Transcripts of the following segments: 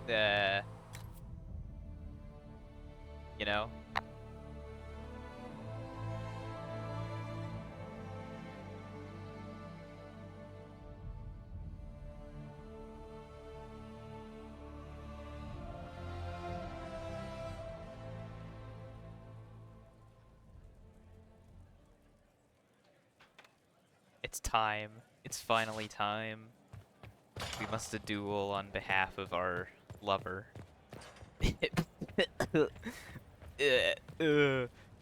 Uh, you know? It's time. It's finally time. We must duel on behalf of our lover.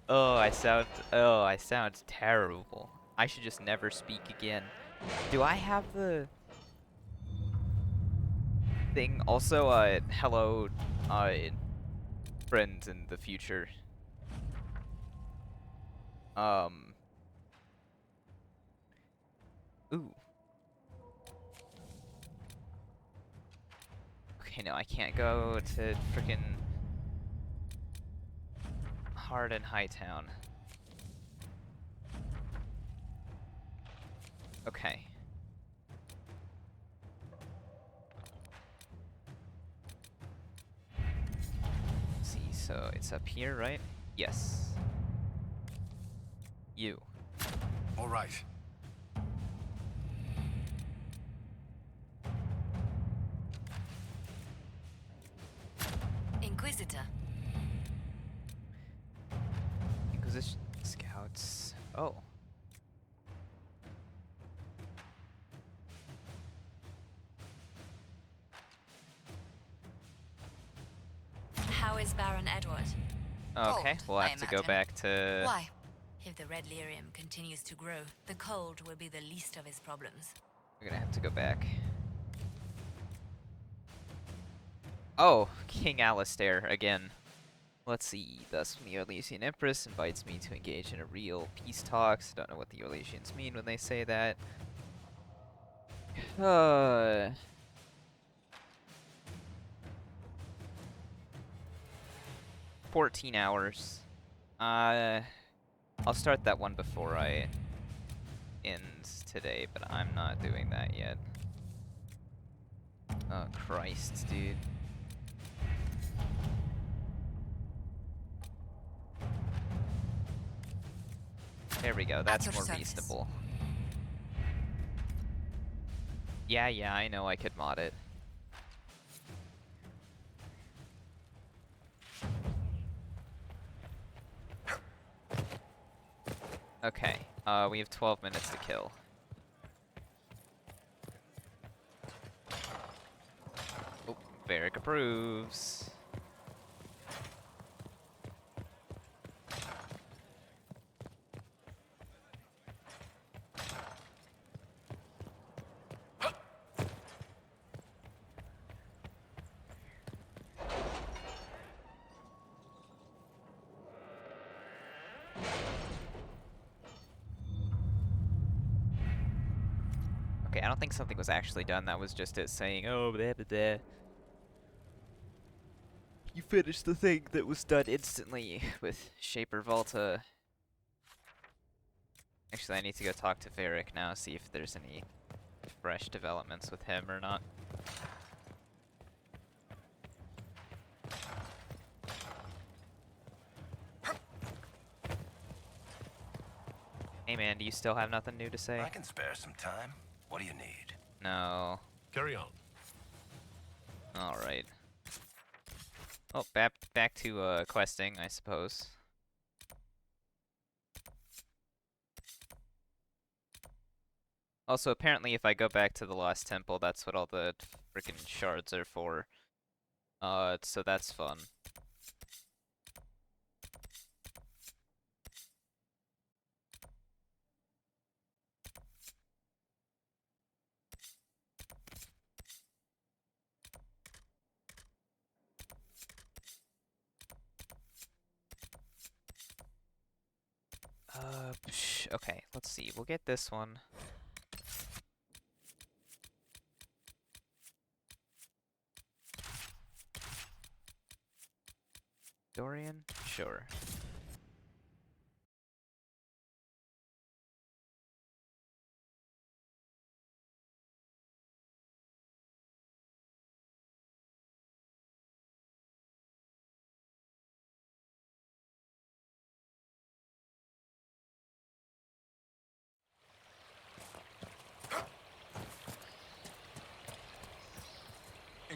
Oh, I sound terrible. I should just never speak again. Do I have the thing? Also, hello, uh, friends in the future. Um, ooh. Okay, no, I can't go to frickin' Hard and Hightown. Okay. Let's see, so it's up here, right? Yes. You. All right. Inquisitor. Inquisition scouts. Oh. How is Baron Edward? Okay, Cold, we'll I have to go imagine. back to... Why? If the red lyrium continues to grow, the cold will be the least of his problems. We're gonna have to go back. Oh, King Alistair again. Let's see. Thus, the Orlesian Empress invites me to engage in a real peace talks. Don't know what the Orlesians mean when they say that. Uh, 14 hours. I'll start that one before I end today, but I'm not doing that yet. Oh, Christ, dude. There we go, that's your more service. reasonable. Yeah, I know I could mod it. Okay, we have 12 minutes to kill. Oh, Varric approves. Okay, I don't think something was actually done. That was just it saying, oh, blah, blah, blah. You finished the thing that was done instantly with Shaper Volta. Actually, I need to go talk to Varric now, see if there's any fresh developments with him or not. Hey man, do you still have nothing new to say? I can spare some time. What do you need? No. Carry on. Alright. Oh, back to questing, I suppose. Also, apparently if I go back to the Lost Temple, that's what all the freaking shards are for. So that's fun. Okay, let's see. We'll get this one. Dorian? Sure.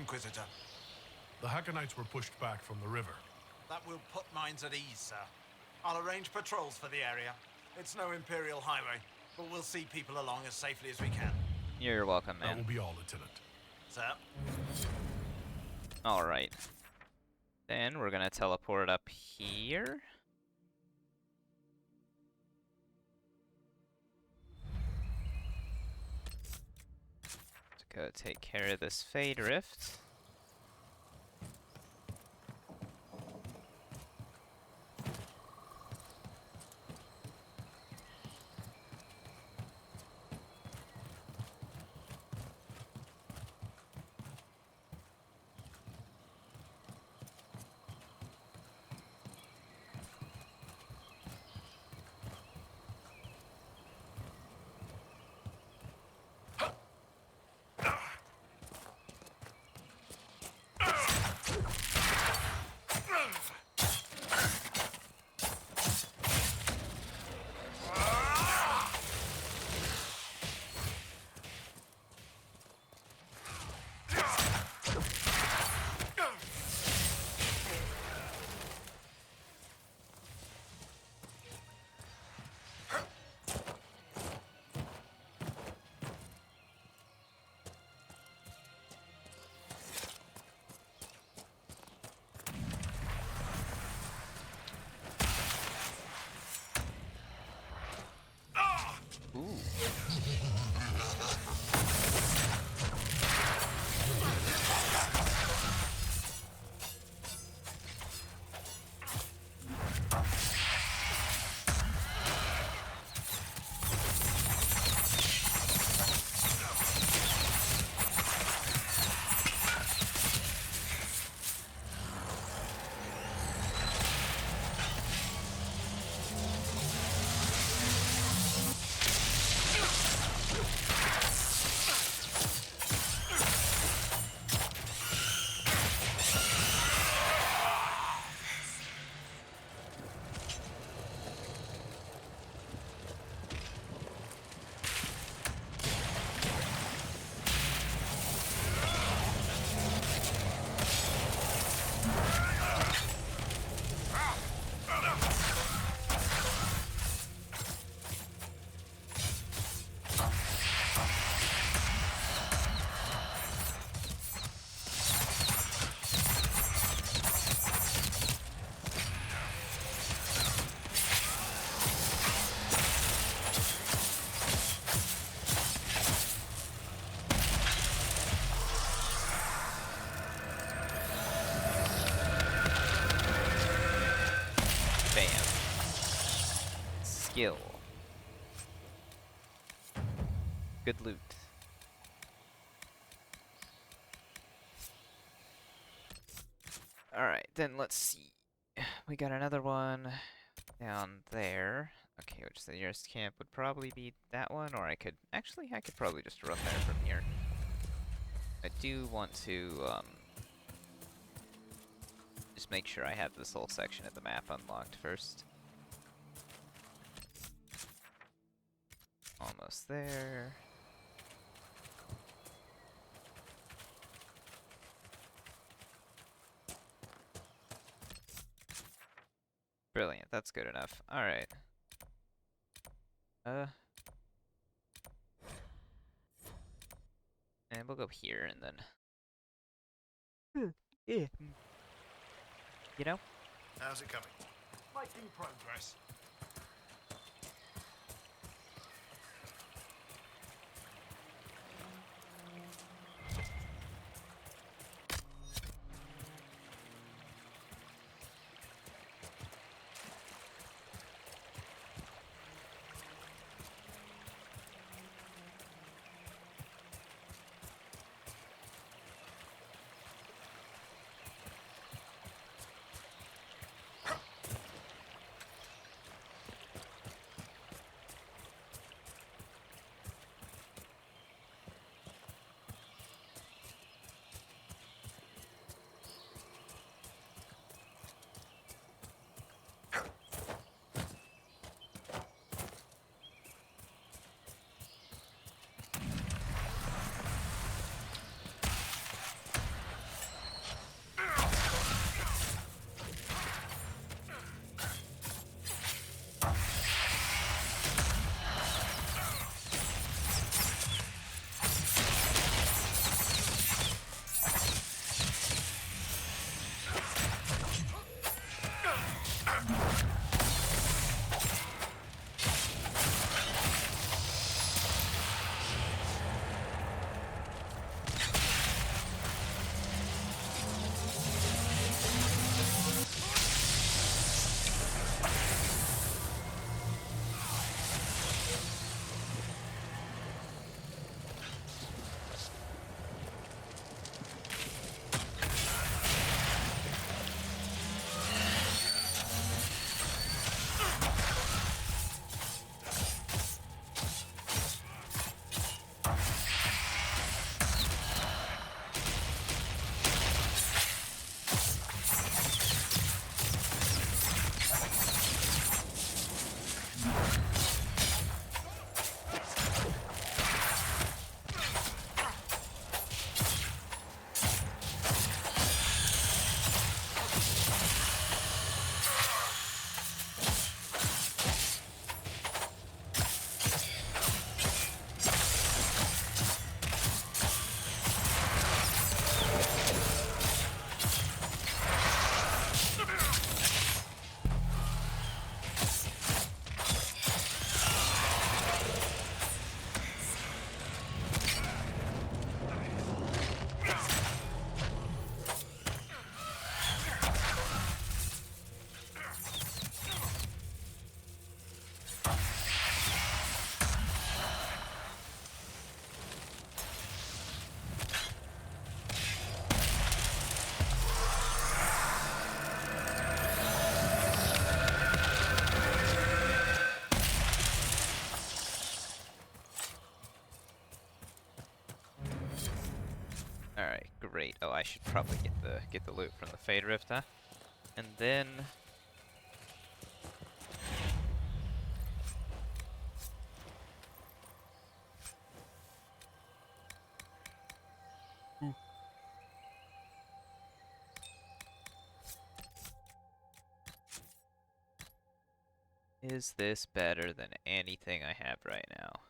Inquisitor? The Hackonites were pushed back from the river. That will put minds at ease, sir. I'll arrange patrols for the area. It's no Imperial highway, but we'll see people along as safely as we can. You're welcome, That will man. be all, Lieutenant. Sir? Alright. Then we're gonna teleport up here. To go take care of this Fade Rift. Ooh. Bam. Skill. Good loot. Alright, then let's see. We got another one down there. Okay, which the nearest camp would probably be that one, or I could probably just run there from here. I do want to just make sure I have this whole section of the map unlocked first. Almost there. Brilliant, that's good enough. Alright. And we'll go here and then... Yeah. You know? How's it coming? Making progress. Alright, great. Oh, I should probably get the loot from the Fade Rift, huh? And then is this better than anything I have right now?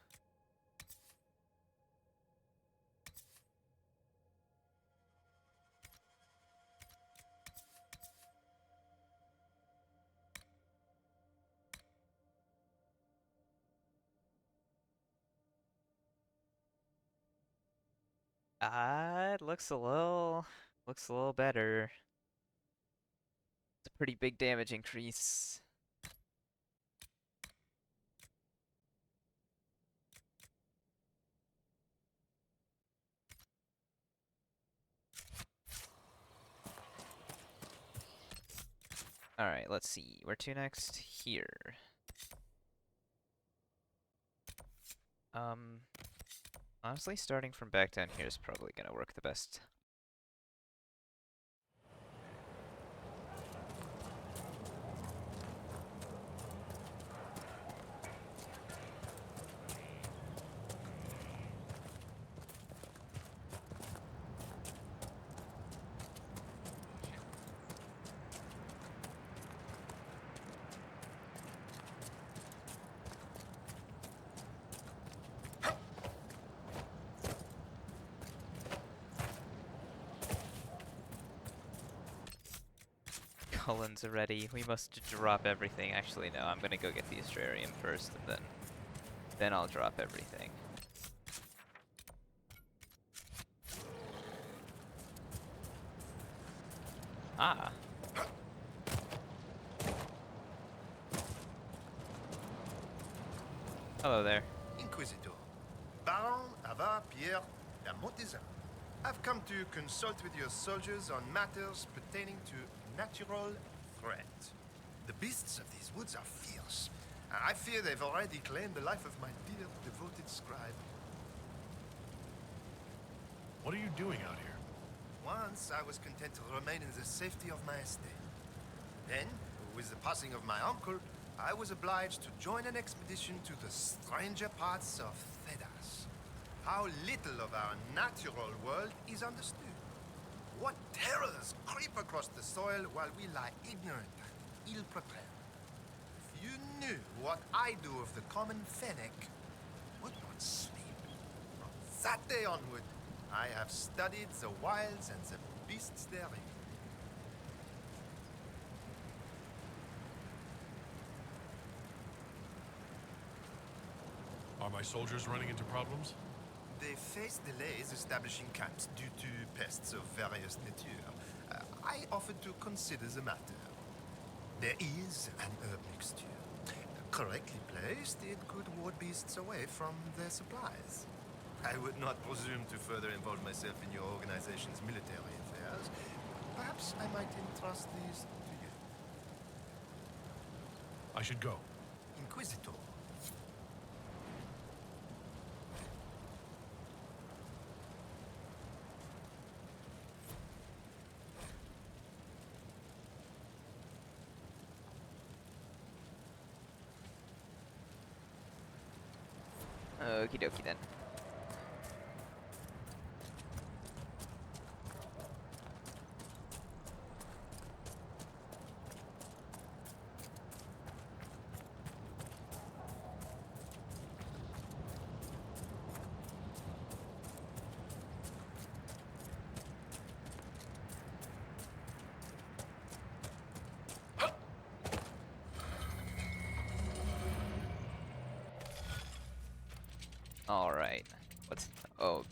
It looks a little better. It's a pretty big damage increase. Alright, let's see. Where to next? Here. Honestly, starting from back down here is probably gonna work the best. Cullens are ready. We must drop everything. Actually, no. I'm gonna go get the Astrarium first, and then I'll drop everything. Ah. Hello there. Inquisitor, Baron Ava Pierre Lamotezin. I've come to consult with your soldiers on matters pertaining to natural threat. The beasts of these woods are fierce, and I fear they've already claimed the life of my dear devoted scribe. What are you doing out here? Once I was content to remain in the safety of my estate. Then, with the passing of my uncle, I was obliged to join an expedition to the stranger parts of Thedas. How little of our natural world is understood. What terrors creep across the soil while we lie ignorant and ill-prepared. If you knew what I do of the common fennec, you would not sleep. From that day onward, I have studied the wilds and the beasts therein. Are my soldiers running into problems? They face delays establishing camps due to pests of various nature. I offered to consider the matter. There is an herb mixture. Correctly placed, it could ward beasts away from their supplies. I would not presume to further involve myself in your organization's military affairs. Perhaps I might entrust these to you. I should go. Inquisitor. Okie dokie then. Alright. What's... Oh.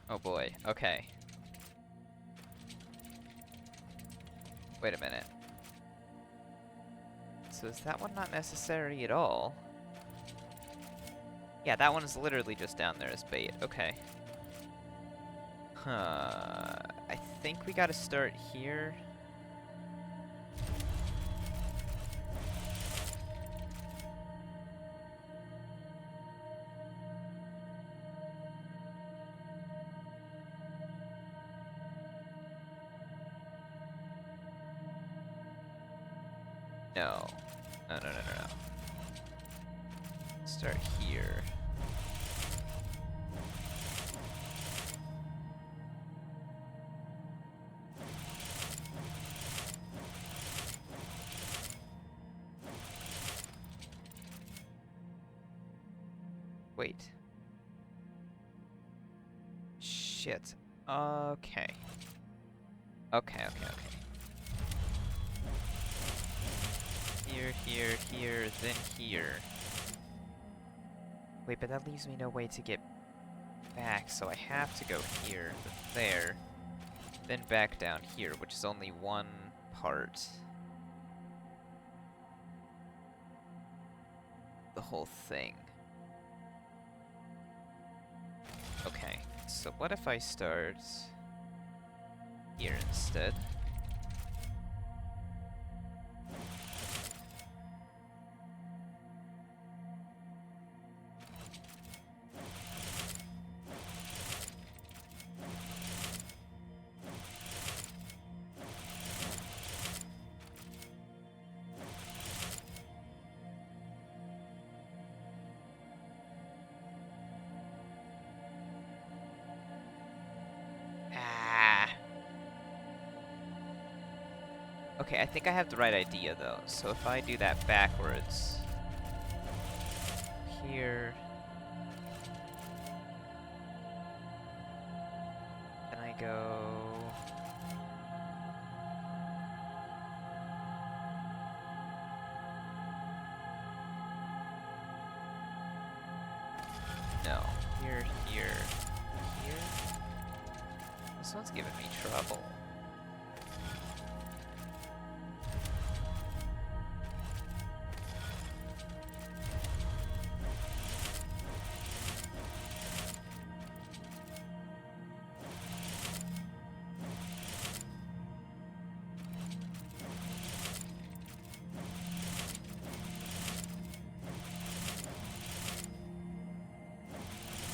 Oh boy. Okay. Wait a minute. So is that one not necessary at all? Yeah, that one is literally just down there as bait. Okay. Huh. I think we gotta start here. No. No, no, no, no, no. Start here. Wait. Shit. Okay. Okay, okay, okay. Here, here, here, then here. Wait, but that leaves me no way to get back, so I have to go here, then there, then back down here, which is only one part. The whole thing. Okay, so what if I start here instead? Ah. Okay, I think I have the right idea though. So if I do that backwards, here, then I go. No, here, here, here. This one's giving me trouble.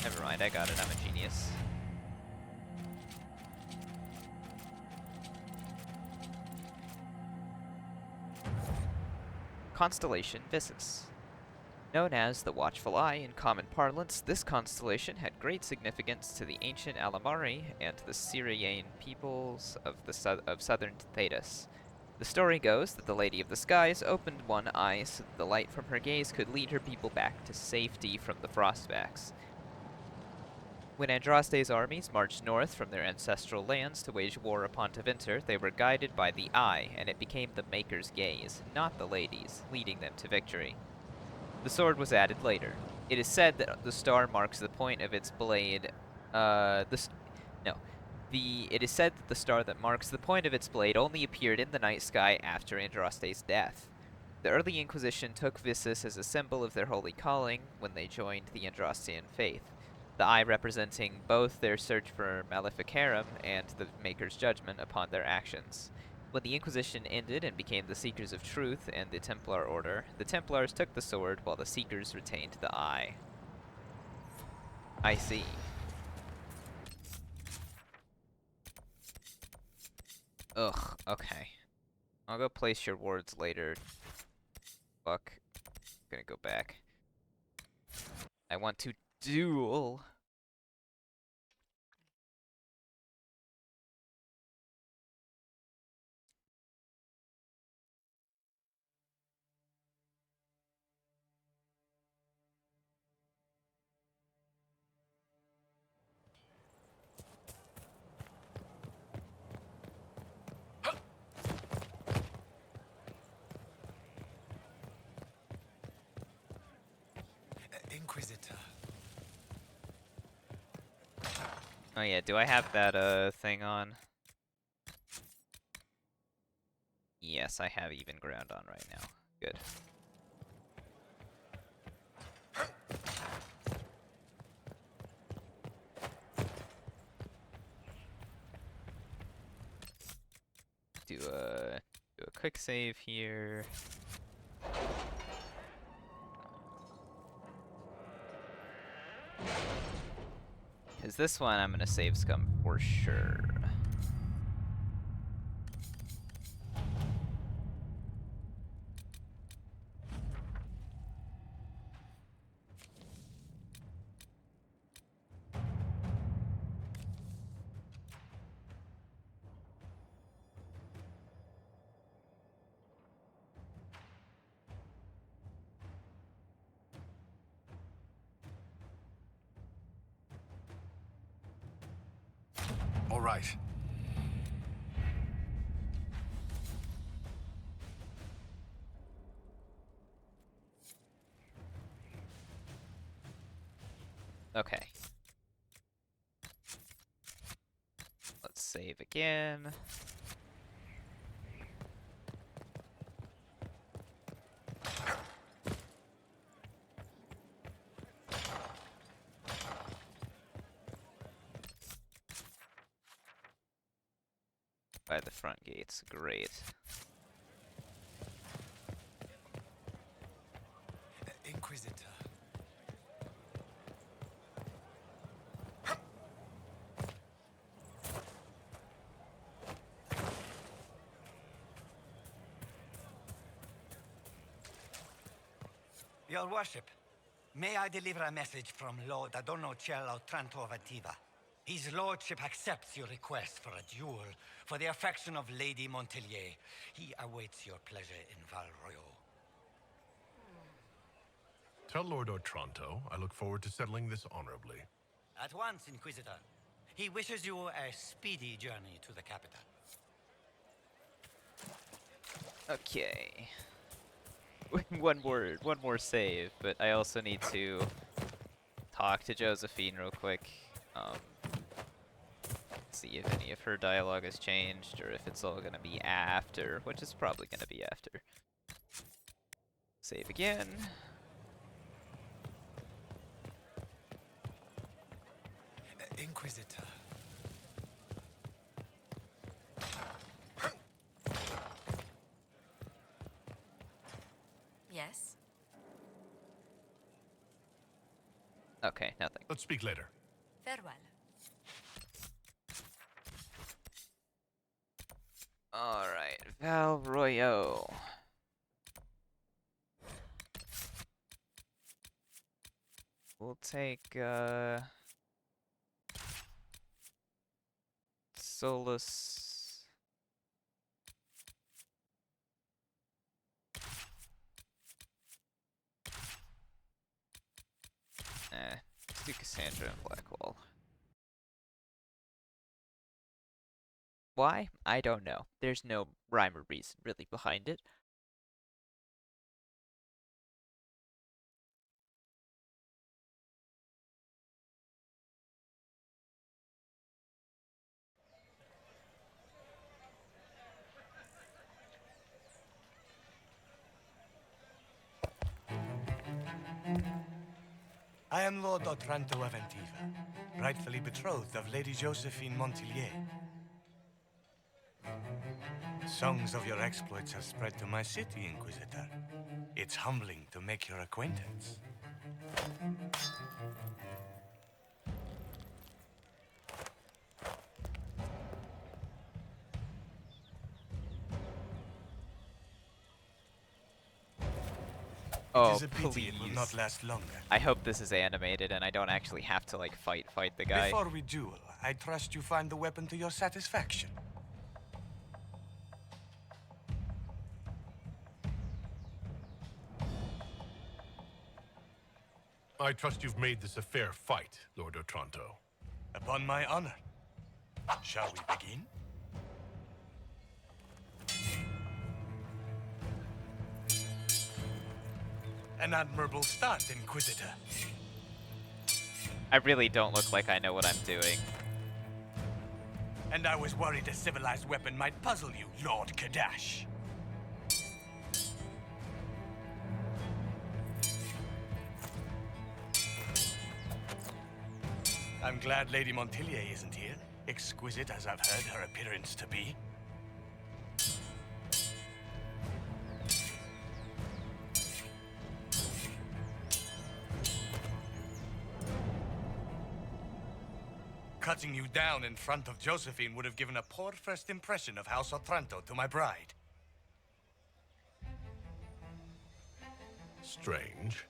Never mind, I got it, I'm a genius. Constellation Vissus. Known as the Watchful Eye in common parlance, this constellation had great significance to the ancient Alamari and to the Syrian peoples of southern Thedas. The story goes that the Lady of the Skies opened one eye so that the light from her gaze could lead her people back to safety from the Frostbacks. When Andraste's armies marched north from their ancestral lands to wage war upon Tevinter, they were guided by the Eye, and it became the Maker's gaze, not the Lady's, leading them to victory. The sword was added later. It is said that the star marks the point of its blade. It is said that the star that marks the point of its blade only appeared in the night sky after Andraste's death. The early Inquisition took Vissus as a symbol of their holy calling when they joined the Andrastian faith. The eye representing both their search for Maleficarum and the Maker's judgment upon their actions. When the Inquisition ended and became the Seekers of Truth and the Templar Order, the Templars took the sword while the Seekers retained the eye. I see. Ugh, okay. I'll go place your wards later. Fuck. Gonna go back. I want to duel. Inquisitor. Oh yeah, do I have that thing on? Yes, I have even ground on right now. Good. Do a quick save here. Cause this one I'm gonna save scum for sure. right. Okay. Let's save again. By the front gates, great. Inquisitor. Your worship, may I deliver a message from Lord Adorno Cielo Trantovativa? His lordship accepts your request for a duel for the affection of Lady Montelier. He awaits your pleasure in Val Royal. Tell Lord Otranto I look forward to settling this honorably. At once, Inquisitor. He wishes you a speedy journey to the capital. Okay. one more save, but I also need to talk to Josephine real quick. See if any of her dialogue has changed, or if it's all gonna be after, which is probably gonna be after. Save again. Inquisitor. Yes? Okay, nothing. Let's speak later. Farewell. Alright, Val Royale. We'll take, Solus. Let's do Cassandra and Blackwall. Why? I don't know. There's no rhyme or reason really behind it. I am Lord Otranto Aventiva, rightfully betrothed of Lady Josephine Montelier. Songs of your exploits have spread to my city, Inquisitor. It's humbling to make your acquaintance. Oh, It is a pity it will please. not last longer. I hope this is animated and I don't actually have to, like, fight the guy. Before we duel, I trust you find the weapon to your satisfaction. I trust you've made this a fair fight, Lord Otranto. Upon my honor. Shall we begin? An admirable start, Inquisitor. I really don't look like I know what I'm doing. And I was worried a civilized weapon might puzzle you, Lord Kadash. I'm glad Lady Montelier isn't here, exquisite as I've heard her appearance to be. Cutting you down in front of Josephine would have given a poor first impression of House Otranto to my bride. Strange.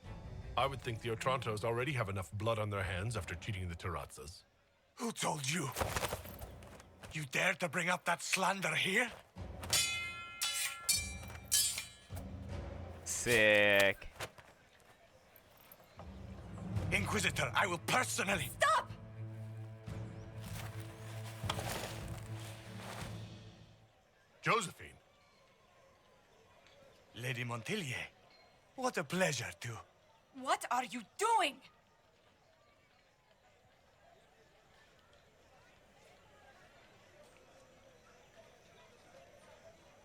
I would think the Otrantos already have enough blood on their hands after cheating the Terrazzas. Who told you? You dare to bring up that slander here? Sick. Inquisitor, I will personally... Stop! Josephine. Lady Montelier, what a pleasure to... What are you doing?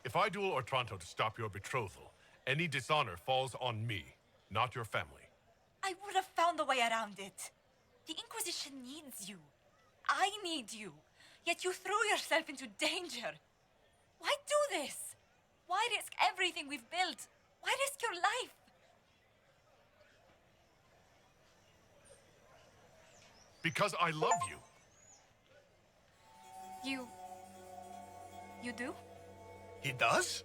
If I duel Otranto to stop your betrothal, any dishonor falls on me, not your family. I would have found a way around it. The Inquisition needs you. I need you. Yet you threw yourself into danger. Why do this? Why risk everything we've built? Why risk your life? Because I love you. You do? He does?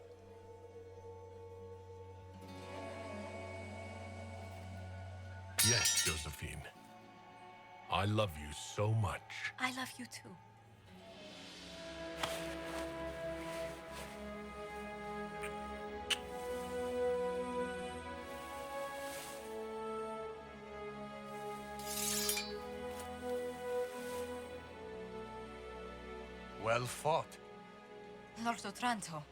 Yes, Josephine. I love you so much. I love you too. Well fought. Lord Otranto,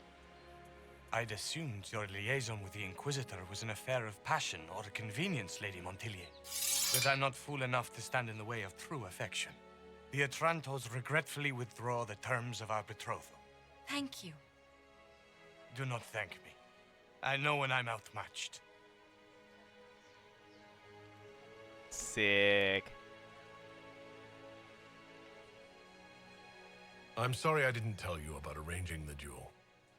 I'd assumed your liaison with the Inquisitor was an affair of passion or convenience, Lady Montelier. But I'm not fool enough to stand in the way of true affection. The Otrantos regretfully withdraw the terms of our betrothal. thank you. Do not thank me. I know when I'm outmatched. Sick. I'm sorry I didn't tell you about arranging the duel.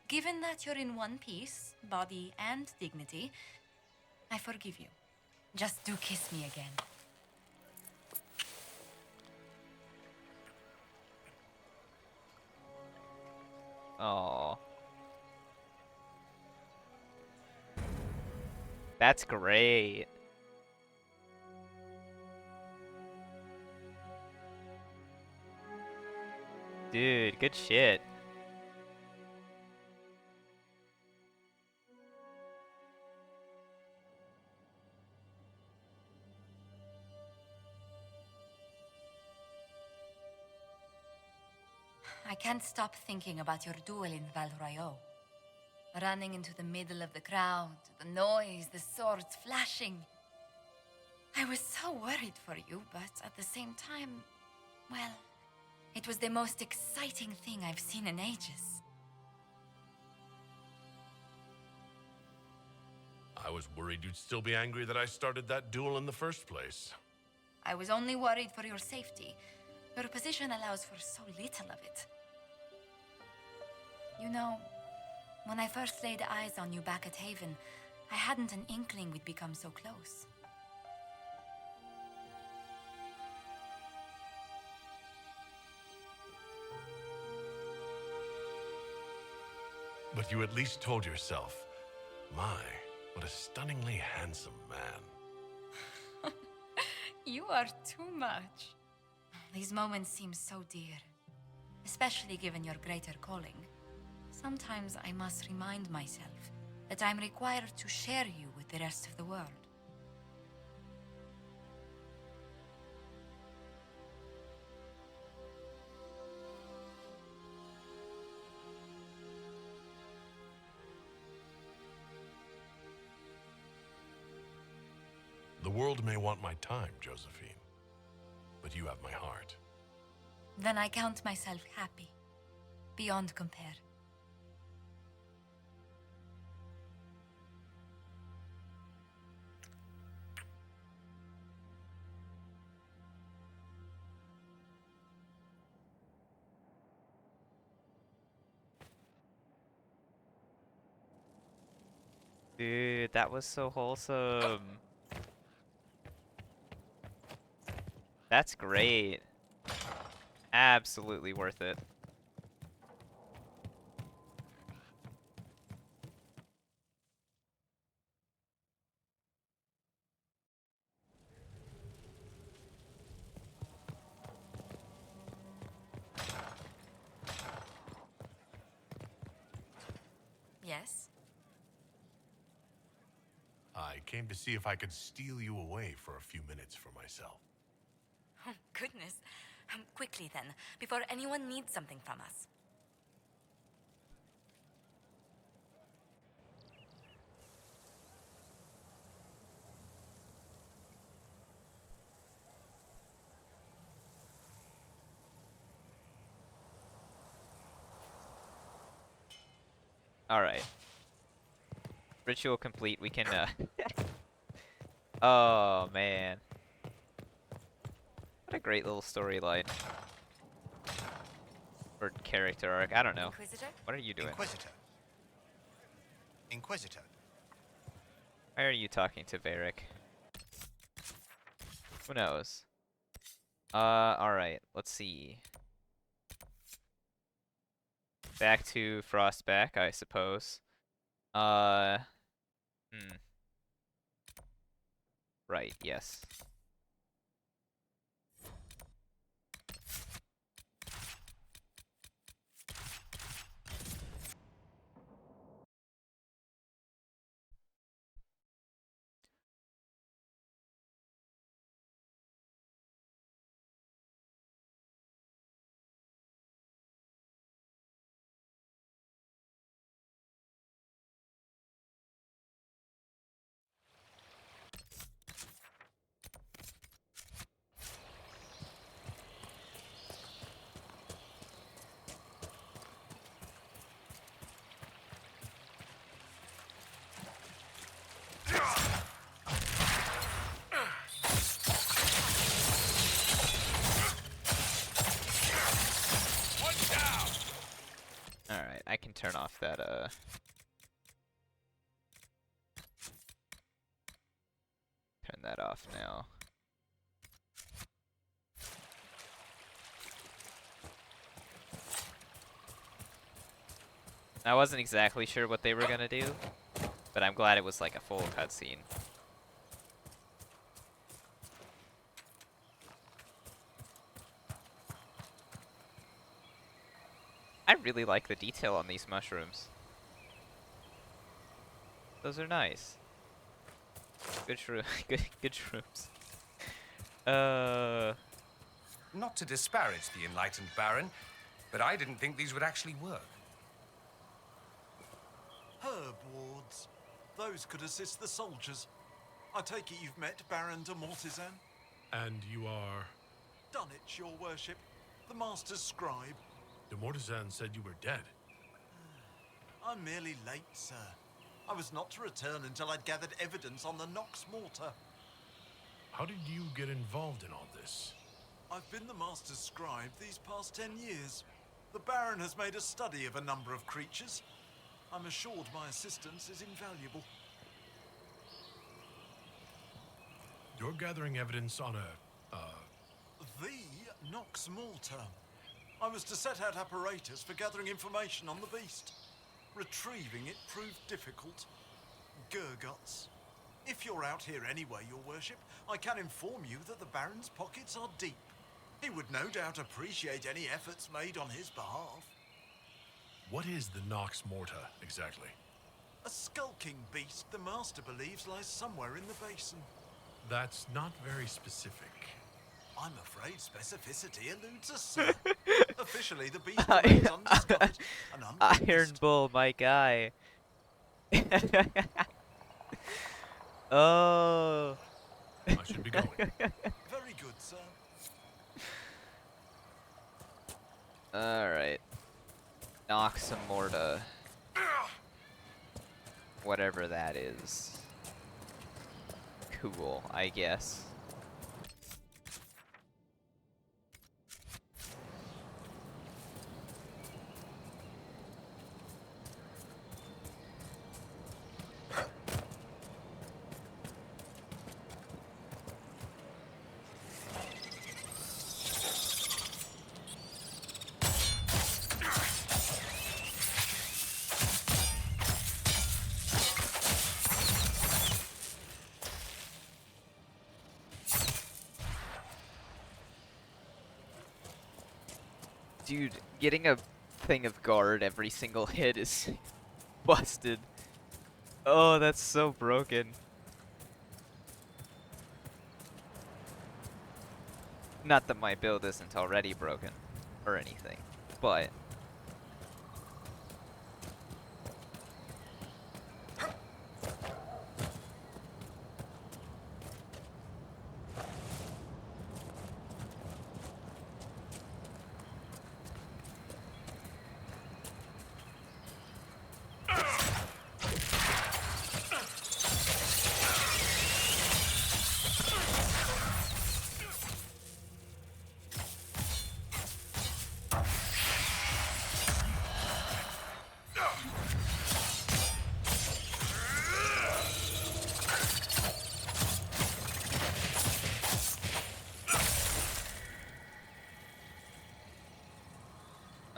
Given that you're in one piece, body and dignity, I forgive you. Just do kiss me again. Oh. That's great. Dude, good shit. I can't stop thinking about your duel in Val Royeaux. Running into the middle of the crowd, the noise, the swords flashing. I was so worried for you, but at the same time, well, it was the most exciting thing I've seen in ages. I was worried you'd still be angry that I started that duel in the first place. I was only worried for your safety. Your position allows for so little of it. You know, when I first laid eyes on you back at Haven, I hadn't an inkling we'd become so close. But you at least told yourself, my, what a stunningly handsome man. You are too much. These moments seem so dear, especially given your greater calling. Sometimes I must remind myself that I'm required to share you with the rest of the world. The world may want my time, Josephine, but you have my heart. Then I count myself happy, beyond compare. Dude, that was so wholesome. That's great. Absolutely worth it. Yes? I came to see if I could steal you away for a few minutes for myself. Oh, goodness. Quickly then, before anyone needs something from us. Alright. Ritual complete. We can, Oh, man. What a great little storyline. Or character arc. I don't know. Inquisitor? What are you doing? Inquisitor. Inquisitor. Why are you talking to Varric? Who knows? Alright. Let's see. Back to Frostback, I suppose. Hmm. Right, yes. Alright, I can turn off that, turn that off now. I wasn't exactly sure what they were gonna do, but I'm glad it was like a full cutscene. I really like the detail on these mushrooms. Those are nice. Good good shrooms. Not to disparage the enlightened Baron, but I didn't think these would actually work. Herb wards. Those could assist the soldiers. I take it you've met Baron de Mortizan? And you are? Dunwich, your worship. The Master's scribe. De Mortizan said you were dead. I'm merely late, sir. I was not to return until I'd gathered evidence on the Nox Mortar. How did you get involved in all this? I've been the Master's scribe these past 10 years. The Baron has made a study of a number of creatures. I'm assured my assistance is invaluable. You're gathering evidence on The Nox Mortar. I was to set out apparatus for gathering information on the beast. Retrieving it proved difficult. Gurguts. If you're out here anyway, your worship, I can inform you that the Baron's pockets are deep. He would no doubt appreciate any efforts made on his behalf. What is the Nox Morta, exactly? A skulking beast the Master believes lies somewhere in the basin. That's not very specific. I'm afraid specificity eludes us, sir. Officially, the beast remains undiscovered and Iron unwitnessed. Bull, my guy. Oh. I should be going. Very good, sir. Alright. Noxamorta. Whatever that is. Cool, I guess. Dude, getting a thing of guard every single hit is busted. Oh, that's so broken. Not that my build isn't already broken or anything, but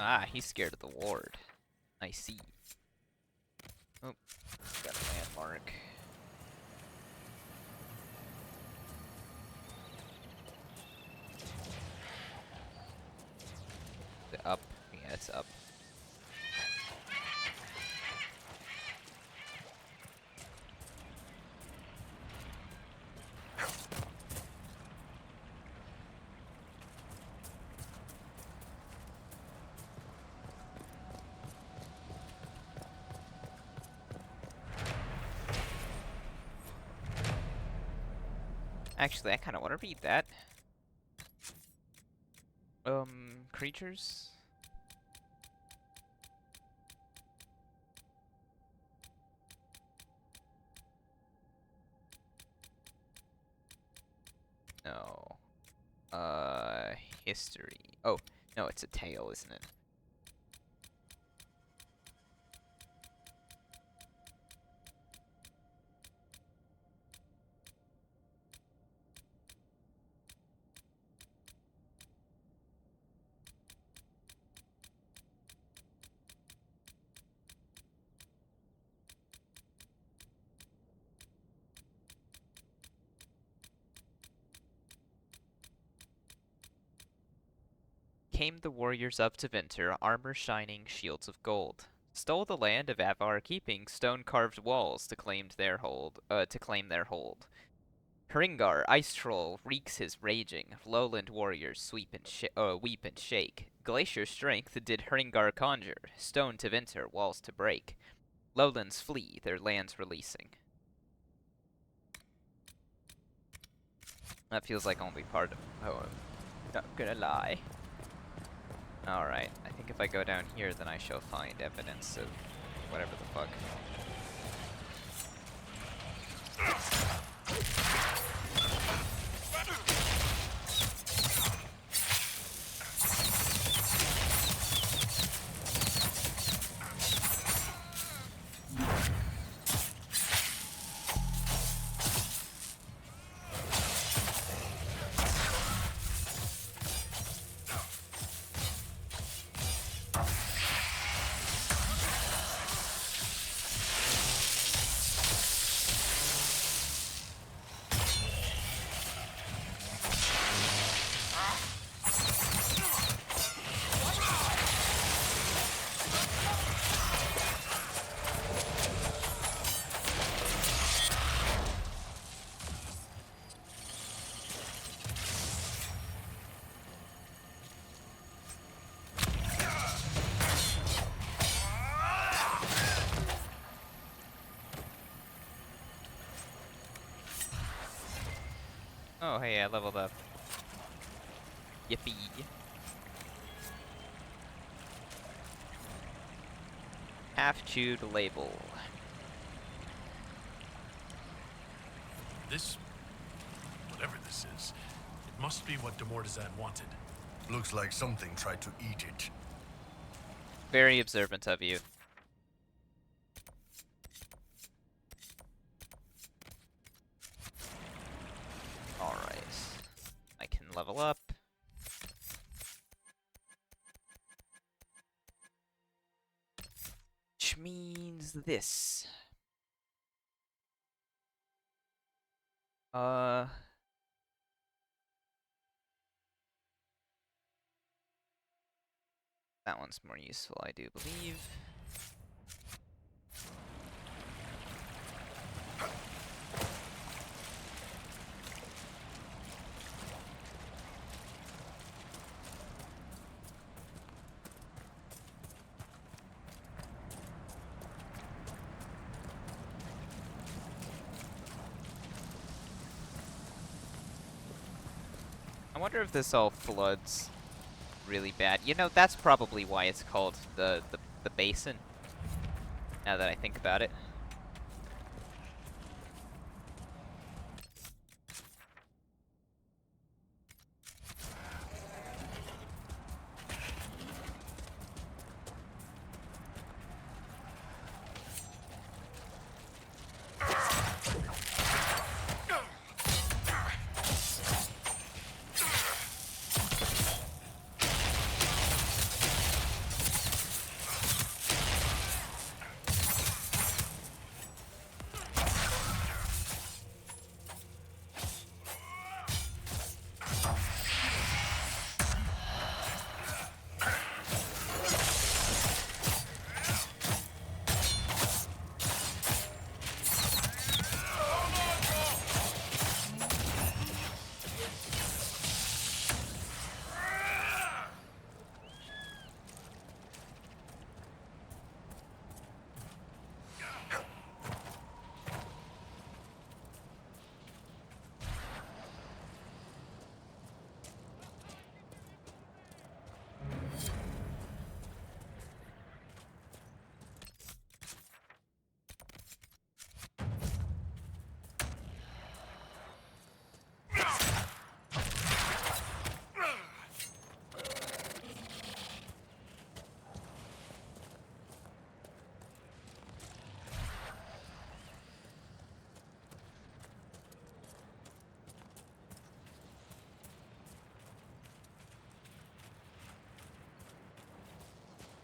Ah, he's scared of the ward. I see. Oh, got a landmark. The up? Yeah, it's up. Actually, I kind of want to read that. Creatures? No. History. Oh, no, it's a tale, isn't it? Came the warriors up to Vinter, armor shining, shields of gold. Stole the land of Avar, keeping stone-carved walls to claim their hold. Hringar, ice troll, wreaks his raging. Lowland warriors weep and shake. Glacier strength did Hringar conjure. Stone to Vinter, walls to break. Lowlands flee, their lands releasing. That feels like only part of. Oh, I'm not gonna lie. Alright, I think if I go down here, then I shall find evidence of whatever the fuck. Oh, hey, I leveled up. Yippee. Half-chewed label. This, whatever this is, it must be what de Mortezan wanted. Looks like something tried to eat it. Very observant of you. Alright. I can level up. Which means this. That one's more useful, I do believe. I wonder if this all floods really bad. You know, that's probably why it's called the basin. Now that I think about it.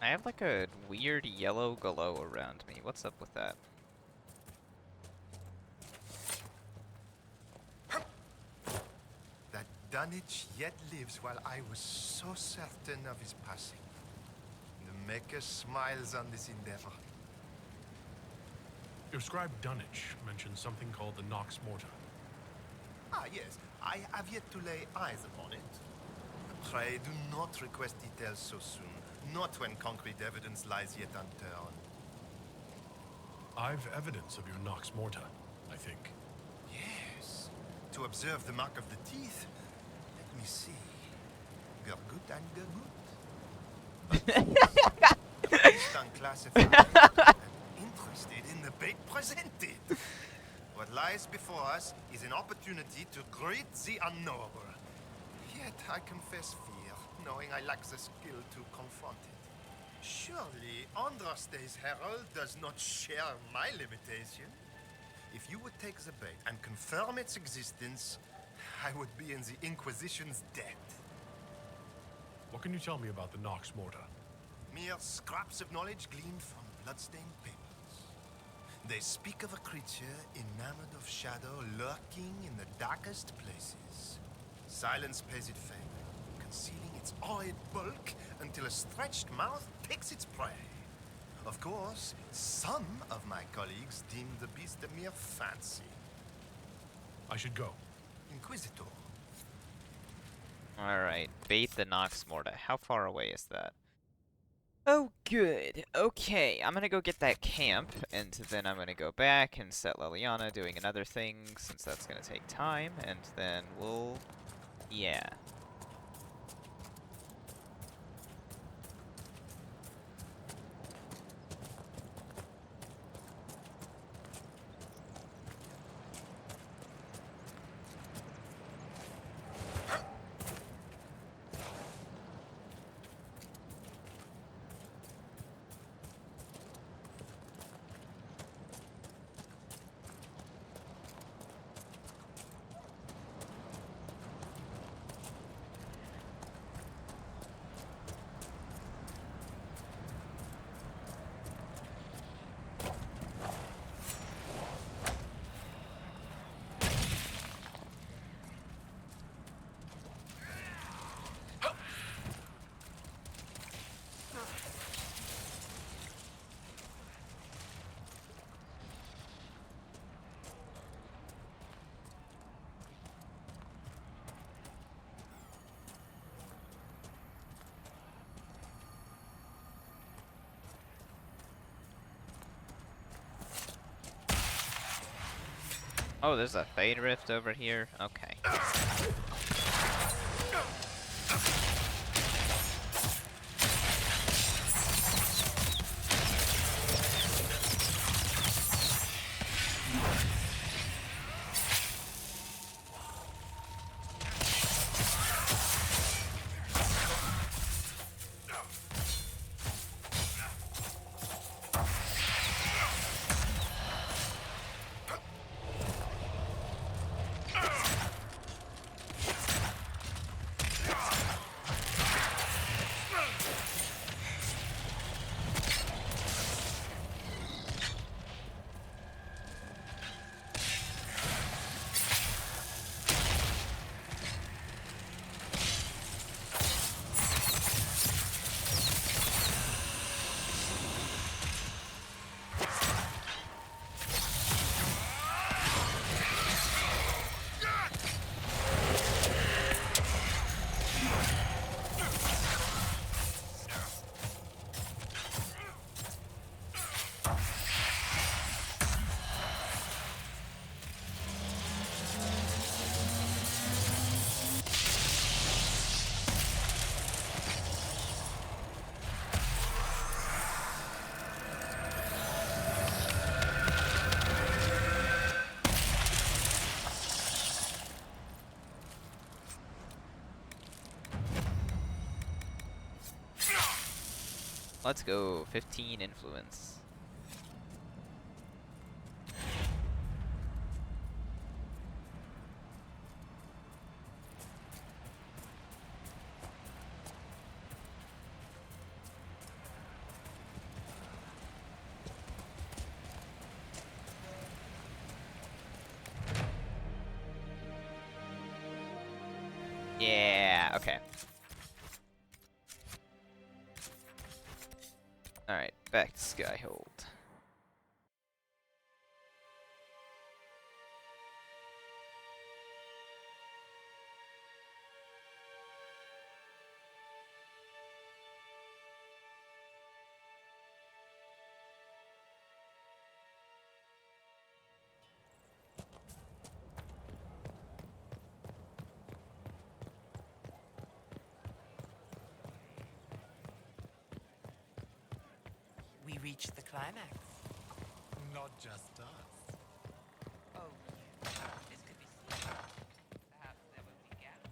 I have like a weird yellow glow around me. What's up with that? That Dunwich yet lives while I was so certain of his passing. The Maker smiles on this endeavor. Your scribe Dunwich mentioned something called the Nox Morta. Ah, yes. I have yet to lay eyes upon it. Pray do not request details so soon. Not when concrete evidence lies yet unturned. I've evidence of your Nox Morta, I think. Yes. To observe the mark of the teeth. Let me see. Gurgut and Gurgut. Based on classified and interested in the bait presented. What lies before us is an opportunity to greet the unknowable. Yet I confess fear, knowing I lack the skill to confront it. Surely Andraste's herald does not share my limitation. If you would take the bait and confirm its existence, I would be in the Inquisition's debt. What can you tell me about the Nox Morta? Mere scraps of knowledge gleaned from bloodstained papers. They speak of a creature enamored of shadow lurking in the darkest places. Silence pays it favor, concealing its awed bulk until a stretched mouth takes its prey. Of course, some of my colleagues deem the beast a mere fancy. I should go. Inquisitor. Alright, bait the Nox Morta. How far away is that? Oh, good. Okay, I'm gonna go get that camp, and then I'm gonna go back and set Leliana doing another thing, since that's gonna take time, and then we'll... yeah. Oh, there's a Fade Rift over here? Okay. Let's go. 15 influence. Okay. Alright, back to Skyhold. We reached the climax. Not just us. Oh, this could be seen. Perhaps there will be gaps.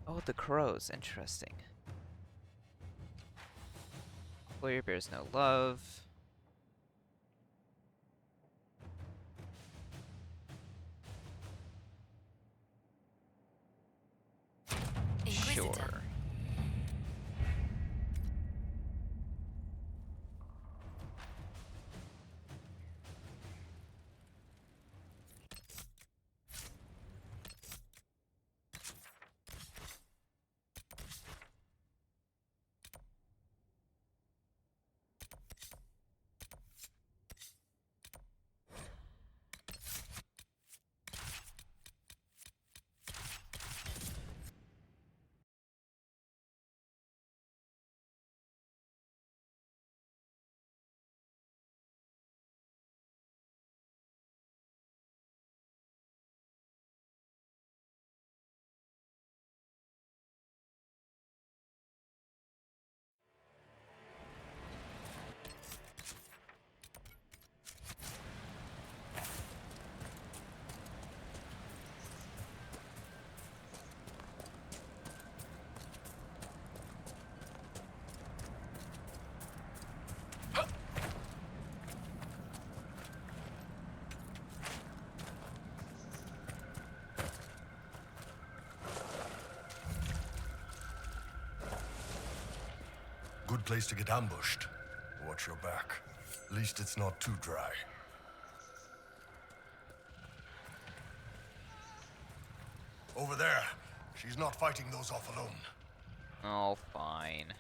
Oh, the crows. Interesting. Employer bears no love. Inquisitor. Sure. Good place to get ambushed. Watch your back. At least it's not too dry. Over there. She's not fighting those off alone. Oh, fine.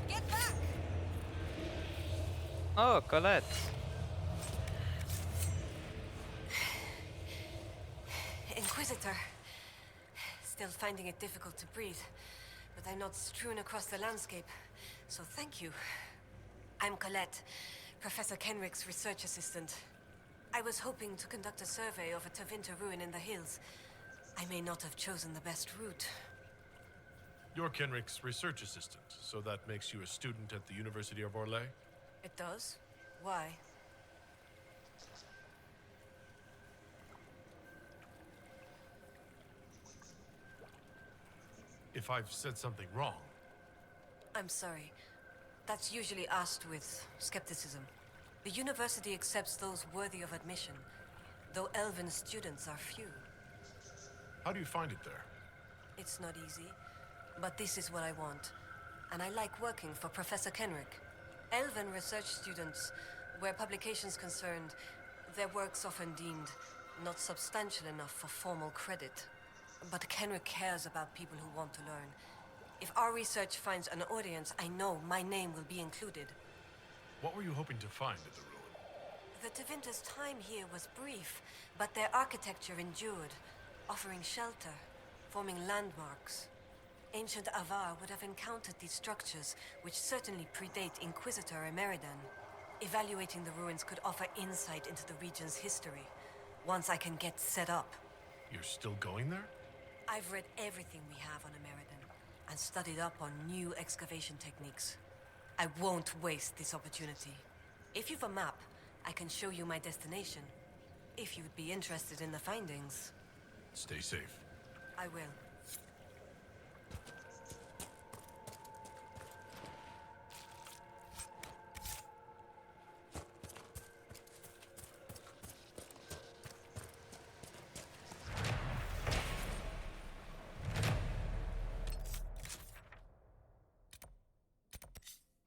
Get back! Oh, Colette. Inquisitor. Still finding it difficult to breathe, but I'm not strewn across the landscape, so thank you. I'm Colette, Professor Kenrick's research assistant. I was hoping to conduct a survey of a Tevinter ruin in the hills. I may not have chosen the best route. You're Kenrick's research assistant, so that makes you a student at the University of Orlais? It does? Why? If I've said something wrong, I'm sorry. That's usually asked with skepticism. The university accepts those worthy of admission, though elven students are few. how do you find it there? It's not easy, but this is what I want. And I like working for Professor Kenrick. Elven research students, where publications concerned, their work's often deemed not substantial enough for formal credit. But Kenrick cares about people who want to learn. If our research finds an audience, I know my name will be included. What were you hoping to find at the ruin? The Tevinter's time here was brief, but their architecture endured, offering shelter forming landmarks. Ancient Avar would have encountered these structures, which certainly predate Inquisitor Emeridan. Evaluating the ruins could offer insight into the region's history, once I can get set up. You're still going there? I've read everything we have on Emeridan, and studied up on new excavation techniques. I won't waste this opportunity. If you've a map, I can show you my destination. If you'd be interested in the findings. Stay safe. I will.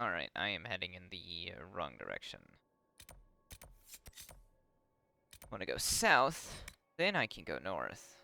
Alright, I am heading in the wrong direction. Want to go south, then I can go north.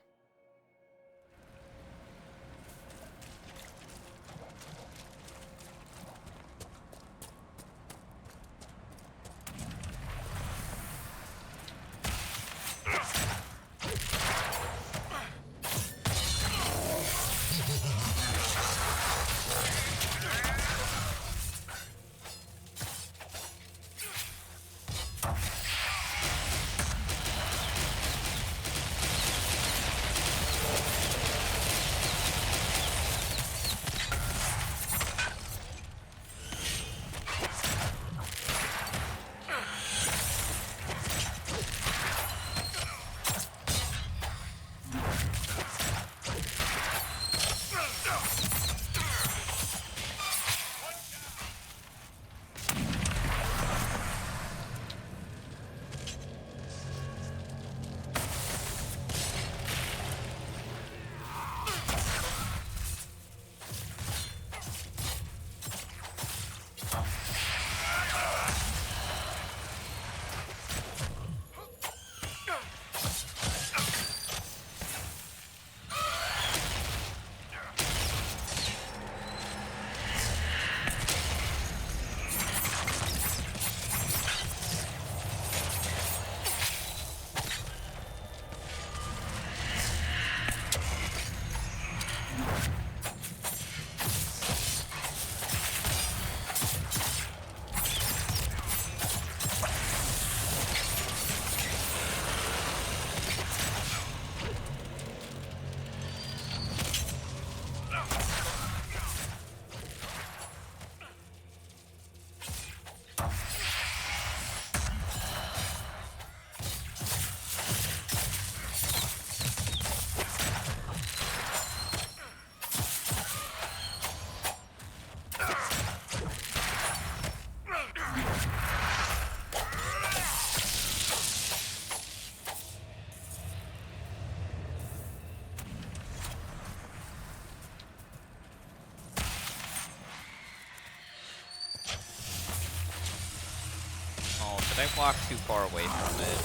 Did I walk too far away from it?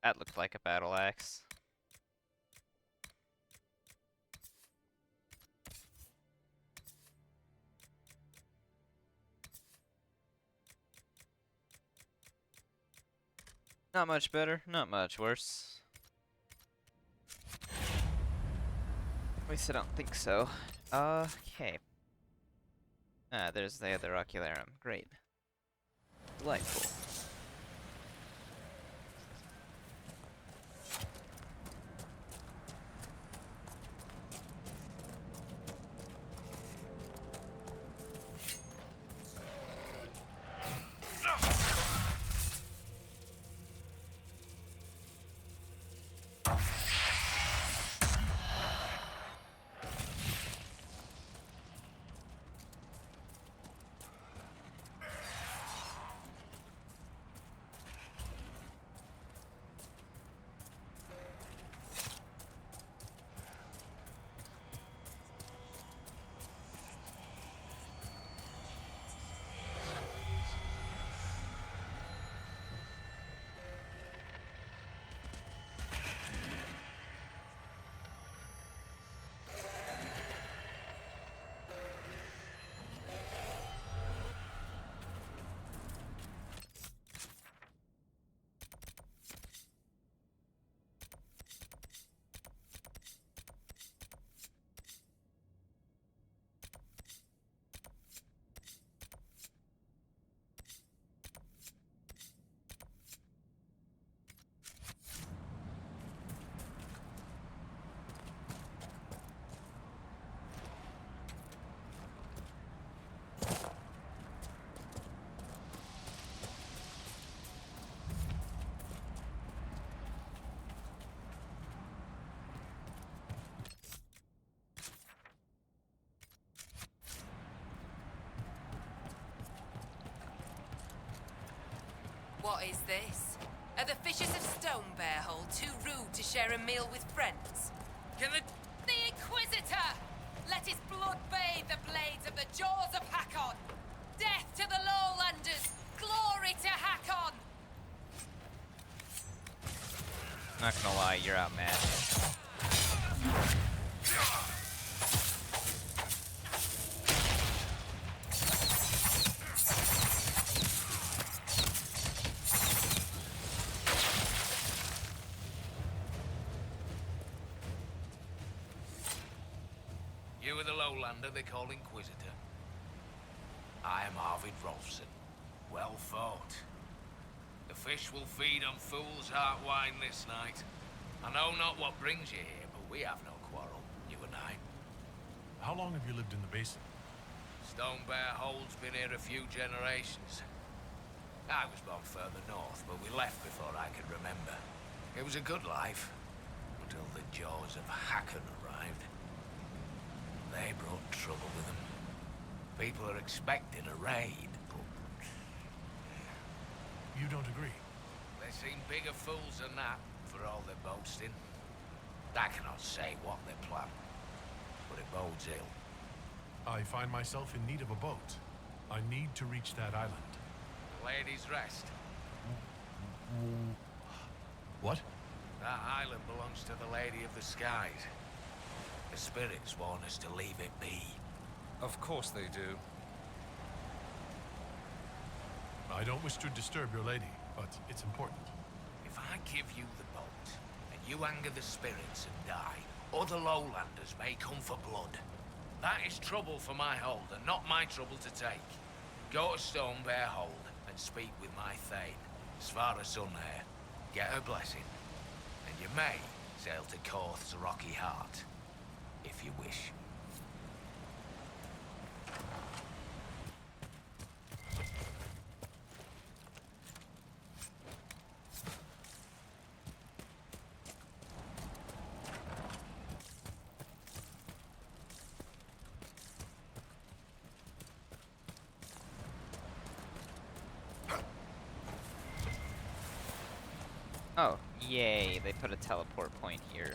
That looked like a battle axe. Not much better, not much worse. At least I don't think so. Okay. Ah, there's the other ocularum. Great. Delightful. What is this? Are the fishes of Stone Bear Hole too rude to share a meal with friends? Can the The Inquisitor! Let his blood bathe the blades of the jaws of Hakon! Death to the Lowlanders! Glory to Hakon! Not gonna lie, you're outmatched. You are the lowlander they call Inquisitor. I am Arvid Rolfson. Well fought. The fish will feed on fool's heart wine this night. I know not what brings you here, but we have no quarrel, you and I. How long have you lived in the basin? Stone Bear Hole's been here a few generations. I was born further north, but we left before I could remember. It was a good life, until the jaws of Hakon arrived. They brought trouble with them. People are expecting a raid, but You don't agree? they seem bigger fools than that, for all their boasting. I cannot say what they plan, but it bodes ill. I find myself in need of a boat. I need to reach that island. Ladies' Rest. What? That island belongs to the Lady of the Skies. The spirits warn us to leave it be. Of course they do. I don't wish to disturb your lady, but it's important. If I give you the boat, and you anger the spirits and die, other lowlanders may come for blood. That is trouble for my hold, and not my trouble to take. Go to Stone Bear Hold and speak with my Thane, Svara Sunhair. Get her blessing, and you may sail to Korth's Rocky Heart, if you wish. Oh, yay, they put a teleport point here.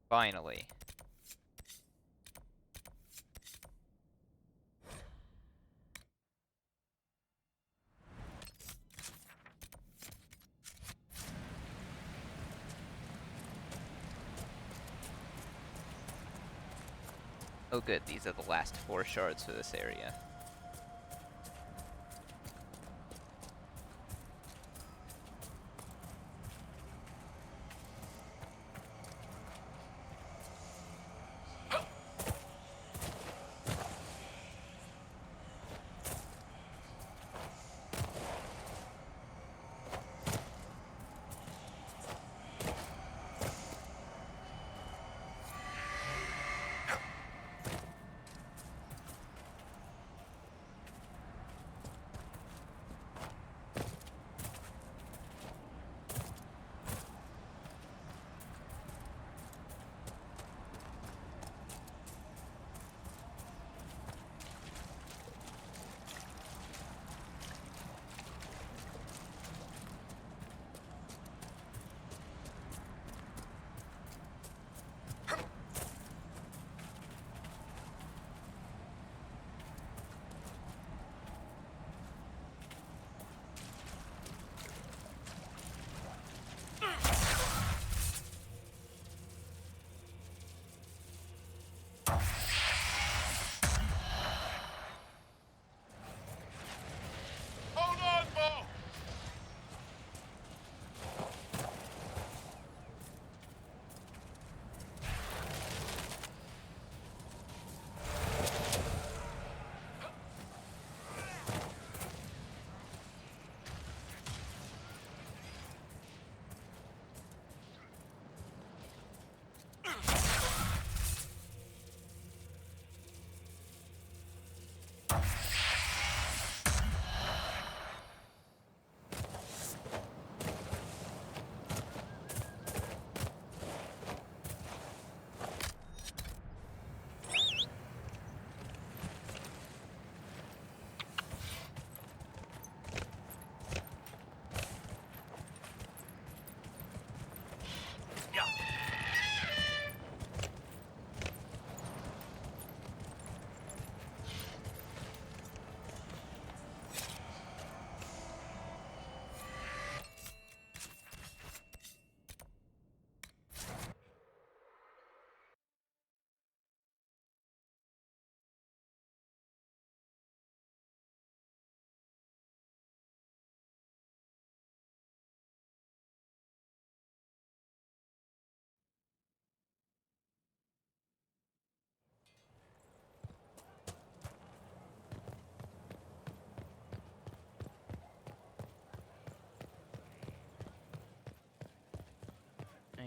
Finally. Oh good, these are the last 4 shards for this area. Hold on, Bo!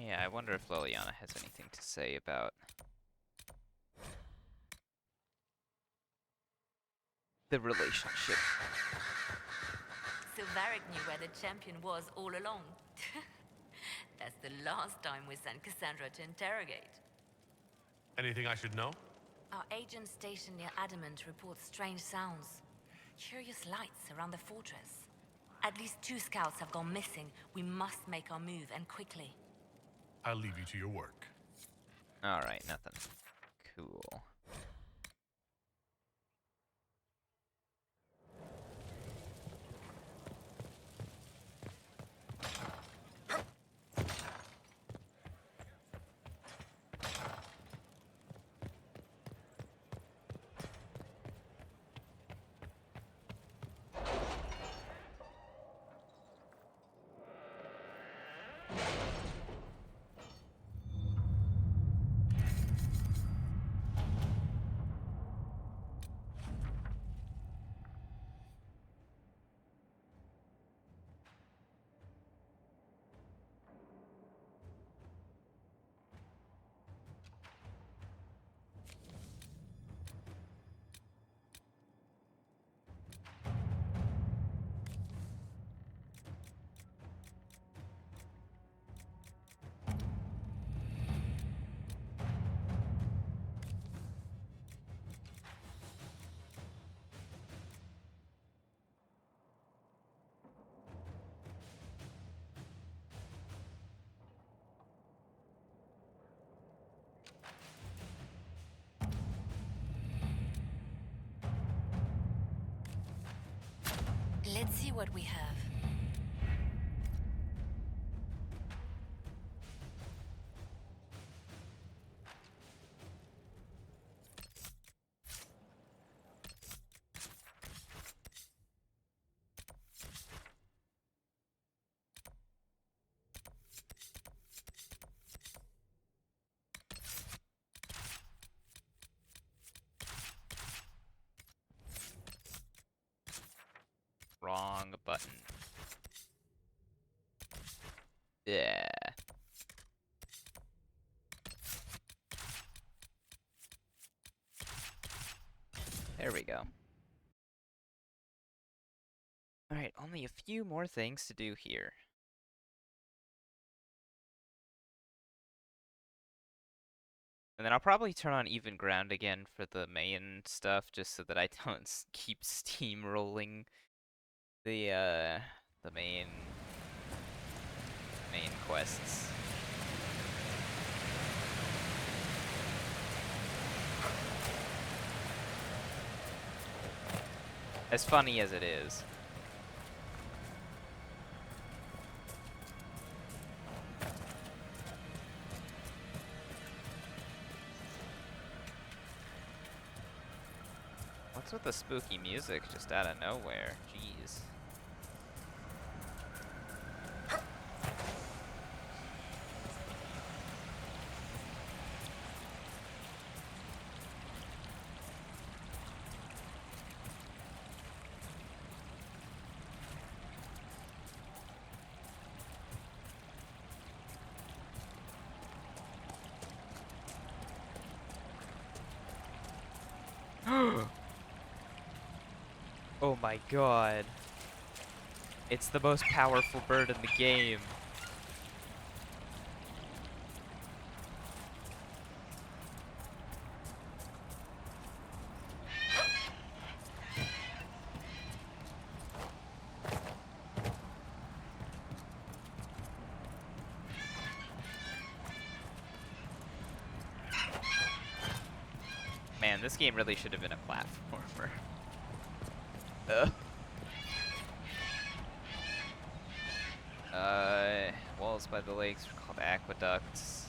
Yeah, I wonder if Liliana has anything to say about the relationship. So Varric knew where the champion was all along. That's the last time we sent Cassandra to interrogate. Anything I should know? Our agent stationed near Adamant reports strange sounds. Curious lights around the fortress. At least 2 scouts have gone missing. We must make our move, and quickly. I'll leave you to your work. Alright, nothing. Cool. Let's see what we have. Wrong button. Yeah. There we go. Alright, only a few more things to do here. And then I'll probably turn on even ground again for the main stuff, just so that I don't keep steamrolling the main quests. As funny as it is. What's with the spooky music just out of nowhere? Jeez. Oh my god. It's the most powerful bird in the game. Man, this game really should have been a platformer. Walls by the lakes are called aqueducts.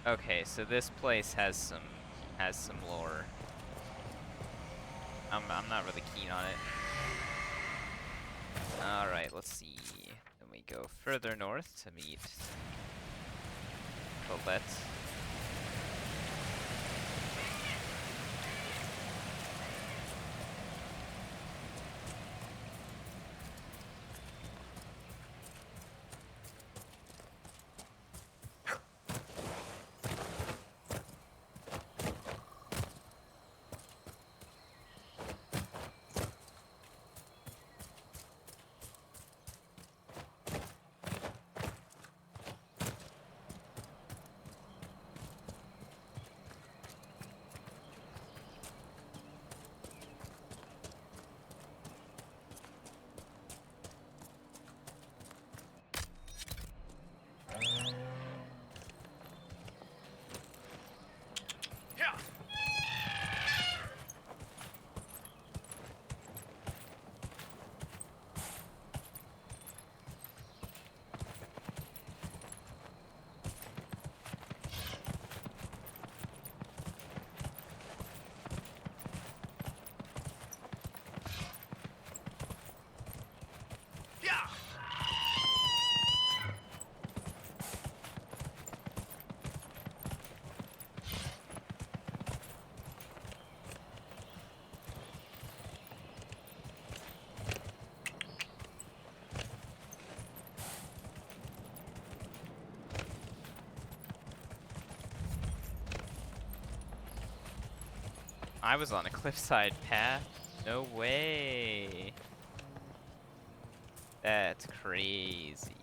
Okay, so this place has some lore. I'm not really keen on it. All right, let's see. Then we go further north to meet Colette. I was on a cliffside path? No way. That's crazy.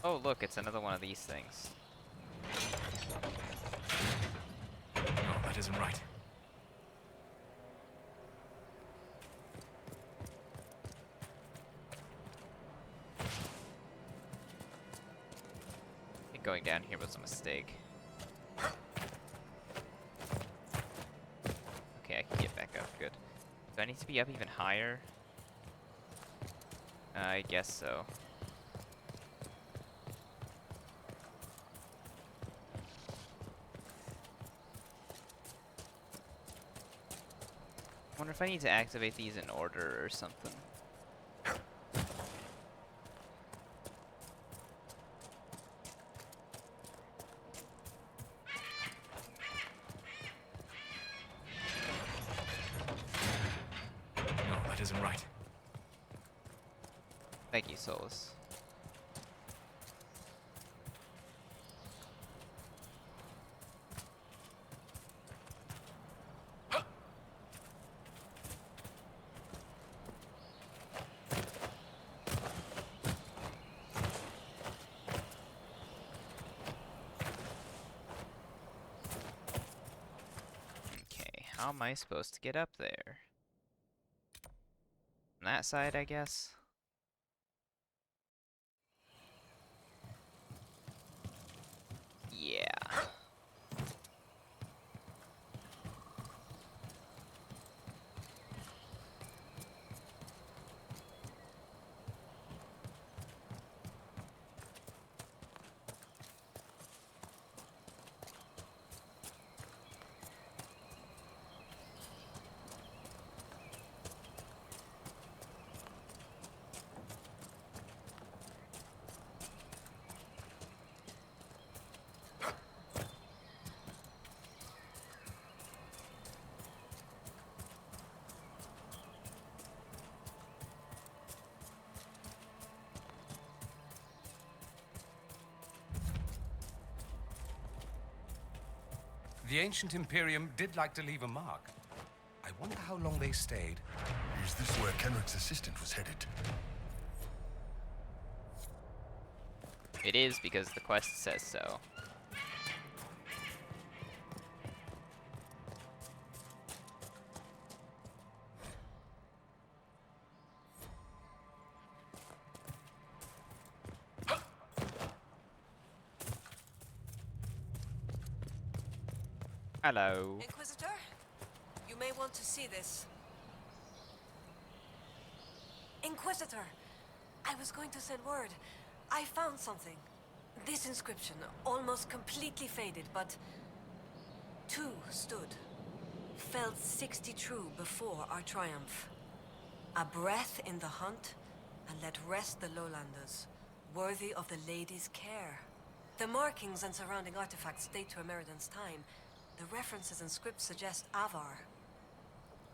Oh, look, it's another one of these things. No, that isn't right. I think going down here was a mistake. Okay, I can get back up, good. Do I need to be up even higher? I guess so. I wonder if I need to activate these in order or something. isn't right. Thank you, Solus. Okay, how am I supposed to get up there? On that side, I guess? Yeah. The ancient Imperium did like to leave a mark. I wonder how long they stayed. Is this where Kenrick's assistant was headed? It is because the quest says so. Hello. Inquisitor, you may want to see this. Inquisitor, I was going to send word. I found something. This inscription, almost completely faded, but two stood. Felt 60 true before our triumph. A breath in the hunt, and let rest the lowlanders, worthy of the lady's care. The markings and surrounding artifacts date to Ameridan's time. The references and scripts suggest Avar.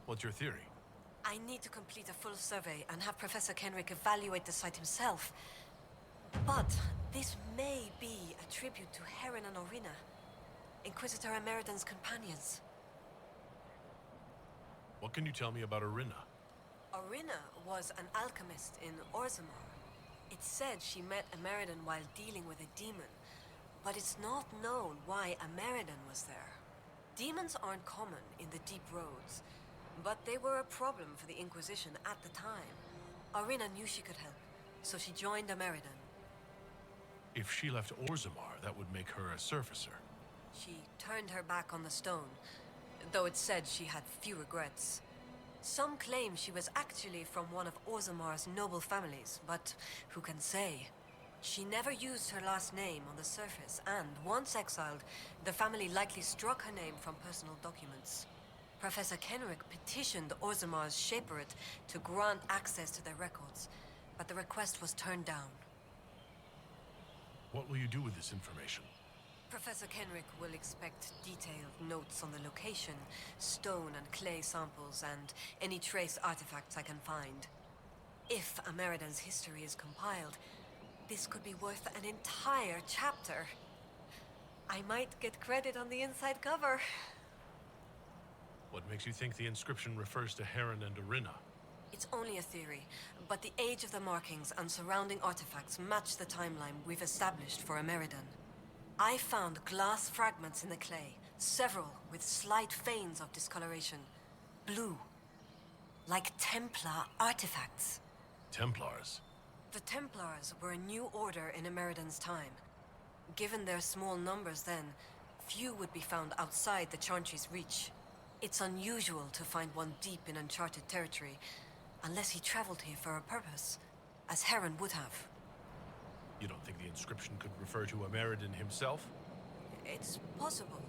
What's your theory? I need to complete a full survey and have Professor Kenrick evaluate the site himself. But this may be a tribute to Heron and Orina, Inquisitor Ameridan's companions. What can you tell me about Orina? Orina was an alchemist in Orzammar. It's said she met Ameridan while dealing with a demon, but it's not known why Ameridan was there. Demons aren't common in the deep roads, but they were a problem for the Inquisition at the time. Orina knew she could help, so she joined Ameridan. If she left Orzammar, that would make her a surfacer. She turned her back on the stone, though it said she had few regrets. Some claim she was actually from one of Orzammar's noble families, but who can say? She never used her last name on the surface, and once exiled, the family likely struck her name from personal documents. Professor Kenrick petitioned Orzammar's Shaperate to grant access to their records, but the request was turned down. What will you do with this information? Professor Kenrick will expect detailed notes on the location, stone and clay samples, and any trace artifacts I can find. If Ameridan's history is compiled, this could be worth an entire chapter. I might get credit on the inside cover. What makes you think the inscription refers to Heron and Orina? It's only a theory, but the age of the markings and surrounding artifacts match the timeline we've established for Ameridan. I found glass fragments in the clay, several with slight veins of discoloration. Blue. Like Templar artifacts. Templars? The Templars were a new order in Ameridan's time. Given their small numbers then, few would be found outside the Chantry's reach. It's unusual to find one deep in uncharted territory, unless he traveled here for a purpose, as Heron would have. You don't think the inscription could refer to Ameridan himself? It's possible,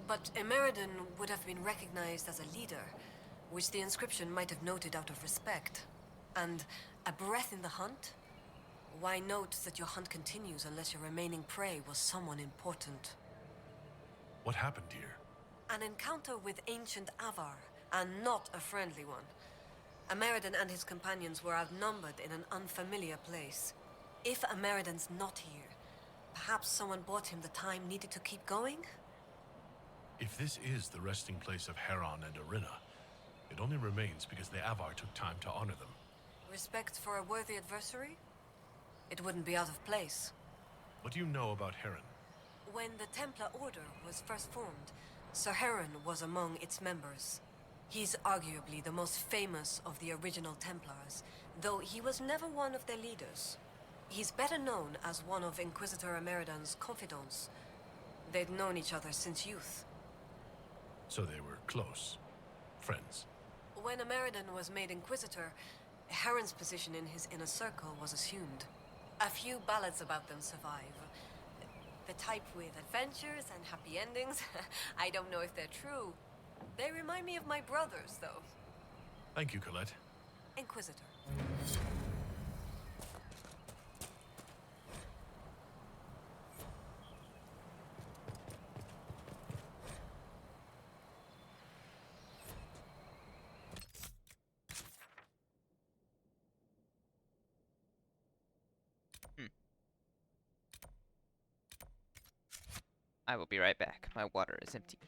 but Ameridan would have been recognized as a leader, which the inscription might have noted out of respect. And a breath in the hunt? Why note that your hunt continues unless your remaining prey was someone important? What happened here? An encounter with ancient Avar, and not a friendly one. Ameridan and his companions were outnumbered in an unfamiliar place. If Ameridan's not here, perhaps someone bought him the time needed to keep going? If this is the resting place of Heron and Arena, it only remains because the Avar took time to honor them. Respect for a worthy adversary? It wouldn't be out of place. What do you know about Heron? When the Templar Order was first formed, Sir Heron was among its members. He's arguably the most famous of the original Templars, though he was never one of their leaders. He's better known as one of Inquisitor Emeridan's confidants. They'd known each other since youth. So they were close. Friends. When Emeridan was made Inquisitor, Heron's position in his inner circle was assumed. A few ballads about them survive. The type with adventures and happy endings. I don't know if they're true. They remind me of my brothers, though. Thank you, Colette. Inquisitor. I will be right back. My water is empty.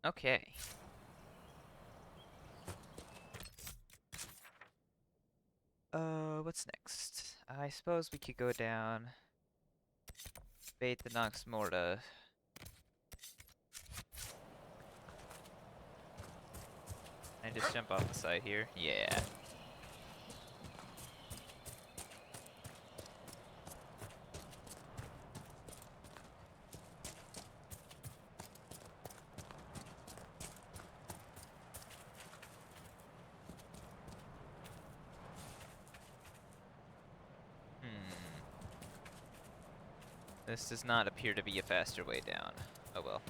Okay. What's next? I suppose we could go down, bait the Nox Morta. I just jump off the side here? Yeah. This does not appear to be a faster way down. Oh well.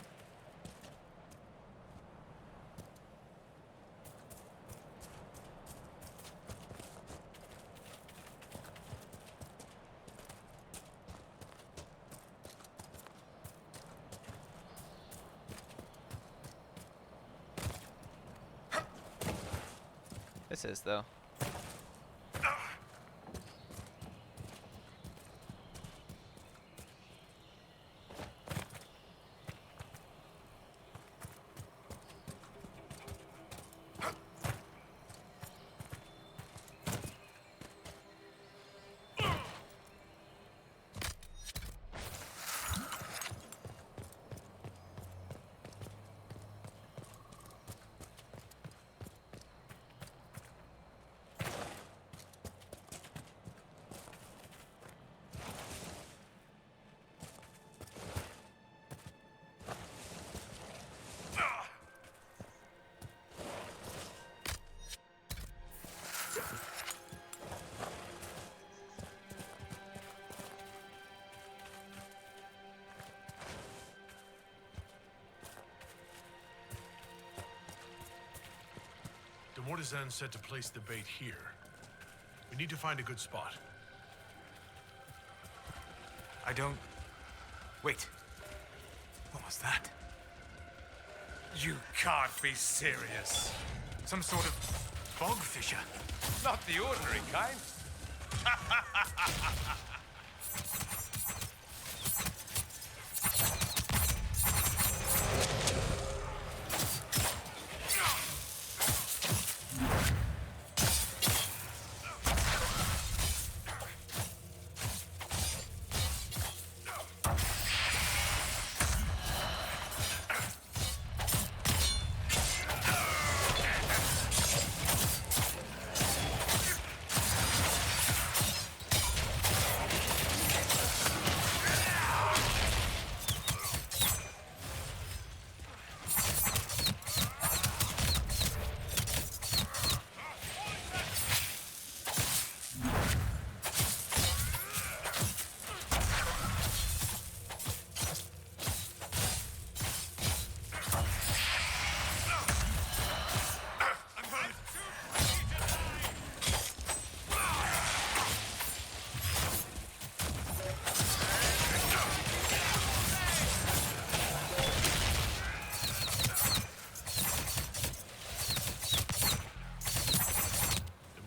This is, though. De Mortizan said to place the bait here. We need to find a good spot. I don't... Wait. What was that? You can't be serious. Some sort of bog fisher. Not the ordinary kind.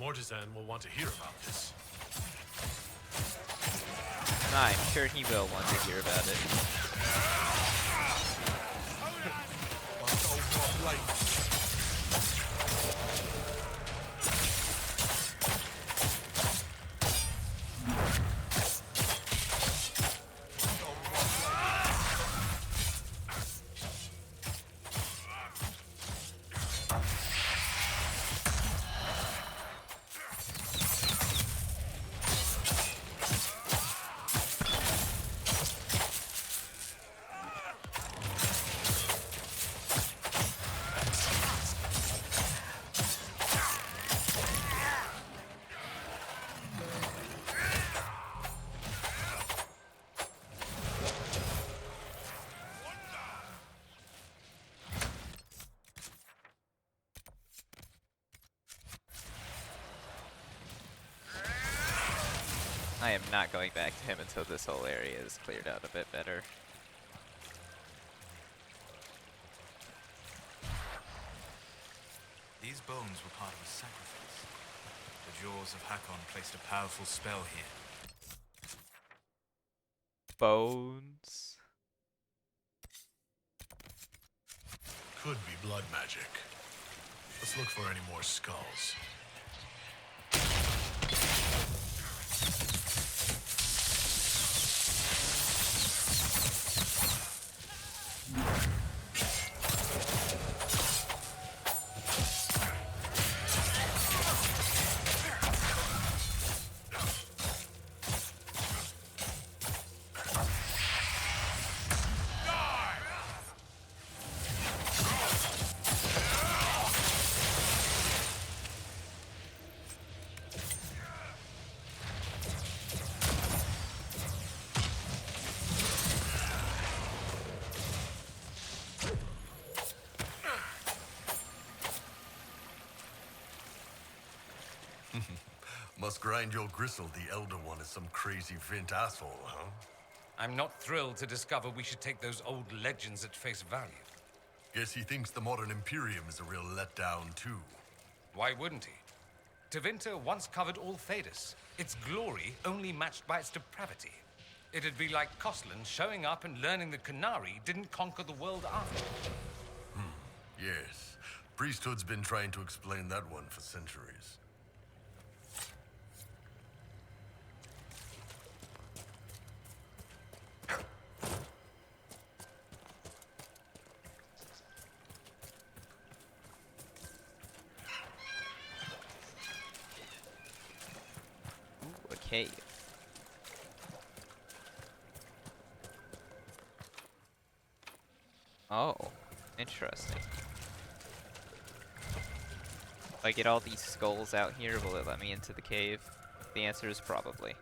Mortizan will want to hear about this. I'm sure he will want to hear about it. I am not going back to him until this whole area is cleared out a bit better. These bones were part of a sacrifice. The jaws of Hakon placed a powerful spell here. Bones? Could be blood magic. Let's look for any more skulls. Must grind your gristle the Elder One is some crazy Vint asshole, huh? I'm not thrilled to discover we should take those old legends at face value. Guess he thinks the modern Imperium is a real letdown, too. Why wouldn't he? Tevinter once covered all Thedas, its glory only matched by its depravity. It'd be like Koslan showing up and learning that Canary didn't conquer the world after. Yes. Priesthood's been trying to explain that one for centuries. Ooh, a cave. Oh, interesting. If I get all these skulls out here, will it let me into the cave? The answer is probably.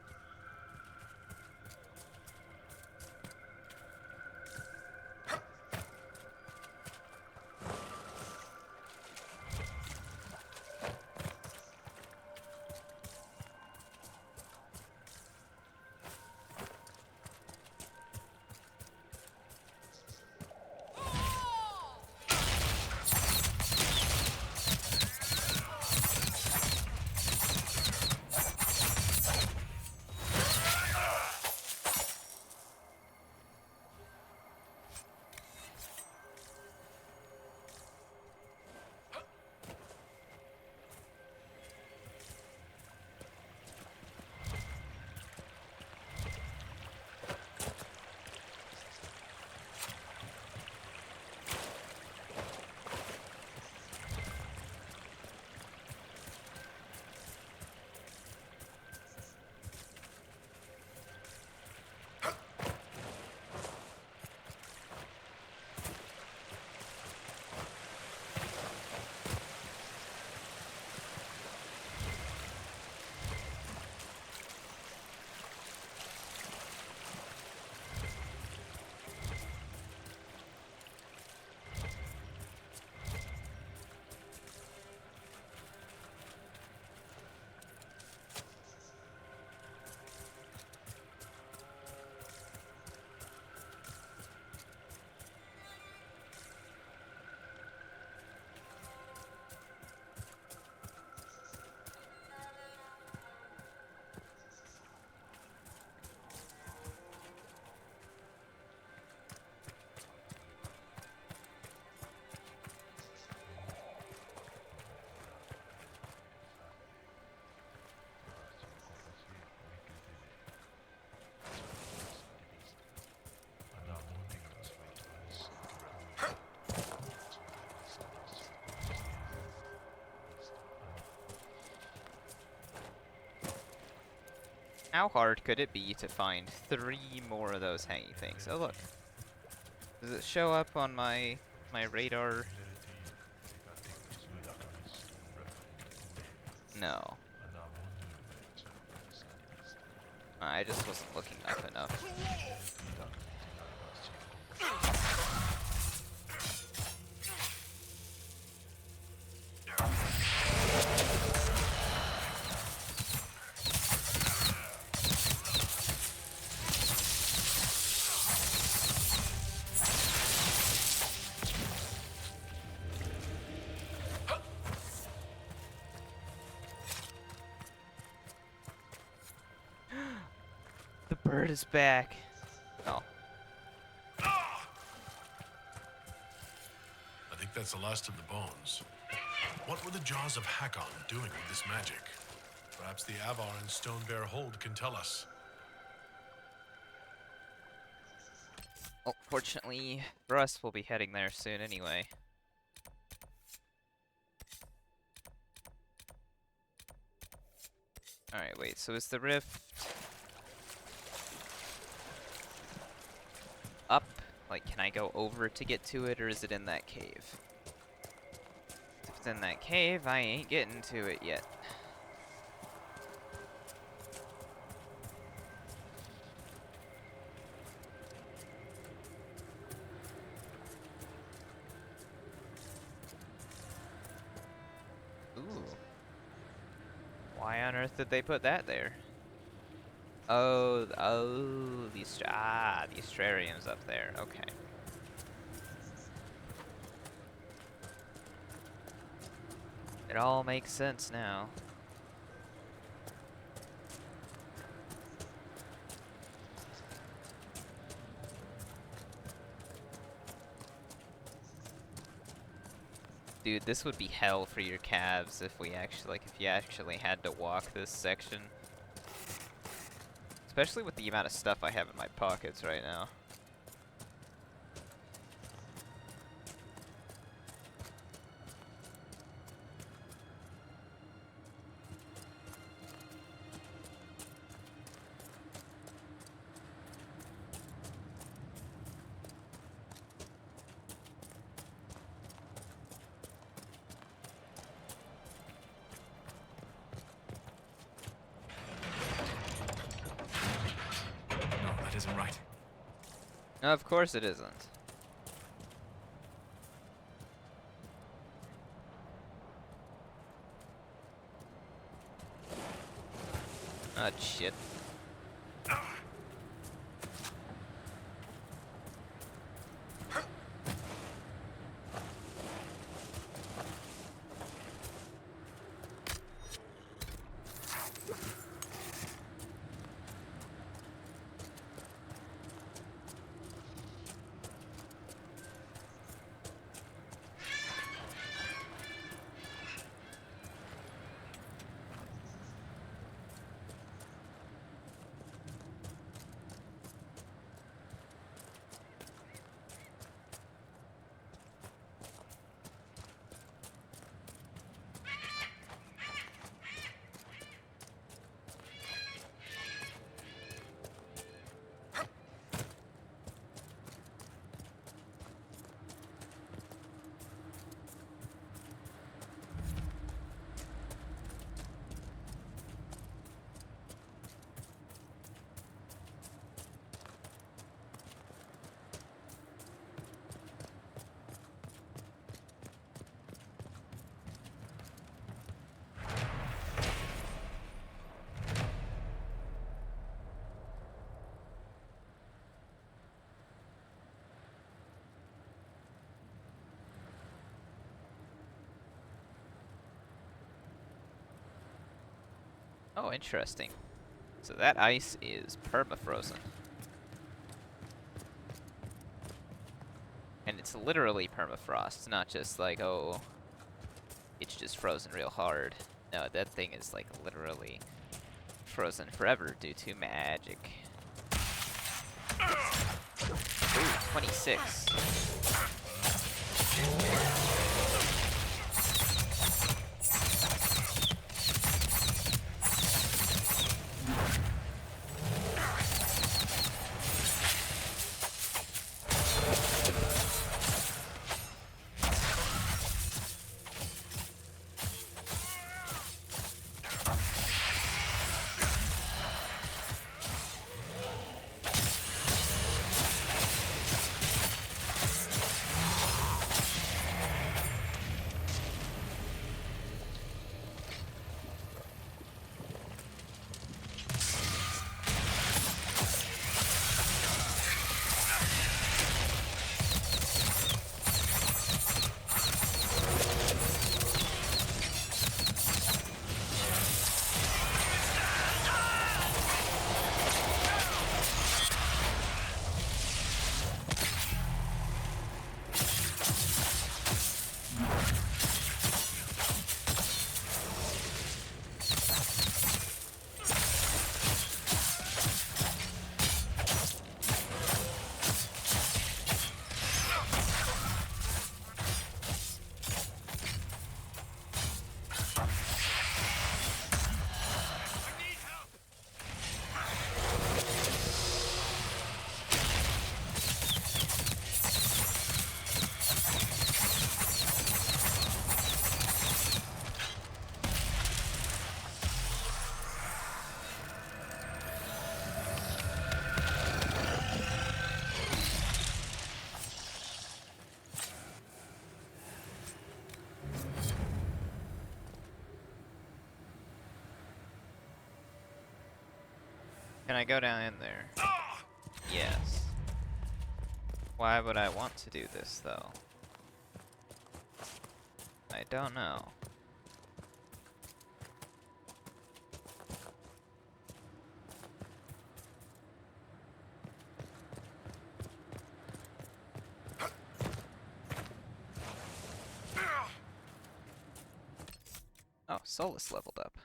How hard could it be to find 3 more of those hanging things? Oh look. Does it show up on my radar? No. I just wasn't looking up enough. The bird is back. Oh. I think that's the last of the bones. What were the Jaws of Hakon doing with this magic? Perhaps the Avar and Stone Bear Hold can tell us. Well, fortunately for us, we'll be heading there soon anyway. Alright, wait, so is the rift up? Like, can I go over to get to it, or is it in that cave? If it's in that cave, I ain't getting to it yet. Ooh. on earth did they put that there? Oh, these terrariums up there. Okay. It all makes sense now. Dude, this would be hell for your calves if we actually, if you actually had to walk this section. Especially with the amount of stuff I have in my pockets right now. Isn't right. No, of course it isn't. Oh, shit. Oh, interesting. So that ice is permafrozen. And it's literally permafrost, not just like, oh, it's just frozen real hard. No, that thing is like literally frozen forever due to magic. Ooh, 26. I go down in there? Yes. Why would I want to do this, though? I don't know. Oh, Solus leveled up.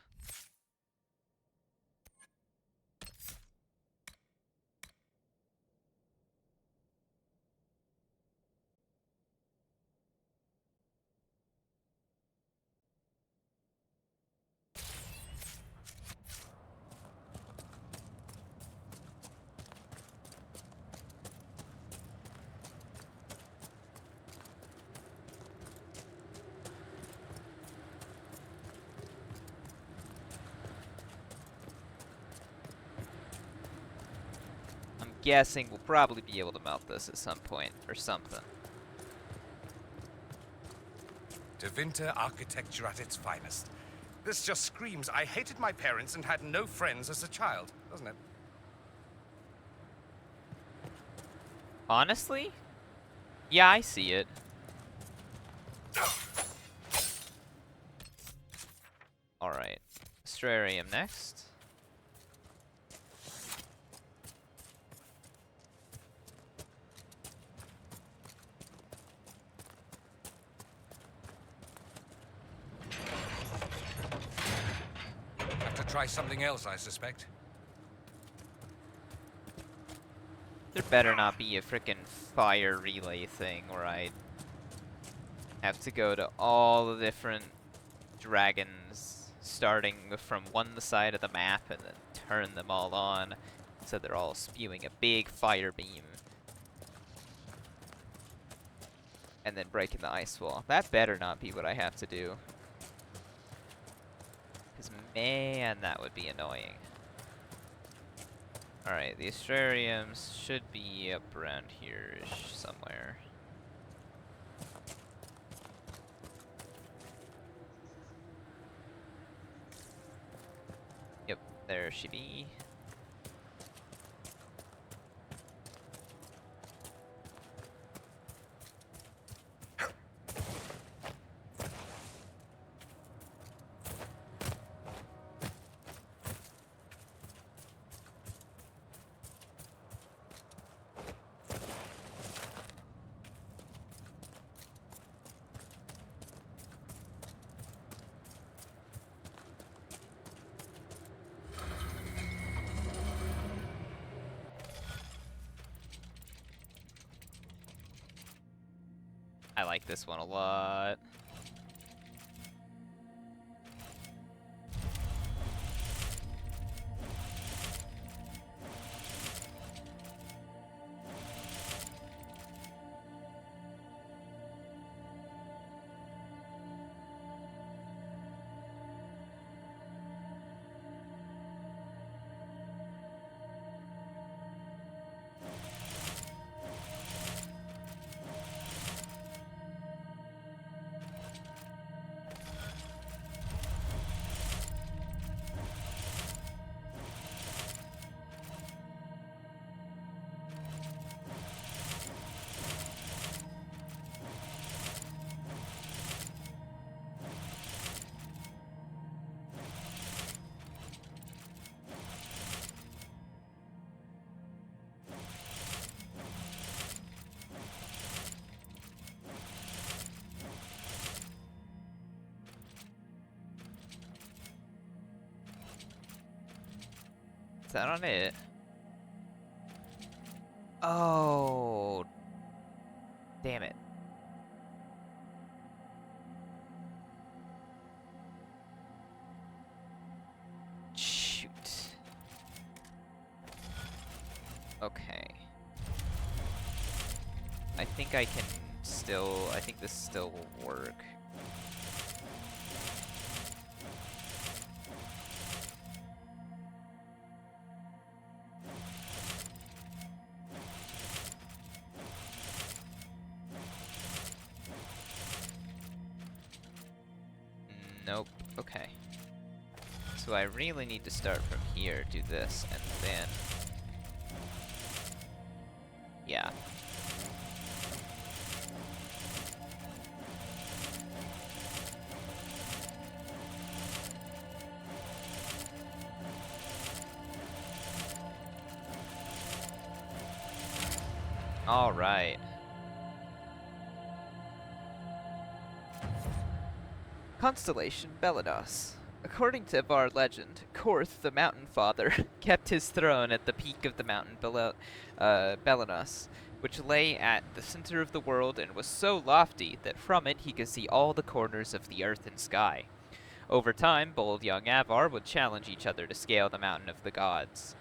Guessing we'll probably be able to melt this at some point, or something. Tevinter architecture at its finest. This just screams I hated my parents and had no friends as a child, doesn't it? Honestly? Yeah, I see it. Alright. Astrarium next. Try something else, I suspect. There better not be a frickin' fire relay thing where I have to go to all the different dragons, starting from one side of the map and then turn them all on, so they're all spewing a big fire beam. And then breaking the ice wall. That better not be what I have to do. Man, that would be annoying. Alright, the astrariums should be up around here-ish somewhere. Yep, there she be. I like this one a lot. Is that on it? Oh. Damn it. Shoot. Okay. I think I can still, I think this still will work. Nope. Okay. So I really need to start from here, do this, and then... Yeah. All right. Constellation Belados. According to Var legend, Korth, the Mountain Father, kept his throne at the peak of the mountain below Belanos, which lay at the center of the world and was so lofty that from it he could see all the corners of the earth and sky. Over time, bold young Avar would challenge each other to scale the mountain of the gods.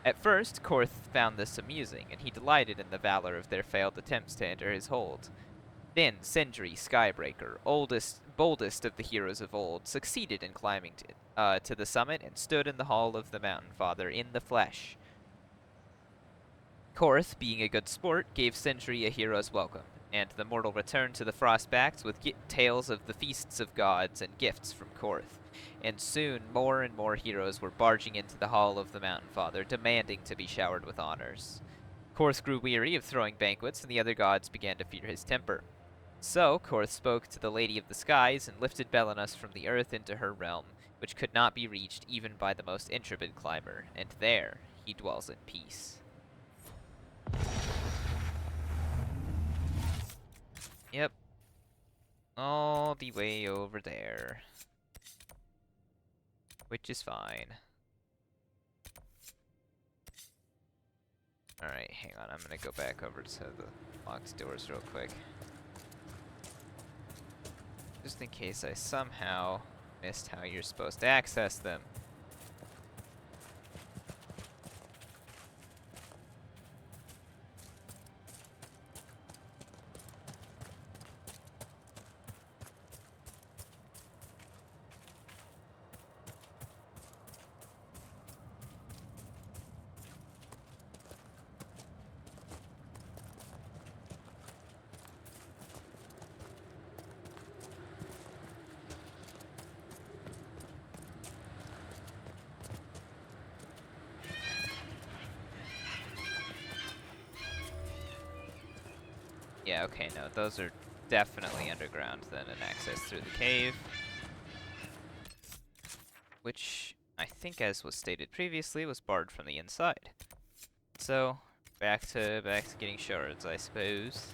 At first, Korth found this amusing, and he delighted in the valor of their failed attempts to enter his hold. Then Sindri, Skybreaker, boldest of the heroes of old, succeeded in climbing to the summit and stood in the hall of the Mountain Father in the flesh. Korth, being a good sport, gave Sindri a hero's welcome, and the mortal returned to the Frostbacks with tales of the feasts of gods and gifts from Korth. And soon more and more heroes were barging into the hall of the Mountain Father, demanding to be showered with honors. Korth grew weary of throwing banquets, and the other gods began to fear his temper. So, Korth spoke to the Lady of the Skies and lifted Belanus from the earth into her realm, which could not be reached even by the most intrepid climber, and there he dwells in peace. Yep. All the way over there. Which is fine. Alright, hang on, I'm gonna go back over to the locked doors real quick. Just in case I somehow missed how you're supposed to access them. Yeah, okay, no, those are definitely underground then, and access through the cave. Which, I think as was stated previously, was barred from the inside. So, back to getting shards, I suppose.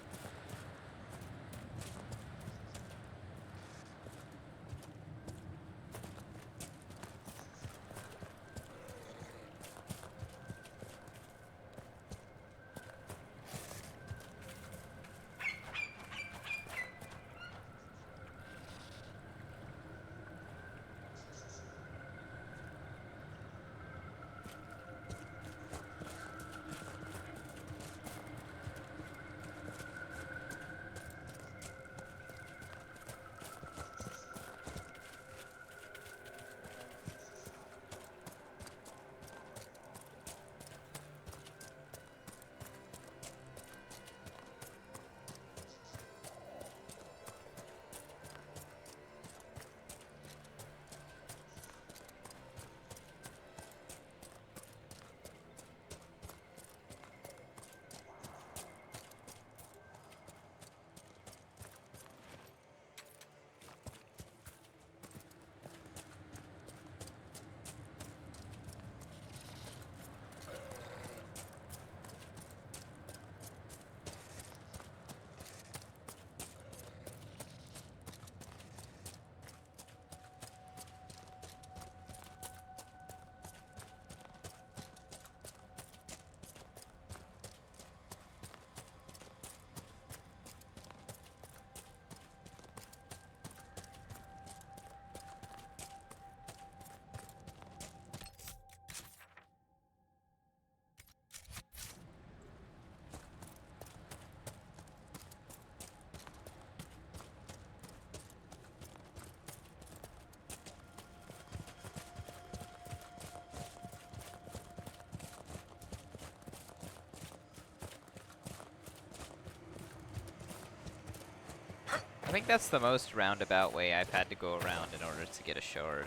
I think that's the most roundabout way I've had to go around in order to get a shard.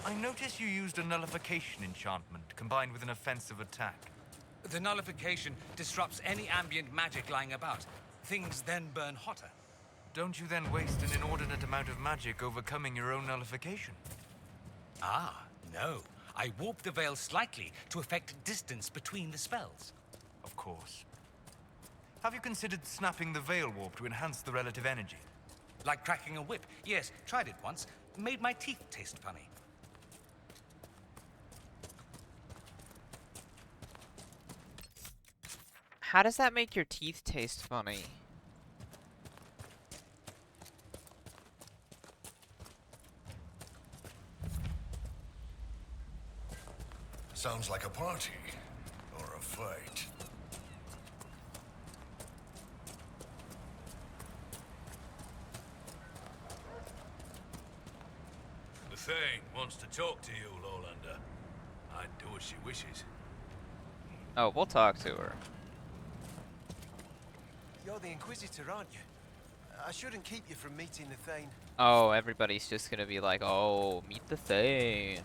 I notice you used a nullification enchantment combined with an offensive attack. The nullification disrupts any ambient magic lying about. Things then burn hotter. Don't you then waste an inordinate amount of magic overcoming your own nullification? Ah, no. I warp the veil slightly to affect distance between the spells. Of course. Have you considered snapping the veil warp to enhance the relative energy? Like cracking a whip. Yes, tried it once. Made my teeth taste funny. How does that make your teeth taste funny? Sounds like a party. Or a fight. The Thane wants to talk to you, Lowlander. I'd do as she wishes. Oh, we'll talk to her. You're the Inquisitor, aren't you? I shouldn't keep you from meeting the Thane. Oh, everybody's just gonna be like, oh, meet the Thane.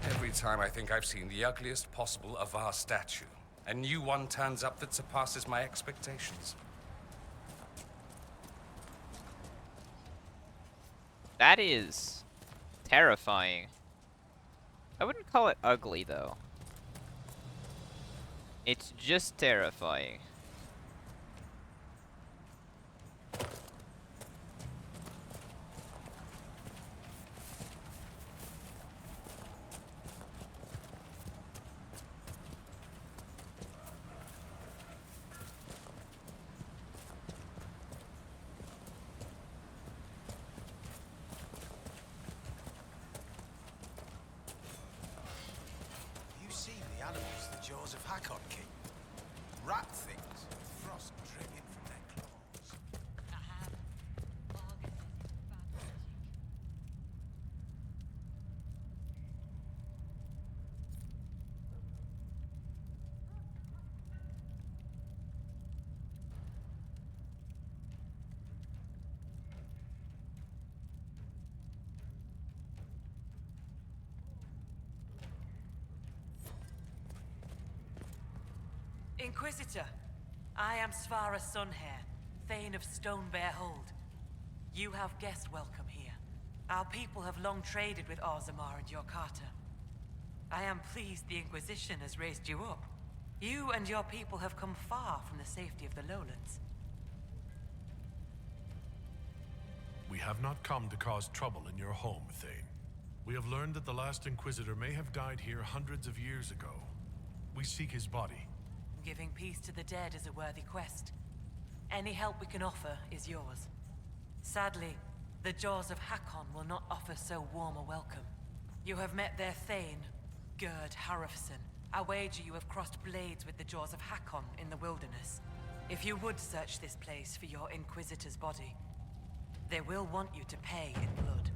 Every time I think I've seen the ugliest possible Avar statue, a new one turns up that surpasses my expectations. That is terrifying. I wouldn't call it ugly, though. It's just terrifying. You seen the animals the jaws of Hakon keep? Rat things with frost dripping from their claws. Inquisitor, I am Svara Sunhair, Thane of Stonebear Hold. You have guest welcome here. Our people have long traded with Orzammar and your Carter. I am pleased the Inquisition has raised you up. You and your people have come far from the safety of the lowlands. We have not come to cause trouble in your home, Thane. We have learned that the last Inquisitor may have died here hundreds of years ago. We seek his body. Giving peace to the dead is a worthy quest. Any help we can offer is yours. Sadly, the Jaws of Hakon will not offer so warm a welcome. You have met their Thane, Gerd Harrofson. I wager you have crossed blades with the Jaws of Hakon in the wilderness. If you would search this place for your Inquisitor's body, they will want you to pay in blood.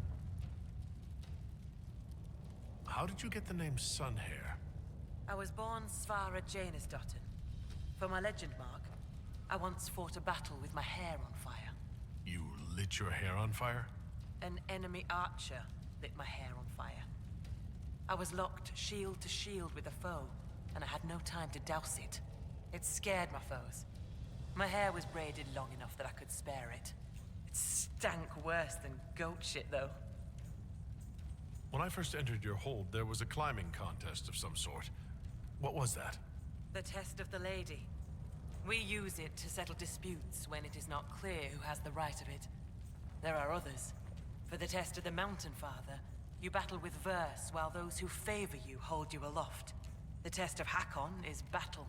How did you get the name Sunhair? I was born Svara Janisdottir. For my legend mark, I once fought a battle with my hair on fire. You lit your hair on fire? An enemy archer lit my hair on fire. I was locked shield to shield with a foe, and I had no time to douse it. It scared my foes. My hair was braided long enough that I could spare it. It stank worse than goat shit, though. When I first entered your hold, there was a climbing contest of some sort. What was that? The test of the lady. We use it to settle disputes when it is not clear who has the right of it. There are others. For the test of the Mountain Father, you battle with verse while those who favor you hold you aloft. The test of Hakon is battle,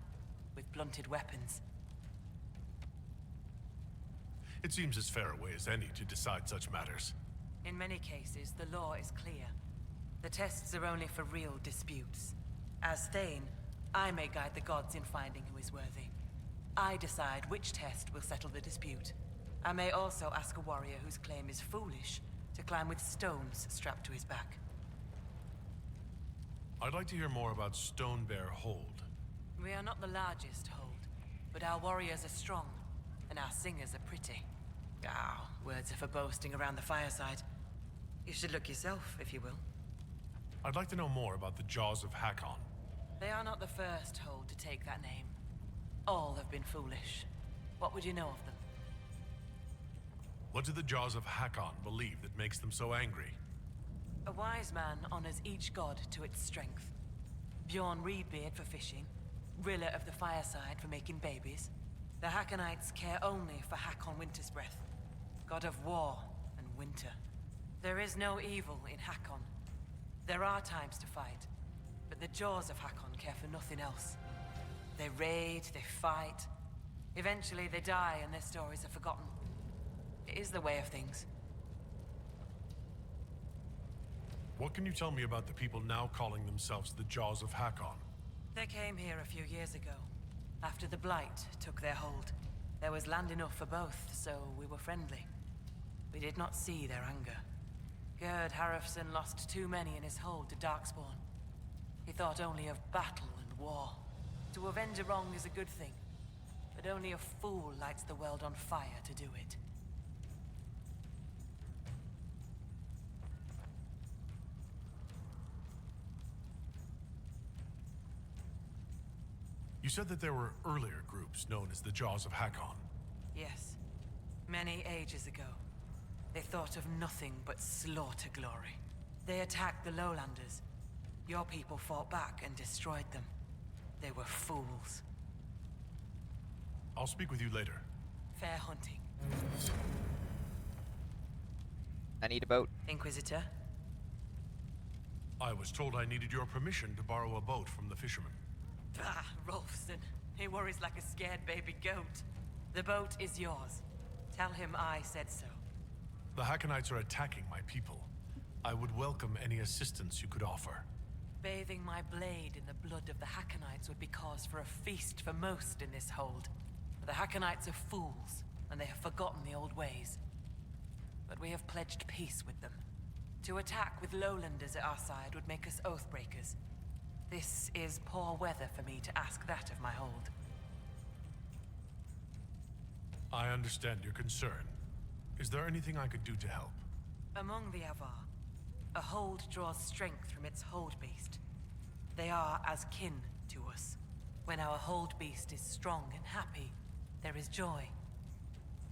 with blunted weapons. It seems as fair a way as any to decide such matters. In many cases, the law is clear. The tests are only for real disputes. As Thane, I may guide the gods in finding who is worthy. I decide which test will settle the dispute. I may also ask a warrior whose claim is foolish to climb with stones strapped to his back. I'd like to hear more about Stone Bear Hold. We are not the largest hold, but our warriors are strong, and our singers are pretty. Ah, words are for boasting around the fireside. You should look yourself, if you will. I'd like to know more about the Jaws of Hakon. They are not the first hold to take that name. All have been foolish. What would you know of them? What do the Jaws of Hakon believe that makes them so angry? A wise man honors each god to its strength. Bjorn Reedbeard for fishing, Rilla of the Fireside for making babies. The Hakonites care only for Hakon Wintersbreath, god of war and winter. There is no evil in Hakon. There are times to fight, but the Jaws of Hakon care for nothing else. They raid, they fight. Eventually they die and their stories are forgotten. It is the way of things. What can you tell me about the people now calling themselves the Jaws of Hakon? They came here a few years ago, after the Blight took their hold. There was land enough for both, so we were friendly. We did not see their anger. Gerd Harrofson lost too many in his hold to Darkspawn. He thought only of battle and war. To avenge a wrong is a good thing, but only a fool lights the world on fire to do it. You said that there were earlier groups known as the Jaws of Hakon. Yes. Many ages ago. They thought of nothing but slaughter glory. They attacked the lowlanders. Your people fought back and destroyed them. They were fools. I'll speak with you later. Fair hunting. I need a boat. Inquisitor? I was told I needed your permission to borrow a boat from the fishermen. Bah, Rolfson. He worries like a scared baby goat. The boat is yours. Tell him I said so. The Hakonites are attacking my people. I would welcome any assistance you could offer. Bathing my blade in the blood of the Hakonites would be cause for a feast for most in this hold. The Hakonites are fools, and they have forgotten the old ways. But we have pledged peace with them. To attack with lowlanders at our side would make us oathbreakers. This is poor weather for me to ask that of my hold. I understand your concern. Is there anything I could do to help? Among the Avar, a hold draws strength from its hold beast. They are as kin to us. When our hold beast is strong and happy, there is joy.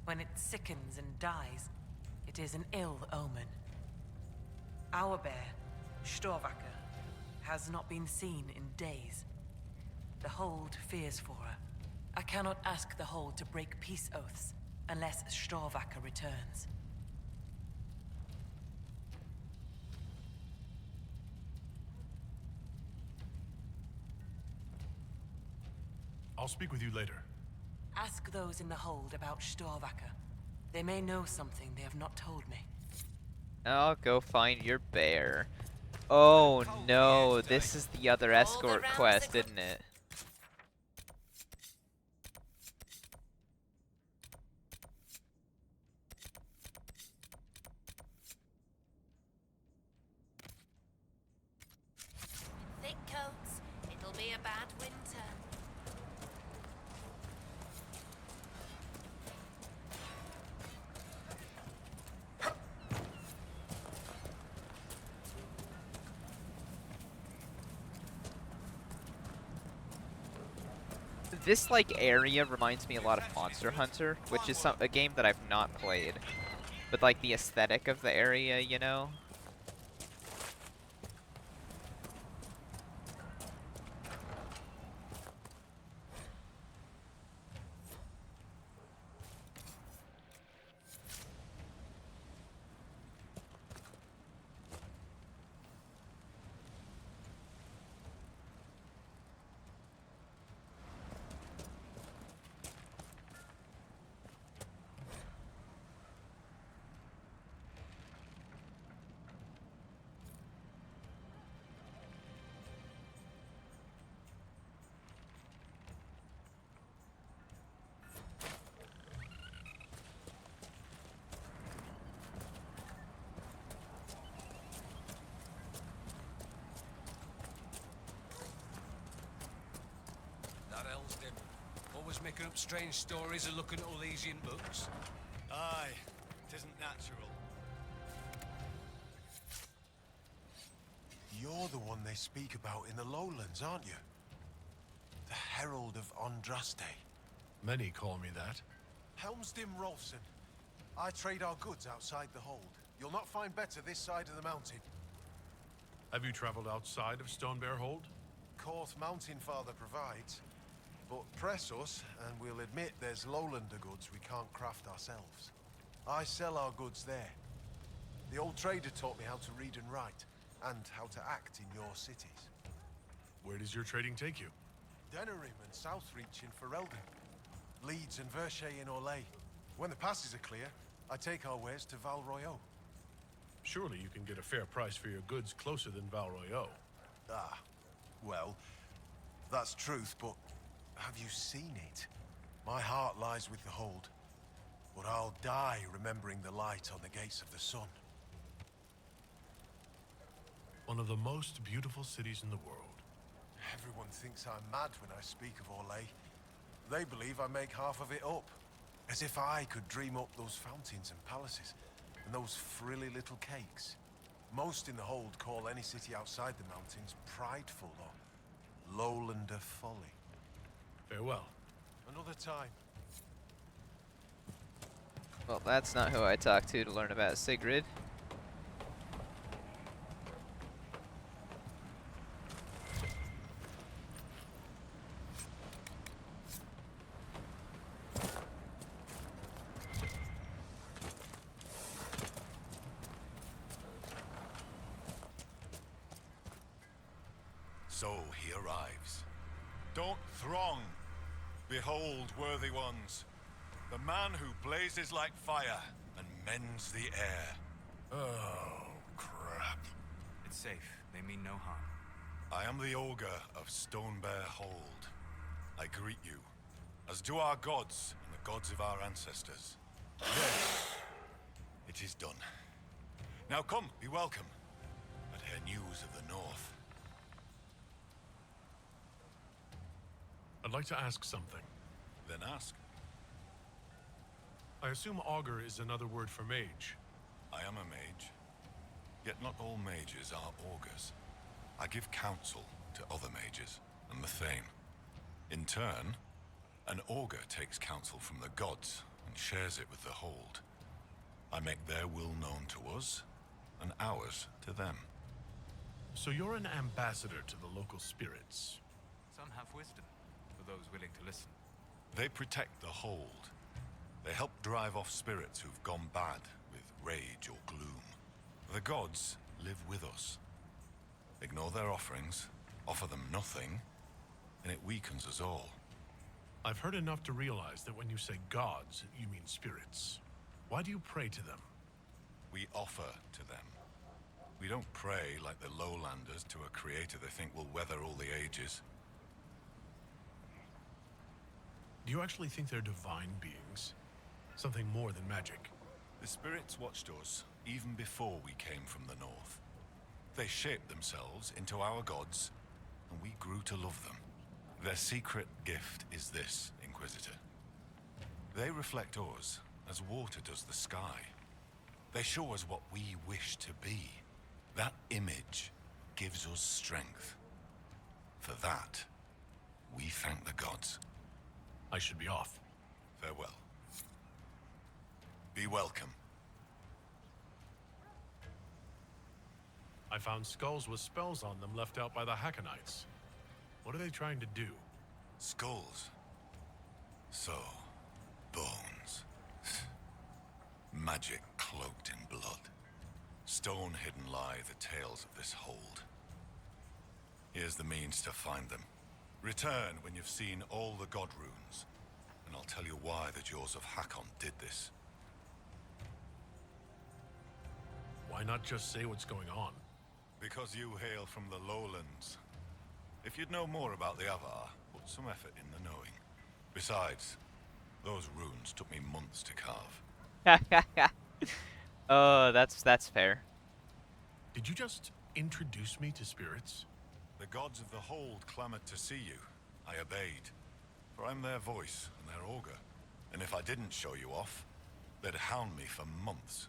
When it sickens and dies, it is an ill omen. Our bear, Storvacker, has not been seen in days. The hold fears for her. I cannot ask the hold to break peace oaths unless Storvacker returns. I'll speak with you later. Ask those in the hold about Storvacker. They may know something they have not told me. I'll go find your bear. Oh no, this is the other escort quest, isn't it? Thick coats. It'll be a bad winter. This like area reminds me a lot of Monster Hunter, which is a game that I've not played. But like the aesthetic of the area, you know? Stim. Always making up strange stories and looking at Elysian books. Aye, it isn't natural. You're the one they speak about in the lowlands, aren't you? The Herald of Andraste. Many call me that. Helmsdim Rolfson. I trade our goods outside the hold. You'll not find better this side of the mountain. Have you traveled outside of Stone Bear Hold? Korth Mountain Father provides. But press us, and we'll admit there's lowlander goods we can't craft ourselves. I sell our goods there. The old trader taught me how to read and write, and how to act in your cities. Where does your trading take you? Denerim and Southreach in Ferelden. Leeds and Verchet in Orlais. When the passes are clear, I take our wares to Val Royeaux. Surely you can get a fair price for your goods closer than Val Royeaux. Ah, well, that's truth, but have you seen it? My heart lies with the hold, but I'll die remembering the light on the gates of the sun. One of the most beautiful cities in the world. Everyone thinks I'm mad when I speak of Orlais. They believe I make half of it up. As if I could dream up those fountains and palaces, and those frilly little cakes. Most in the hold call any city outside the mountains prideful or lowlander folly. Farewell. Another time. Well, that's not who I talked to learn about Sigrid. So he arrives. Don't throng. Behold, worthy ones, the man who blazes like fire and mends the air. Oh, crap. It's safe. They mean no harm. I am the Ogre of Stonebear Hold. I greet you, as do our gods and the gods of our ancestors. Yes, it is done. Now come, be welcome, and hear news of the North. I'd like to ask something. Then ask. I assume augur is another word for mage. I am a mage. Yet not all mages are augurs. I give counsel to other mages and the Thane. In turn, an augur takes counsel from the gods and shares it with the hold. I make their will known to us, and ours to them. So you're an ambassador to the local spirits. Some have wisdom, for those willing to listen. They protect the hold. They help drive off spirits who've gone bad with rage or gloom. The gods live with us. Ignore their offerings, offer them nothing, and it weakens us all. I've heard enough to realize that when you say gods, you mean spirits. Why do you pray to them? We offer to them. We don't pray like the lowlanders to a creator they think will weather all the ages. Do you actually think they're divine beings? Something more than magic? The spirits watched us even before we came from the north. They shaped themselves into our gods, and we grew to love them. Their secret gift is this, Inquisitor. They reflect us as water does the sky. They show us what we wish to be. That image gives us strength. For that, we thank the gods. I should be off. Farewell. Be welcome. I found skulls with spells on them left out by the Hackonites. What are they trying to do? Skulls. So, bones. Magic cloaked in blood. Stone hidden lie the tales of this hold. Here's the means to find them. Return when you've seen all the god runes, and I'll tell you why the Jaws of Hakon did this. Why not just say what's going on? Because you hail from the lowlands. If you'd know more about the Avar, put some effort in the knowing. Besides, those runes took me months to carve. Oh, that's fair. Did you just introduce me to spirits? The gods of the hold clamored to see you. I obeyed. For I'm their voice and their augur. And if I didn't show you off, they'd hound me for months.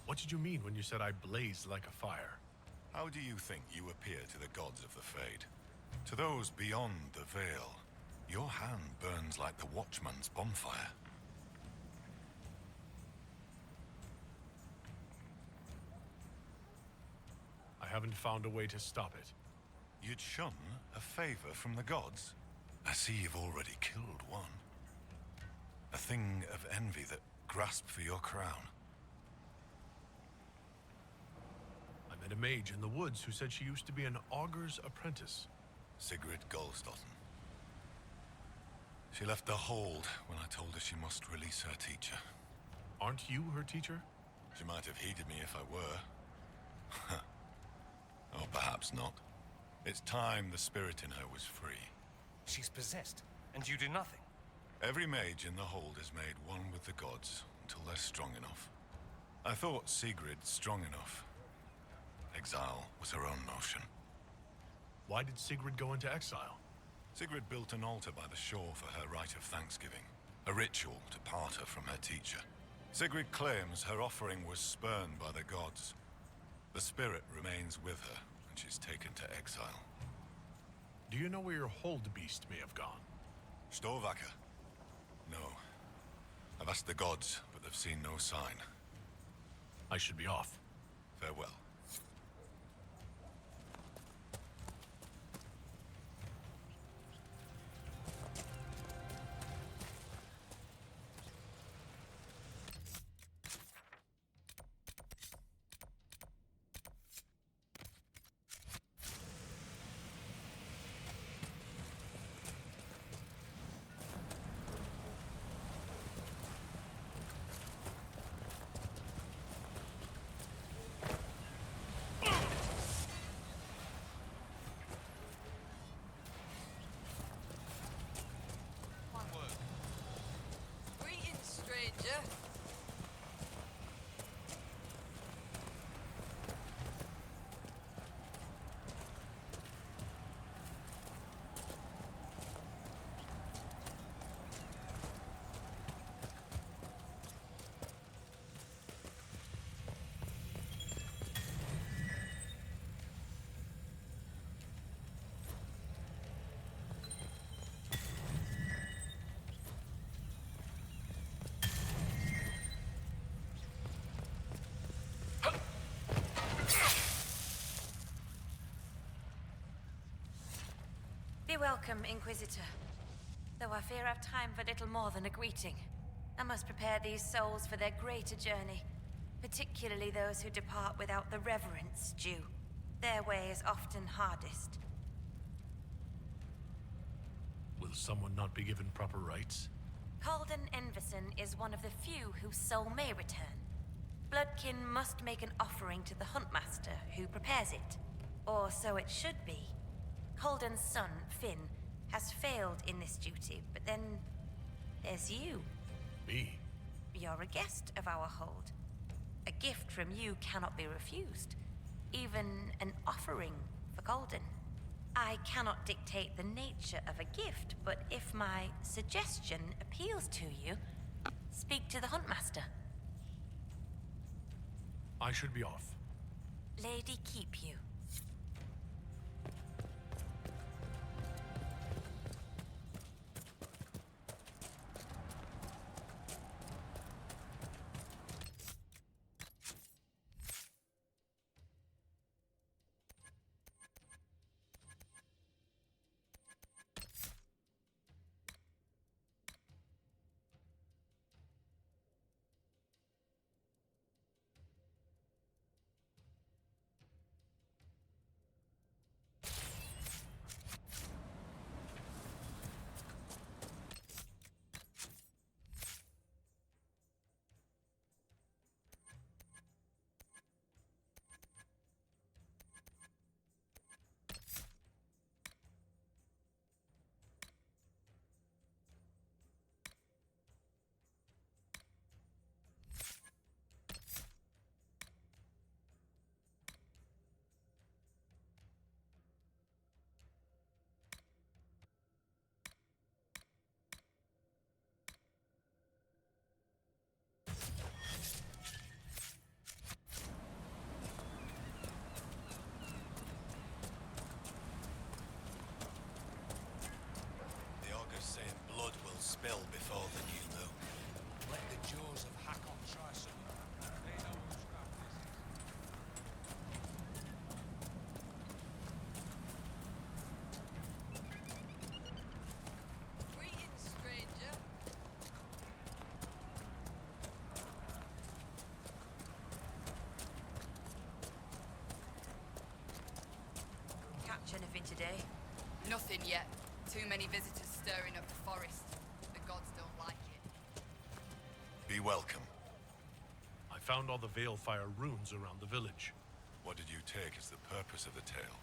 What did you mean when you said I blazed like a fire? How do you think you appear to the gods of the Fade? To those beyond the veil, your hand burns like the Watchman's bonfire. I haven't found a way to stop it. You'd shun a favor from the gods? I see you've already killed one. A thing of envy that grasped for your crown. I met a mage in the woods who said she used to be an augur's apprentice. Sigrid Golstotten. She left the hold when I told her she must release her teacher. Aren't you her teacher? She might have heeded me if I were. Or perhaps not. It's time the spirit in her was free. She's possessed, and you do nothing. Every mage in the hold is made one with the gods until they're strong enough. I thought Sigrid strong enough. Exile was her own notion. Why did Sigrid go into exile? Sigrid built an altar by the shore for her rite of thanksgiving, a ritual to part her from her teacher. Sigrid claims her offering was spurned by the gods. The spirit remains with her, and she's taken to exile. Do you know where your hold beast may have gone? Storvaker? No. I've asked the gods, but they've seen no sign. I should be off. Farewell. Greetings, stranger. Be welcome, Inquisitor. Though I fear I've time for little more than a greeting. I must prepare these souls for their greater journey, particularly those who depart without the reverence due. Their way is often hardest. Will someone not be given proper rights? Calden Enverson is one of the few whose soul may return. Bloodkin must make an offering to the Huntmaster, who prepares it. Or so it should be. Calden's son, Finn, has failed in this duty, but then there's you. Me? You're a guest of our hold. A gift from you cannot be refused. Even an offering for Calden. I cannot dictate the nature of a gift, but if my suggestion appeals to you, speak to the Huntmaster. I should be off. Lady keep you. today? Nothing yet. Too many visitors stirring up the forest. The gods don't like it. Be welcome. I found all the Veilfire runes around the village. What did you take as the purpose of the tale?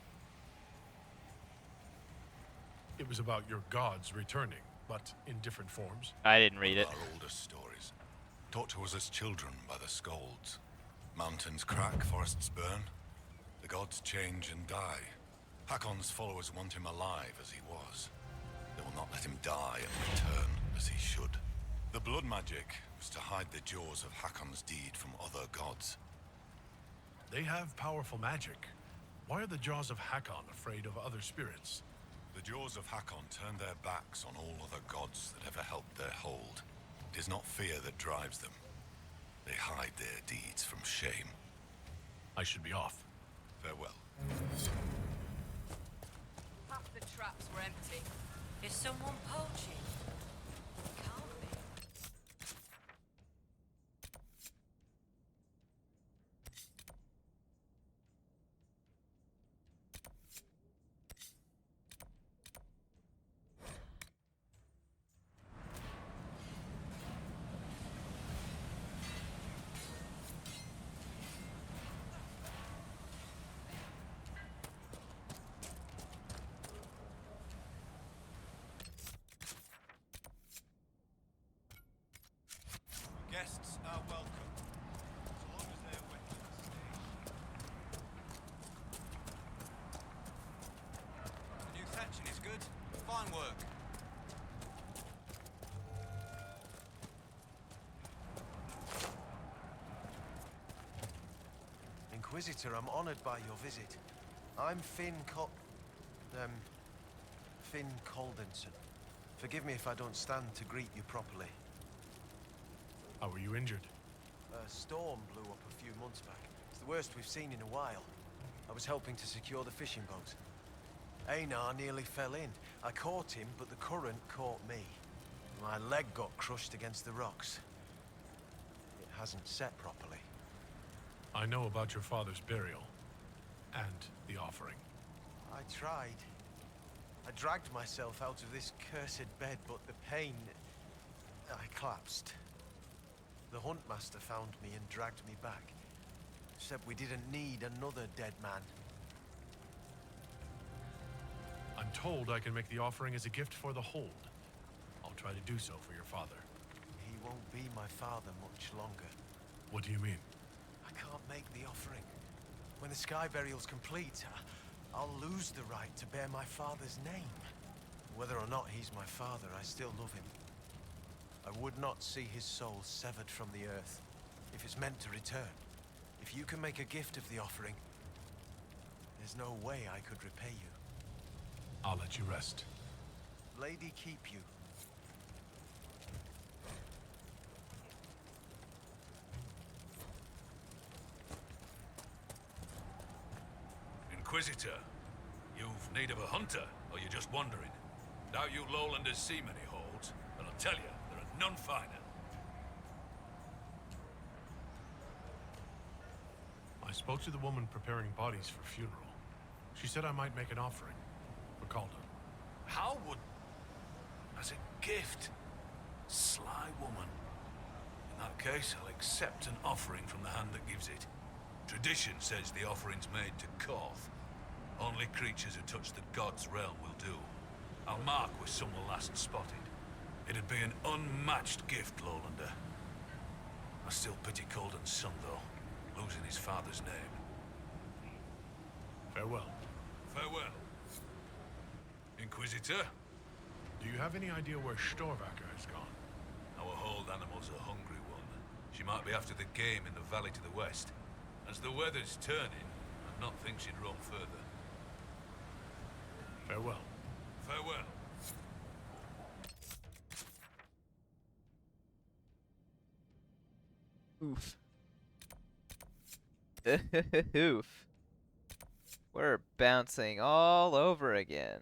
It was about your gods returning, but in different forms. I didn't read it. Our oldest stories. Taught to us as children by the Skalds. Mountains crack, forests burn. The gods change and die. Hakon's followers want him alive as he was. They will not let him die and return as he should. The blood magic was to hide the jaws of Hakon's deed from other gods. They have powerful magic. Why are the Jaws of Hakon afraid of other spirits? The jaws of Hakon turn their backs on all other gods that ever helped their hold. It is not fear that drives them. They hide their deeds from shame. I should be off. Farewell. Half the traps were empty. Is someone poaching? Can't be. Guests are welcome, so long as they're wet to the stage. The new thatching is good. Fine work. Inquisitor, I'm honored by your visit. I'm Finn Caldenson. Forgive me if I don't stand to greet you properly. How were you injured? A storm blew up a few months back. It's the worst we've seen in a while. I was helping to secure the fishing boat. Einar nearly fell in. I caught him, but the current caught me. My leg got crushed against the rocks. It hasn't set properly. I know about your father's burial. And the offering. I tried. I dragged myself out of this cursed bed, but the pain... I collapsed. The Huntmaster found me and dragged me back. Said we didn't need another dead man. I'm told I can make the offering as a gift for the hold. I'll try to do so for your father. He won't be my father much longer. What do you mean? I can't make the offering. When the sky burial's complete, I'll lose the right to bear my father's name. Whether or not he's my father, I still love him. I would not see his soul severed from the earth, if it's meant to return. If you can make a gift of the offering, there's no way I could repay you. I'll let you rest. Lady keep you. Inquisitor, you've need of a hunter, or you're just wandering? Doubt you lowlanders see many holds, and I'll tell you, there are none finer. I spoke to the woman preparing bodies for funeral. She said I might make an offering for Calder. How would... as a gift? Sly woman. In that case, I'll accept an offering from the hand that gives it. Tradition says the offering's made to Koth. Only creatures who touch the god's realm will do. I'll mark where some were last spotted. It'd be an unmatched gift, Lowlander. I still pity Calden's son, though, losing his father's name. Farewell. Farewell. Inquisitor? Do you have any idea where Storvacker has gone? Our hold animal's a hungry one. She might be after the game in the valley to the west. As the weather's turning, I'd not think she'd roam further. Farewell. Farewell. Oof. Oof. We're bouncing all over again.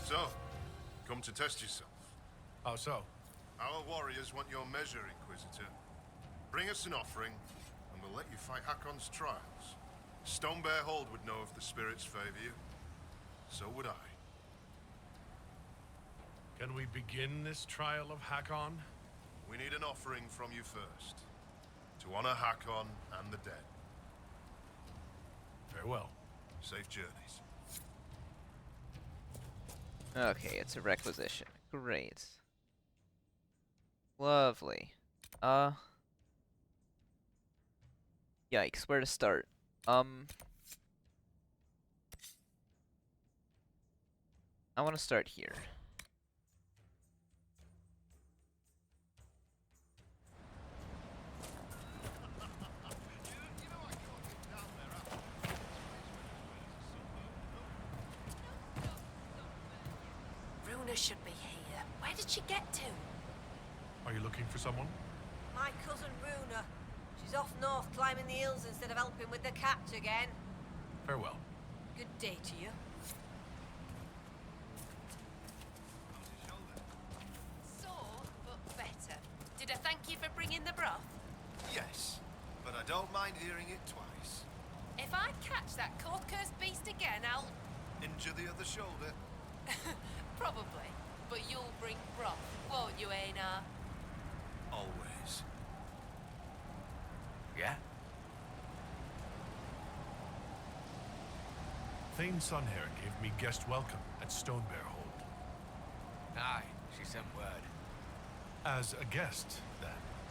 So, come to test yourself. How so? Our warriors want your measure, Inquisitor. Bring us an offering, and we'll let you fight Hakon's trials. Stonebear Hold would know if the spirits favor you. So would I. Can we begin this trial of Hakon? We need an offering from you first. To honor Hakon and the dead. Farewell. Safe journeys. Okay, it's a requisition. Great. Lovely. Yikes, where to start? I want to start here. Runa should be here. Where did she get to? Are you looking for someone? My cousin Runa. She's off north climbing the hills instead of helping with the catch again. Farewell. Good day to you. Sore, but better. Did I thank you for bringing the broth? Yes, but I don't mind hearing it twice. If I catch that cold-cursed beast again, I'll... Injure the other shoulder. Probably. But you'll bring broth, won't you, Einar? Always. Yeah? Thane Sunhair gave me guest welcome at Stonebear Hold. Aye, she sent word. As a guest, then,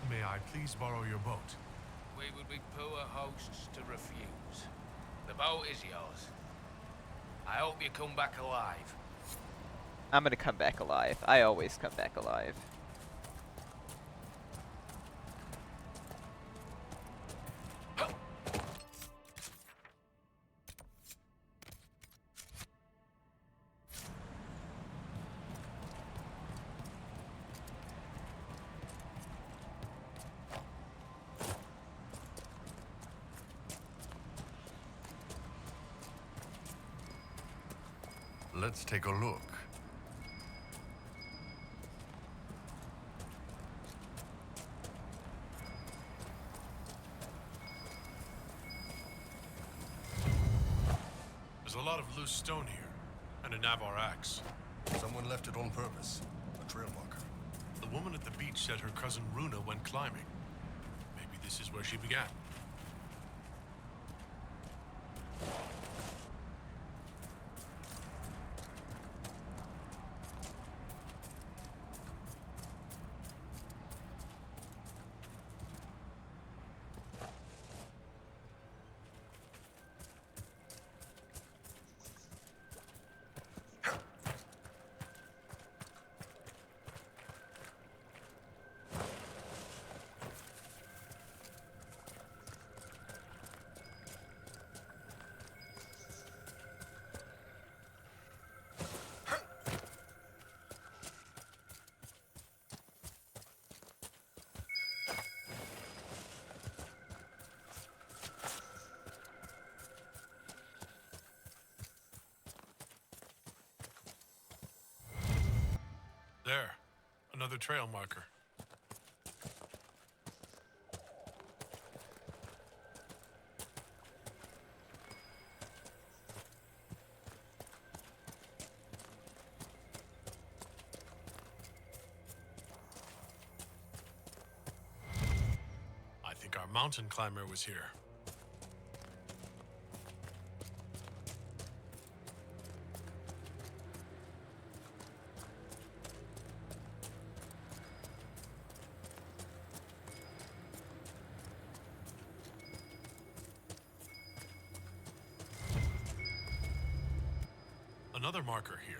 may I please borrow your boat? We would be poor hosts to refuse. The boat is yours. I hope you come back alive. I'm gonna come back alive. I always come back alive. Let's take a look. There's a lot of loose stone here, and a Navar axe. Someone left it on purpose. A trail marker. The woman at the beach said her cousin Runa went climbing. Maybe this is where she began. There, another trail marker. I think our mountain climber was here. Another marker here.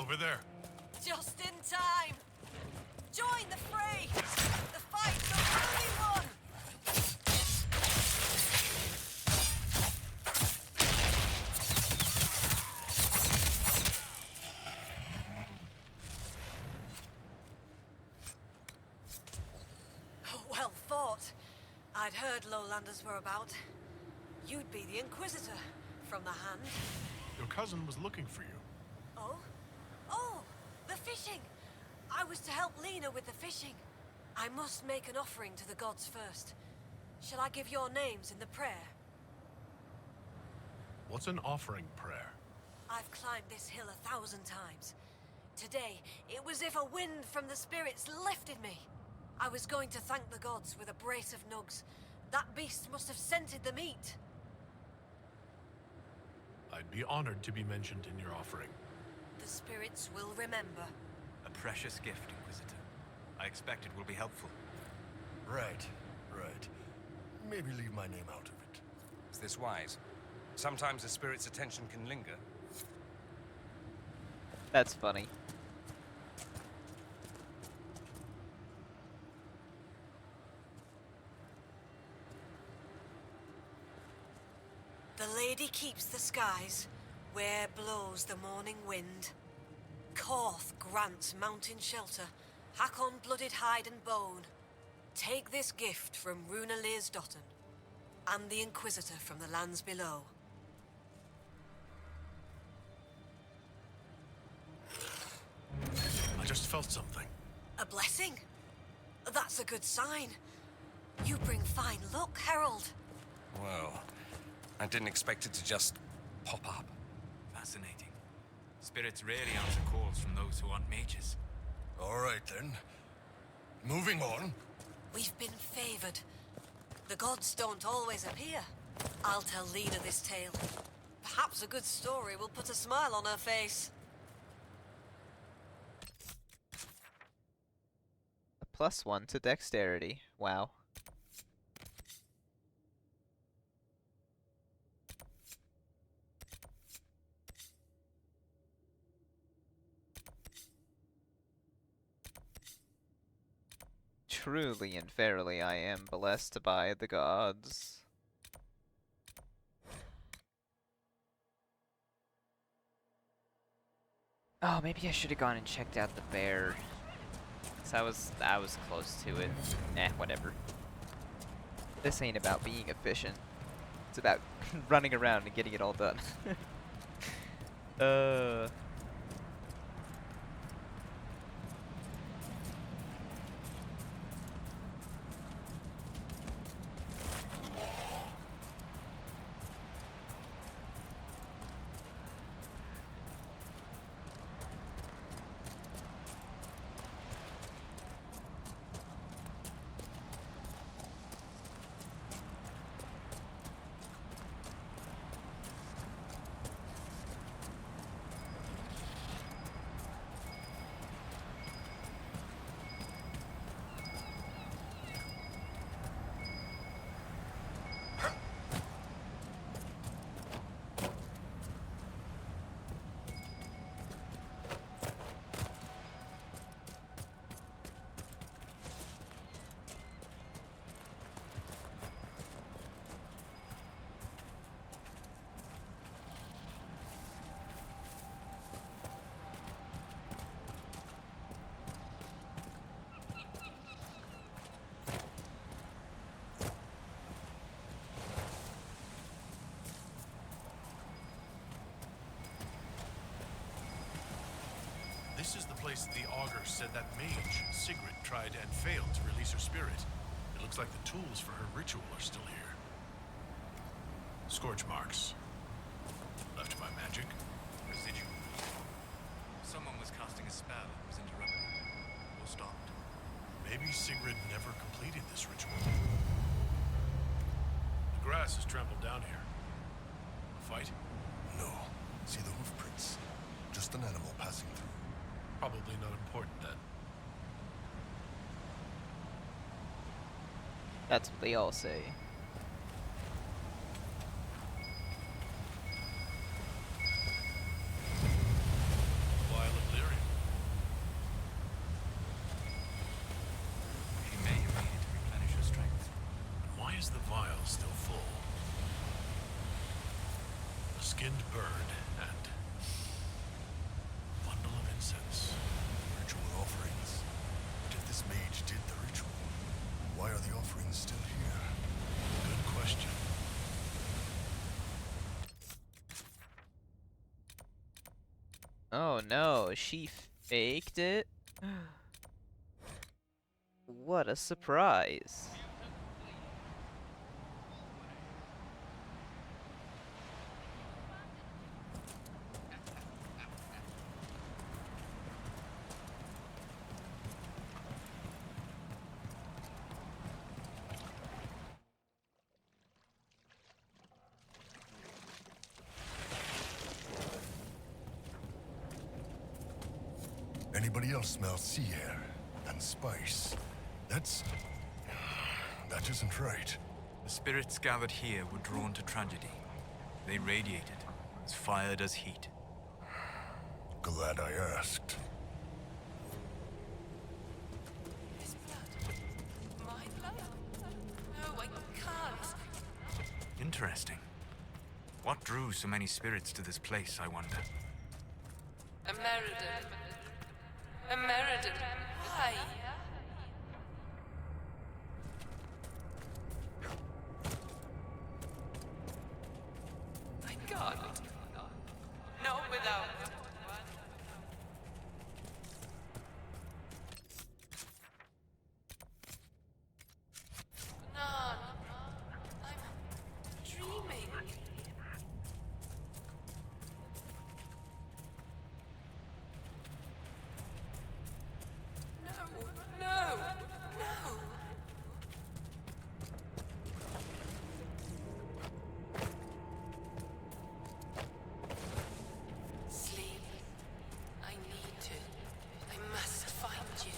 over there. Just in time. Join the fray. The fight's already won. Well fought. I'd heard lowlanders were about. You'd be the Inquisitor, from the hand. Your cousin was looking for you. Oh? Oh! The fishing! I was to help Lena with the fishing. I must make an offering to the gods first. Shall I give your names in the prayer? What's an offering prayer? I've climbed this hill 1,000 times. Today, it was if a wind from the spirits lifted me. I was going to thank the gods with a brace of nugs. That beast must have scented the meat. I'd be honored to be mentioned in your offering. The spirits will remember. A precious gift, Inquisitor. I expect it will be helpful. Right. Maybe leave my name out of it. Is this wise? Sometimes a spirit's attention can linger. That's funny. The lady keeps the skies, where blows the morning wind. Korth grants mountain shelter, Hakon blooded hide and bone. Take this gift from Runa Learsdotten, and the Inquisitor from the lands below. I just felt something. A blessing? That's a good sign. You bring fine luck, Herald. Well, I didn't expect it to just pop up. Fascinating. Spirits rarely answer calls from those who aren't mages. All right, then. Moving on. We've been favored. The gods don't always appear. I'll tell Lena this tale. Perhaps a good story will put a smile on her face. A +1 to dexterity. Wow. Truly and verily I am blessed by the gods. Oh, maybe I should have gone and checked out the bear. 'Cause I was close to it. Whatever. This ain't about being efficient. It's about running around and getting it all done. This is the place the augur said that mage, Sigrid, tried and failed to release her spirit. It looks like the tools for her ritual are still here. Scorch marks. Left by magic. Residual. Someone was casting a spell and was interrupted. Or stopped. Maybe Sigrid never completed this ritual. The grass is trampled down here. A fight? No. See the hoof prints? Just an animal passing through. Probably not important then. That's what they all say. While a is still full. A skinned bird and a bundle of incense. Ritual offerings. But if this mage did the ritual, why are the offerings still here? Good question. Oh no, she faked it? What a surprise. Anybody else smell sea air and spice? That isn't right. The spirits gathered here were drawn to tragedy. They radiated, as fire does heat. Glad I asked. His blood. My blood. No, I can't. Interesting. What drew so many spirits to this place, I wonder? Ameridan. Ameridan. Why? I can't. Not without. Nan, I'm dreaming. No, no, no. Sleep. I need to. I must find you.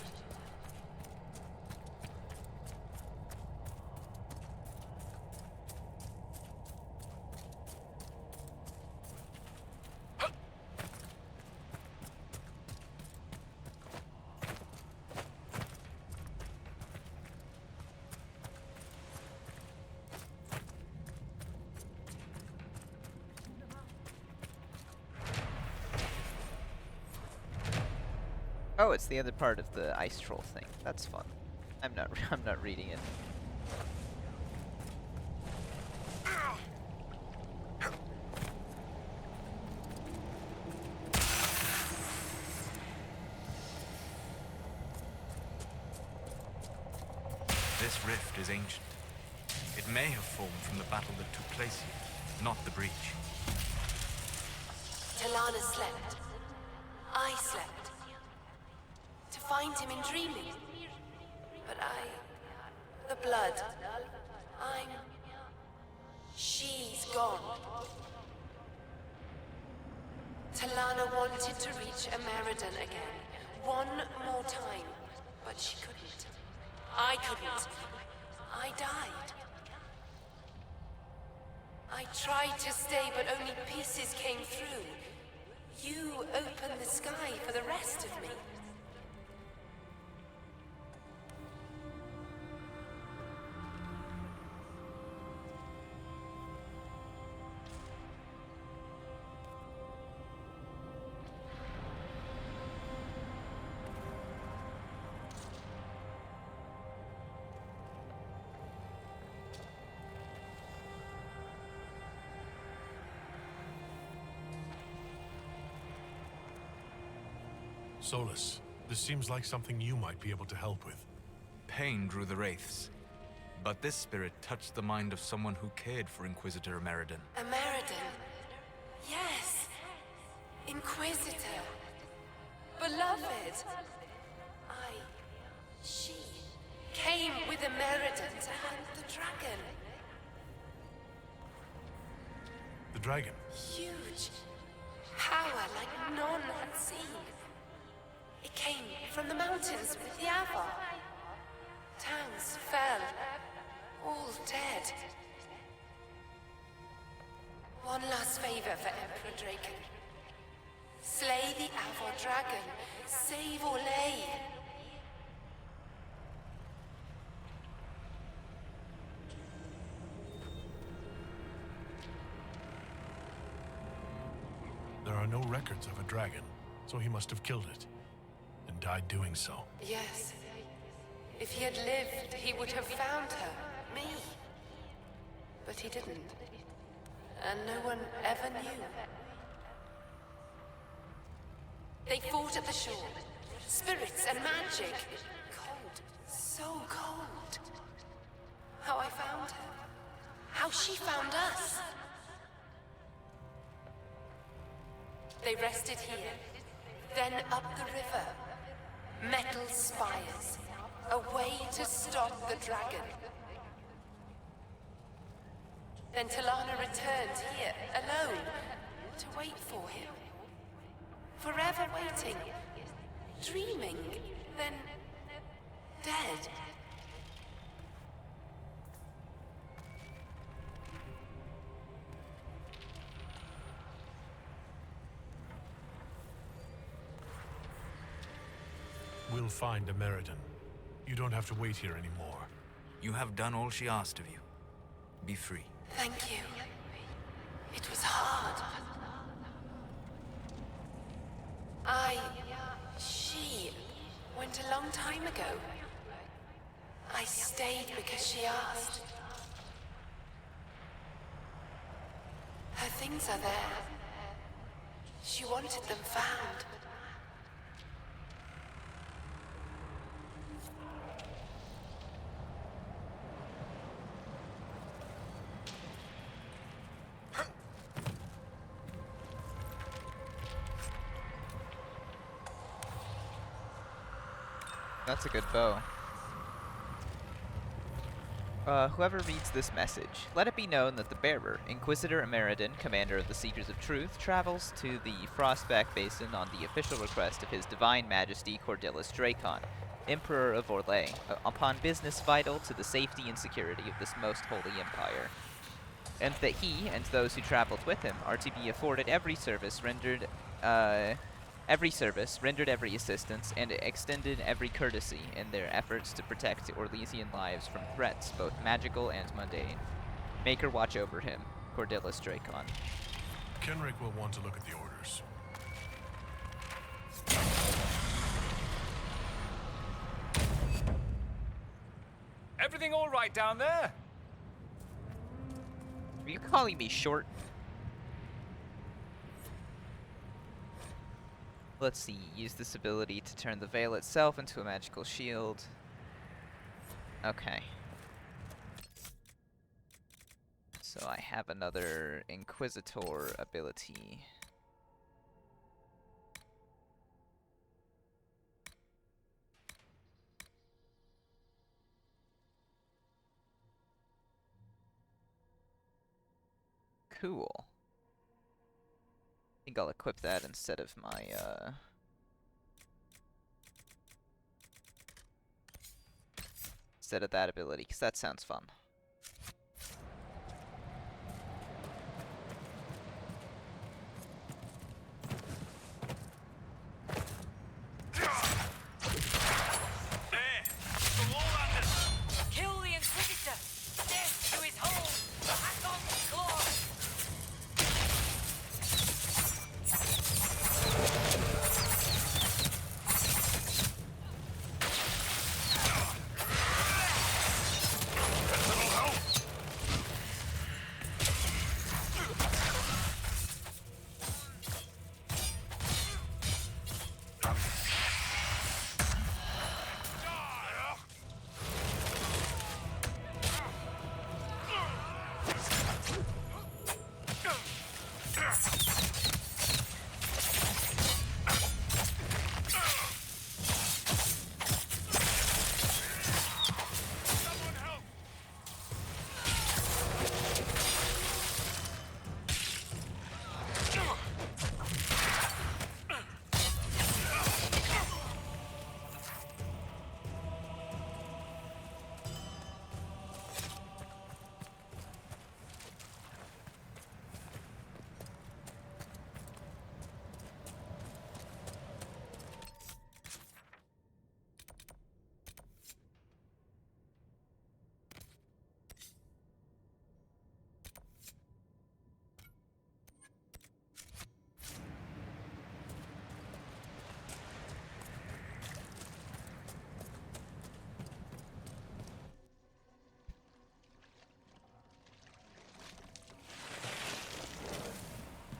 Oh, it's the other part of the ice troll thing. That's fun. I'm not reading it. This rift is ancient. It may have formed from the battle that took place here, not the breach. Talana slept. I slept. To find him in dreaming. But the blood. She's gone. Talana wanted to reach Ameridan again. One more time. But she couldn't. I couldn't. I died. I tried to stay, but only pieces came through. You opened the sky for the rest of me. Solus, this seems like something you might be able to help with. Pain drew the wraiths, but this spirit touched the mind of someone who cared for Inquisitor Ameridan. Ameridan? Yes. Inquisitor. Beloved. She came with Ameridan to hunt the dragon. The dragon? Huge. Power like none had seen. It came from the mountains with the Avar. Towns fell, all dead. One last favor for Emperor Draken. Slay the Avar dragon. Save Orlais. are no records of a dragon, so he must have killed it, and died doing so. Yes. If he had lived, he would have found her. Me. But he didn't. And no one ever knew. They fought at the shore. Spirits and magic. Cold. So cold. How I found her. How she found us. They rested here. Then up the river. Metal spires. A way to stop the dragon. Then Talana returned here, alone, to wait for him. Forever waiting. Dreaming. Then dead. We'll find a Meriden. You don't have to wait here anymore. You have done all she asked of you. Be free. Thank you. It was hard. She went a long time ago. I stayed because she asked. Her things are there. She wanted them found. That's a good bow. Whoever reads this message, let it be known that the bearer, Inquisitor Emeridin, commander of the Seekers of Truth, travels to the Frostback Basin on the official request of His Divine Majesty Cordelis Dracon, Emperor of Orlais, upon business vital to the safety and security of this most holy empire. And that he, and those who traveled with him, are to be afforded every service, rendered every assistance, and extended every courtesy in their efforts to protect Orlesian lives from threats, both magical and mundane. Make her watch over him, Cordelis Dracon. Kenrick will want to look at the orders. Everything all right down there? Are you calling me short? Let's see, use this ability to turn the veil itself into a magical shield. Okay. So I have another Inquisitor ability. Cool. I think I'll equip that instead of my, instead of that ability, because that sounds fun. Kill the Inquisitor! Death to his home! Hakon's claw!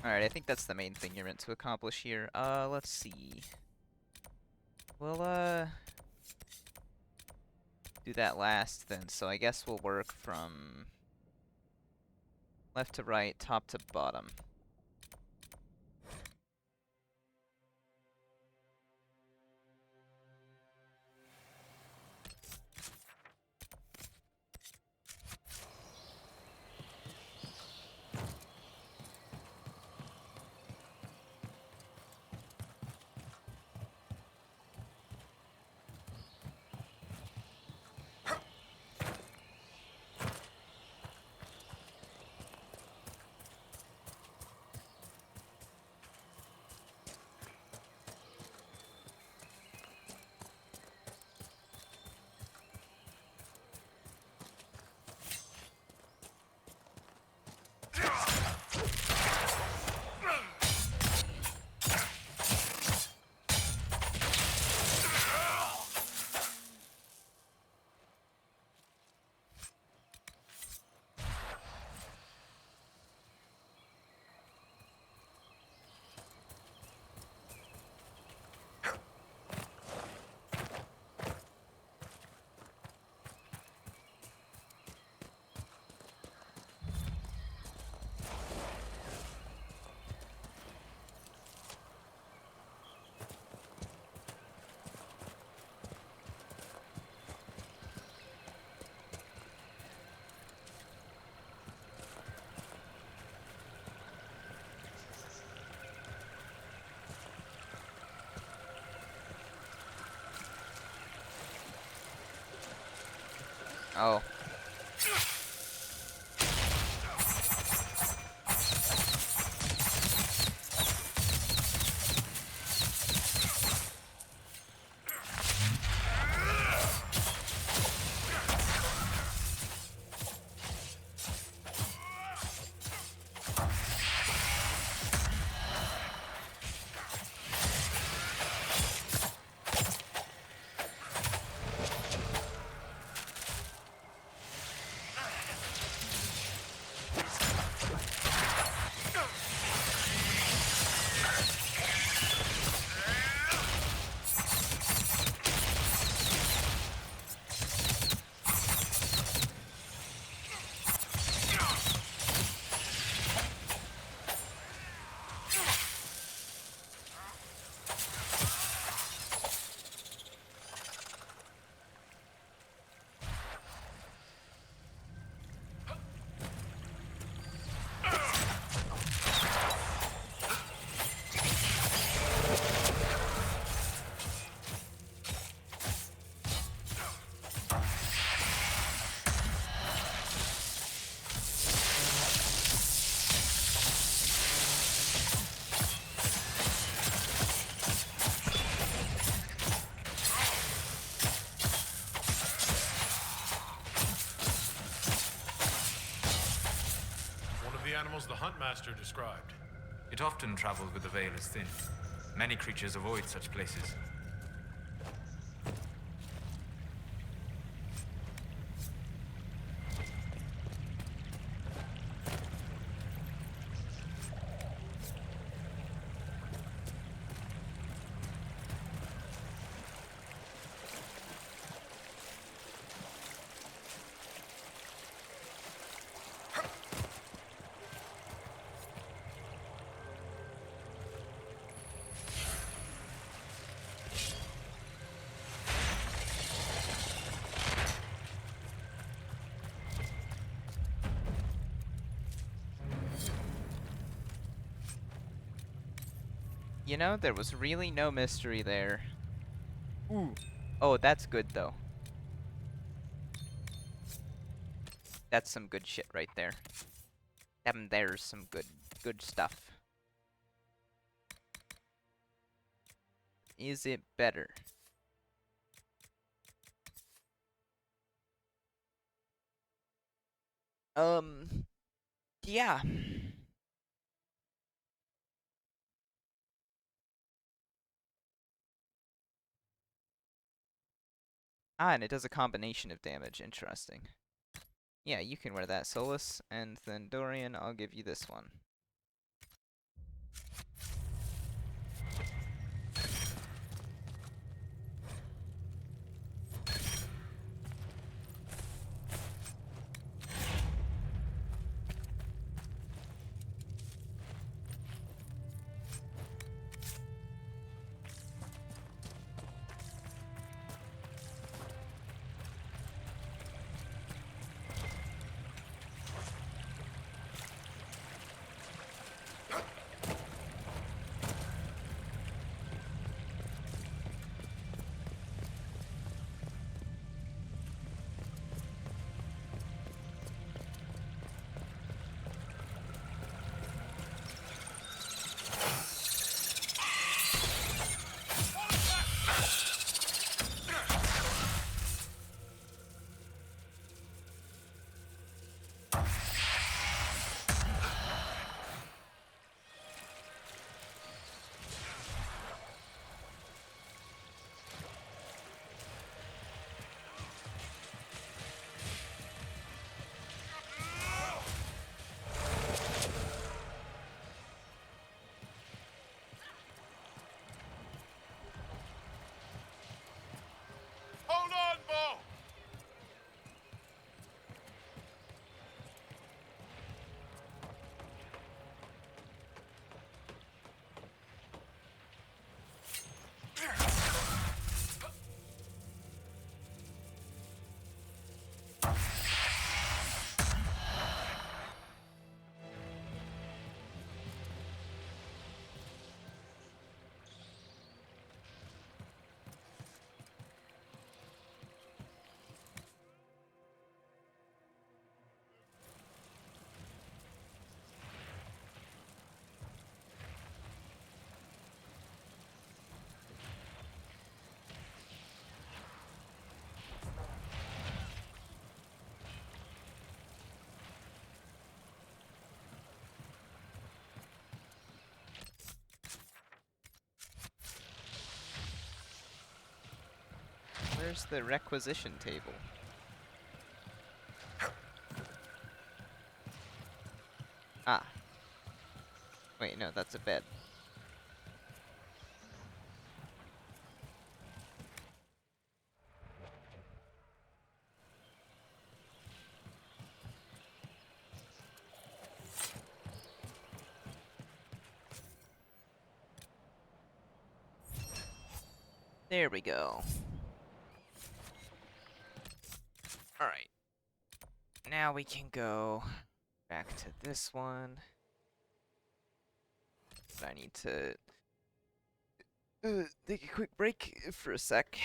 Alright, I think that's the main thing you're meant to accomplish here. Let's see. We'll, do that last then, so I guess we'll work from left to right, top to bottom. Oh. Animals the Huntmaster described. It often travels with the veil as thin. Many creatures avoid such places. You know, there was really no mystery there. Ooh. Oh, that's good, though. That's some good shit right there. There's some good stuff. Is it better? Yeah. Ah, and it does a combination of damage. Interesting. Yeah, you can wear that, Solus, and then Dorian, I'll give you this one. Hold on, Bo! Where's the requisition table? Ah. Wait, no, that's a bed. There we go. Alright. Now we can go back to this one. But I need to take a quick break for a sec.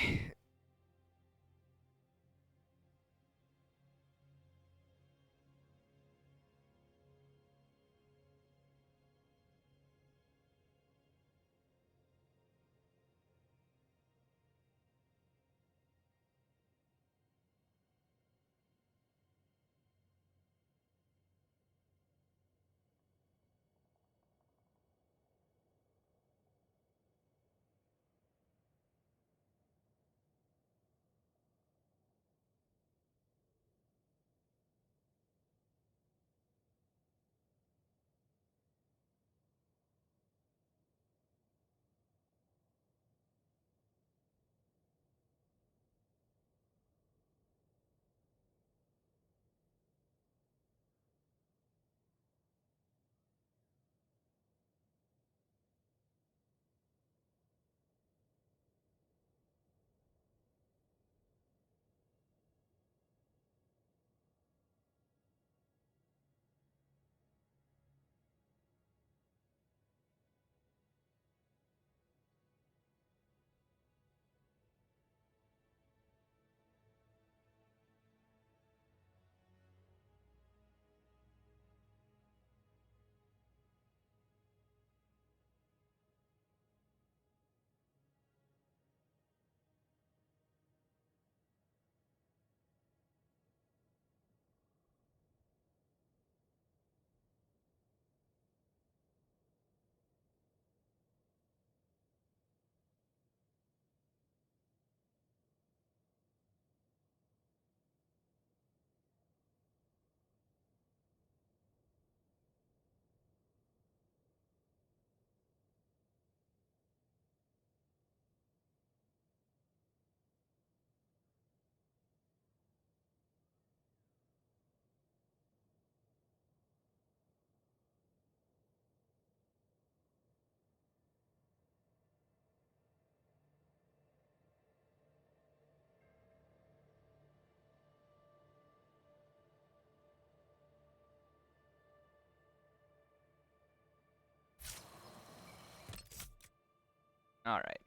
Alright.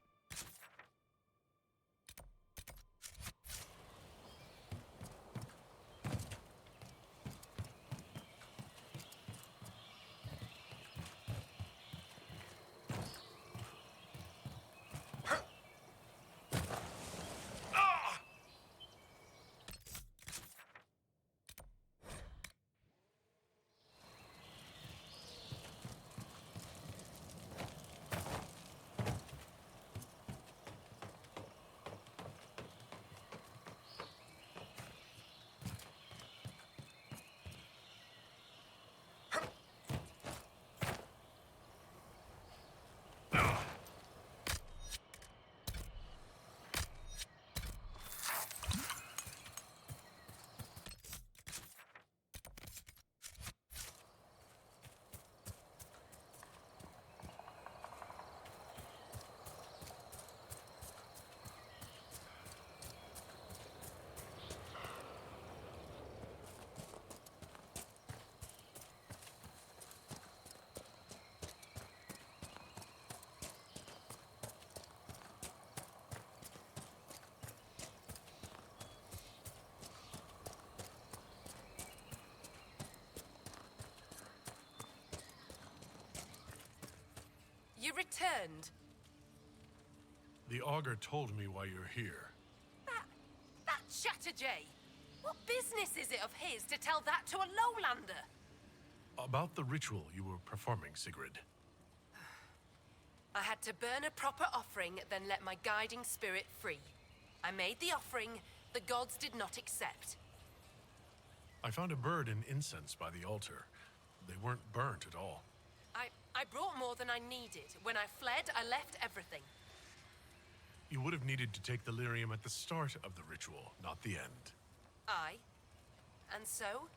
You returned. The augur told me why you're here. That Chatterjay! What business is it of his to tell that to a lowlander? About the ritual you were performing, Sigrid. I had to burn a proper offering, then let my guiding spirit free. I made the offering, the gods did not accept. I found a bird and incense by the altar. They weren't burnt at all. I brought more than I needed. When I fled, I left everything. You would have needed to take the lyrium at the start of the ritual, not the end. Aye. And so?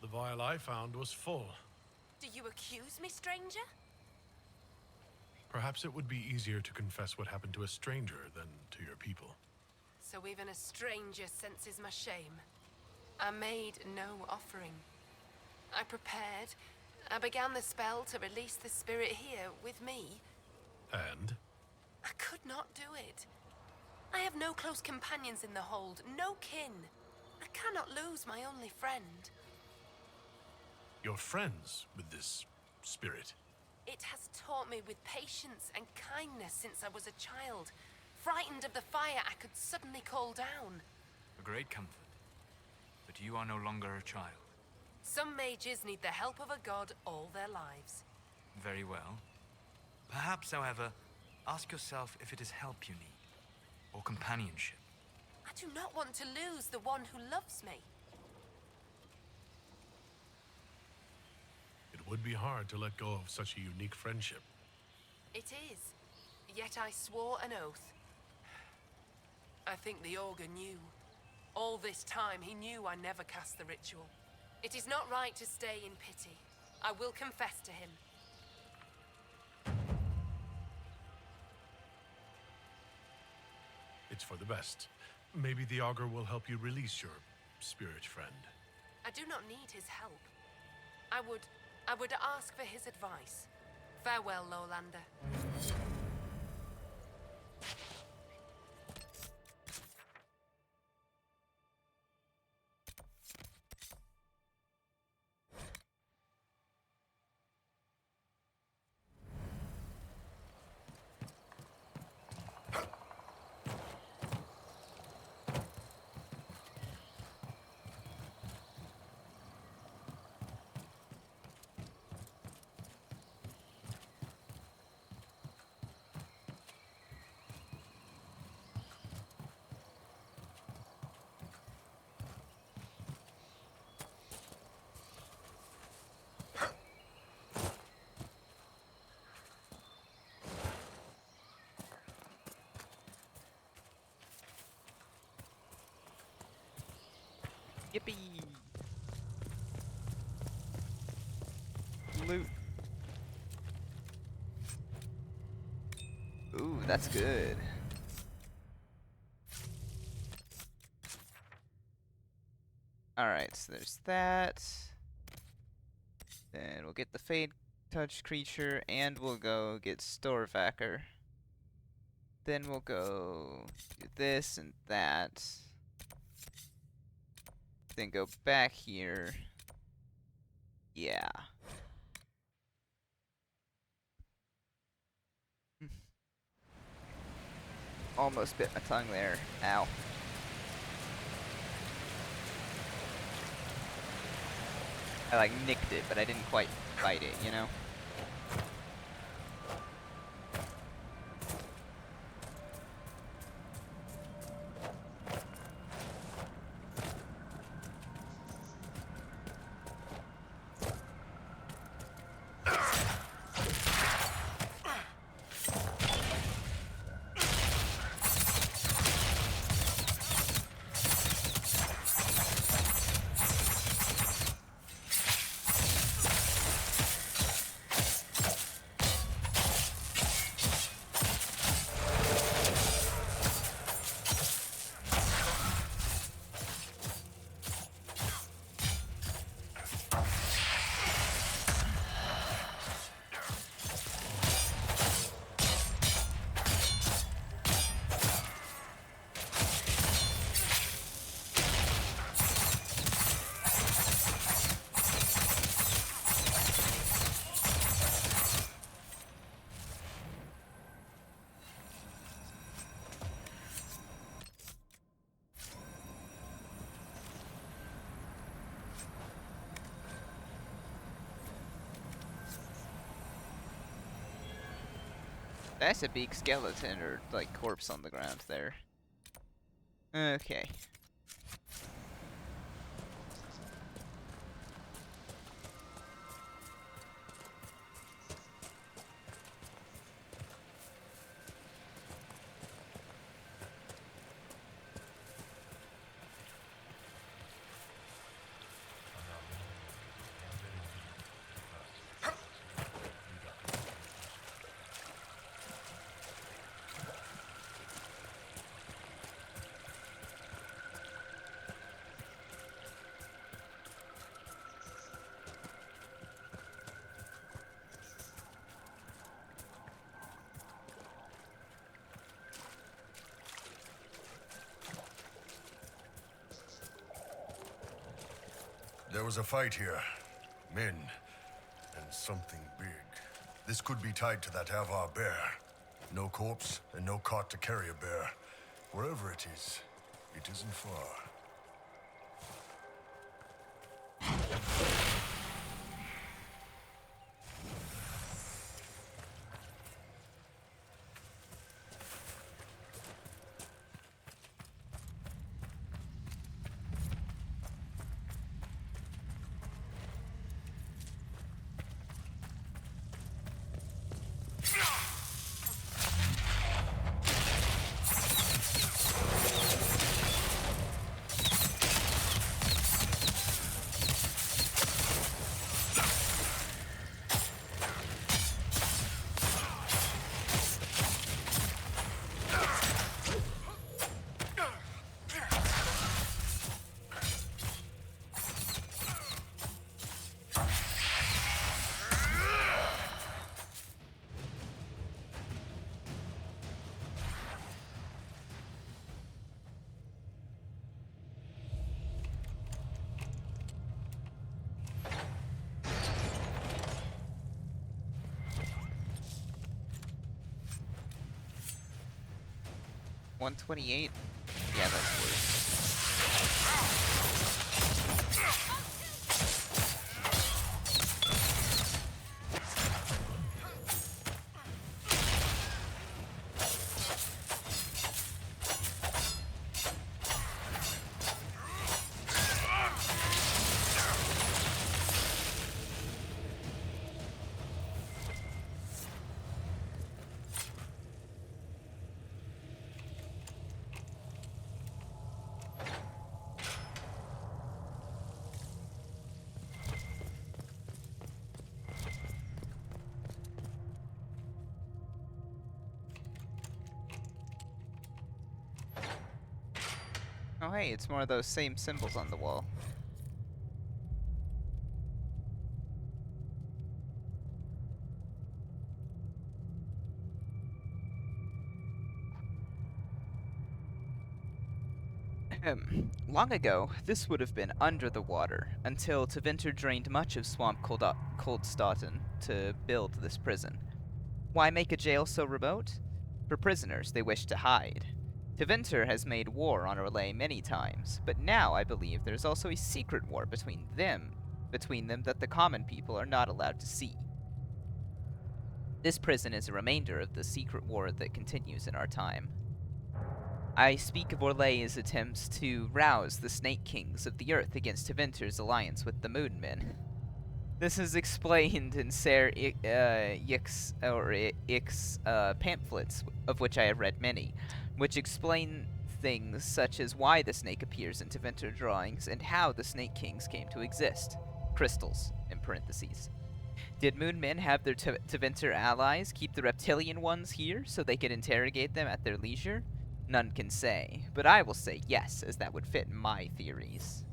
The vial I found was full. Do you accuse me, stranger? Perhaps it would be easier to confess what happened to a stranger than to your people. So even a stranger senses my shame. I made no offering. I prepared. I began the spell to release the spirit here with me. And? I could not do it. I have no close companions in the hold, no kin. I cannot lose my only friend. You're friends with this spirit. It has taught me with patience and kindness since I was a child. Frightened of the fire I could suddenly call down. A great comfort. But you are no longer a child. Some mages need the help of a god all their lives. Very well. Perhaps, however, ask yourself if it is help you need, or companionship. I do not want to lose the one who loves me. It would be hard to let go of such a unique friendship. It is. Yet I swore an oath. I think the augur knew. All this time he knew I never cast the ritual. It is not right to stay in pity. I will confess to him. It's for the best. Maybe the augur will help you release your spirit friend. I do not need his help. I would ask for his advice. Farewell, Lowlander. Yippee! Loot. Ooh, that's good. Alright, so there's that. Then we'll get the Fade Touch creature, and we'll go get Storvacker. Then we'll go do this and that. Then go back here. Yeah. Almost bit my tongue there. Ow. I like nicked it, but I didn't quite bite it, you know? That's a big skeleton or like corpse on the ground there. Okay. There was a fight here. Men. And something big. This could be tied to that Avar bear. No corpse and no cart to carry a bear. Wherever it is, it isn't far. $128? Yeah, that's worse. Oh hey, it's more of those same symbols on the wall. Long ago, this would have been under the water, until Tevinter drained much of Swamp Coldstaten to build this prison. Why make a jail so remote? For prisoners they wish to hide. Tevinter has made war on Orlais many times, but now I believe there's also a secret war between them that the common people are not allowed to see. This prison is a remainder of the secret war that continues in our time. I speak of Orlais's attempts to rouse the Snake Kings of the Earth against Tevinter's alliance with the Moonmen. This is explained in Ser Ix pamphlets, of which I have read many, which explain things such as why the snake appears in Tevinter drawings and how the Snake Kings came to exist. Crystals, in parentheses. Did Moonmen have their Tevinter allies keep the reptilian ones here so they could interrogate them at their leisure? None can say, but I will say yes, as that would fit my theories.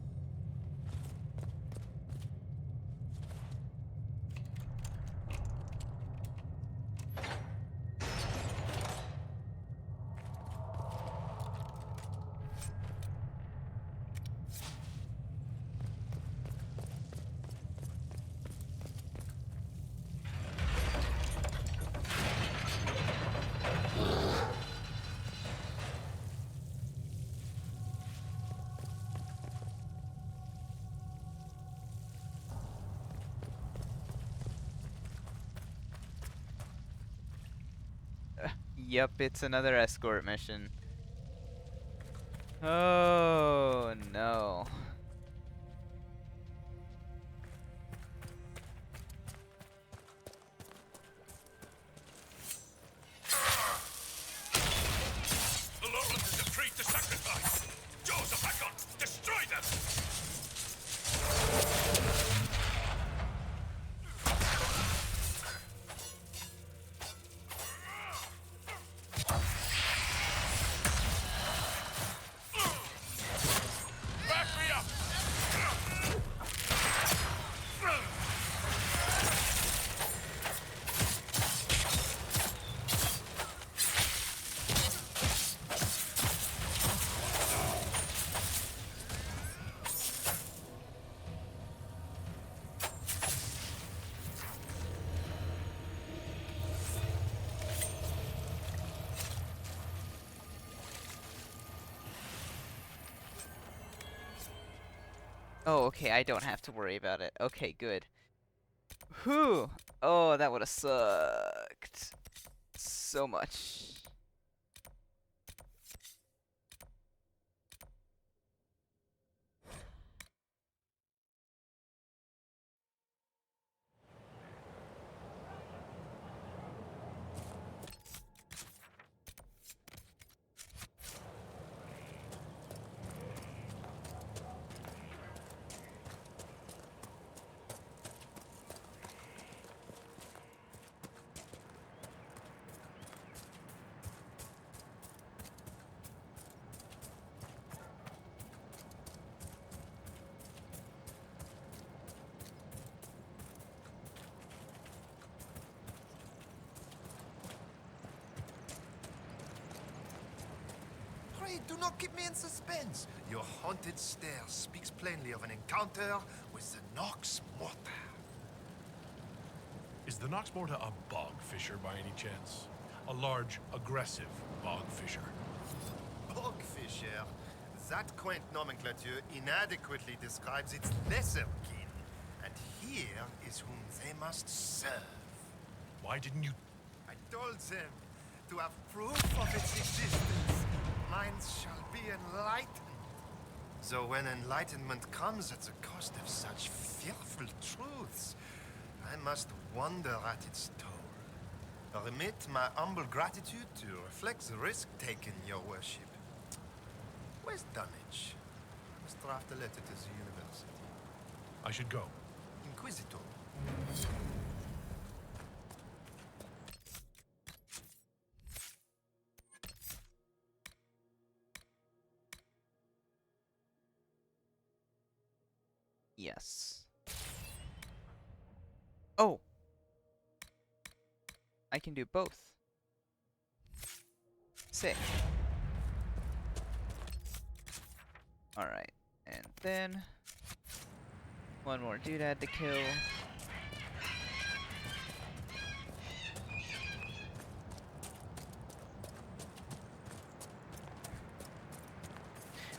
Yep, it's another escort mission. Oh, no. The lowlands have freed the sacrifice! Jaws of Hakon, destroy them! Back me up! Oh, okay, I don't have to worry about it. Okay, good. Whew! Oh, that would have sucked so much. Pray, do not keep me in suspense. Your haunted stare speaks plainly of an encounter with the Nox Morta. Is the Nox Morta a bog fisher by any chance? A large, aggressive bog fisher? Bog fisher? That quaint nomenclature inadequately describes its lesser kin. And here is whom they must serve. Why didn't you... I told them to have proof of its existence. Minds shall be enlightened. So when enlightenment comes at the cost of such fearful truths, I must wonder at its toll. Permit my humble gratitude to reflect the risk taken, your worship. Where's Dunwich? I must draft a letter to the university. I should go. Inquisitor. Yes. Oh! I can do both. Sick. Alright, and then one more doodad to kill.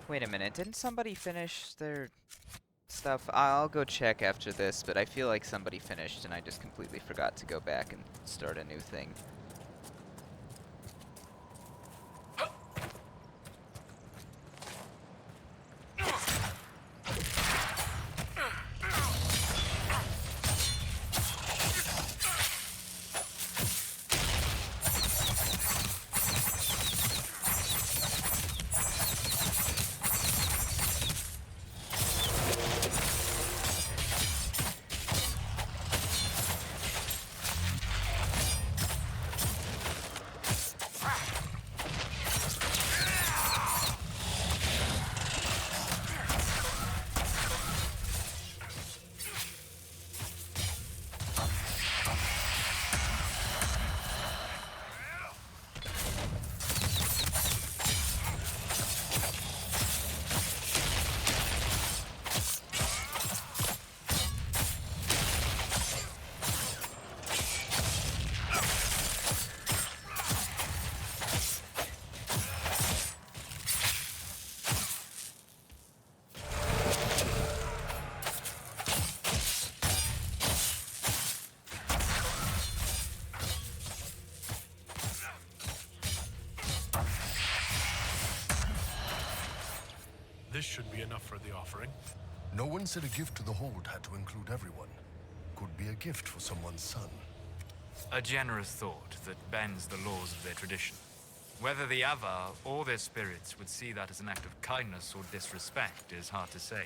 Wait a minute, didn't somebody finish their stuff? I'll go check after this, but I feel like somebody finished and I just completely forgot to go back and start a new thing. This should be enough for the offering. No one said a gift to the Hold had to include everyone. Could be a gift for someone's son. A generous thought that bends the laws of their tradition. Whether the Avar or their spirits would see that as an act of kindness or disrespect is hard to say.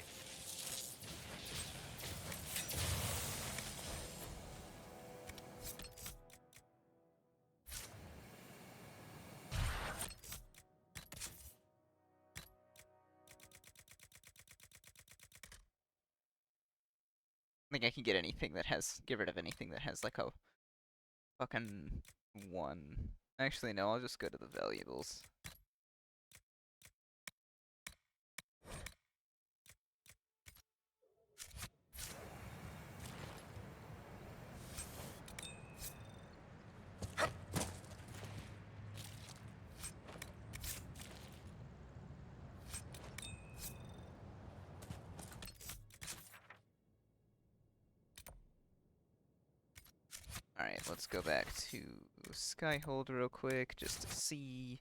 I think I can get anything that has, get rid of anything that has like a fucking 1. Actually, no, I'll just go to the valuables. Alright, let's go back to Skyhold real quick, just to see.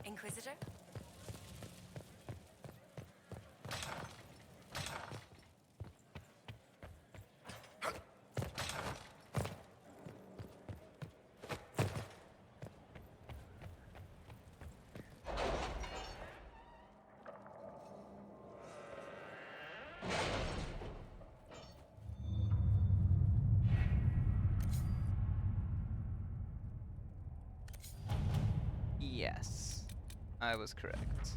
Inquisitor? Yes, I was correct.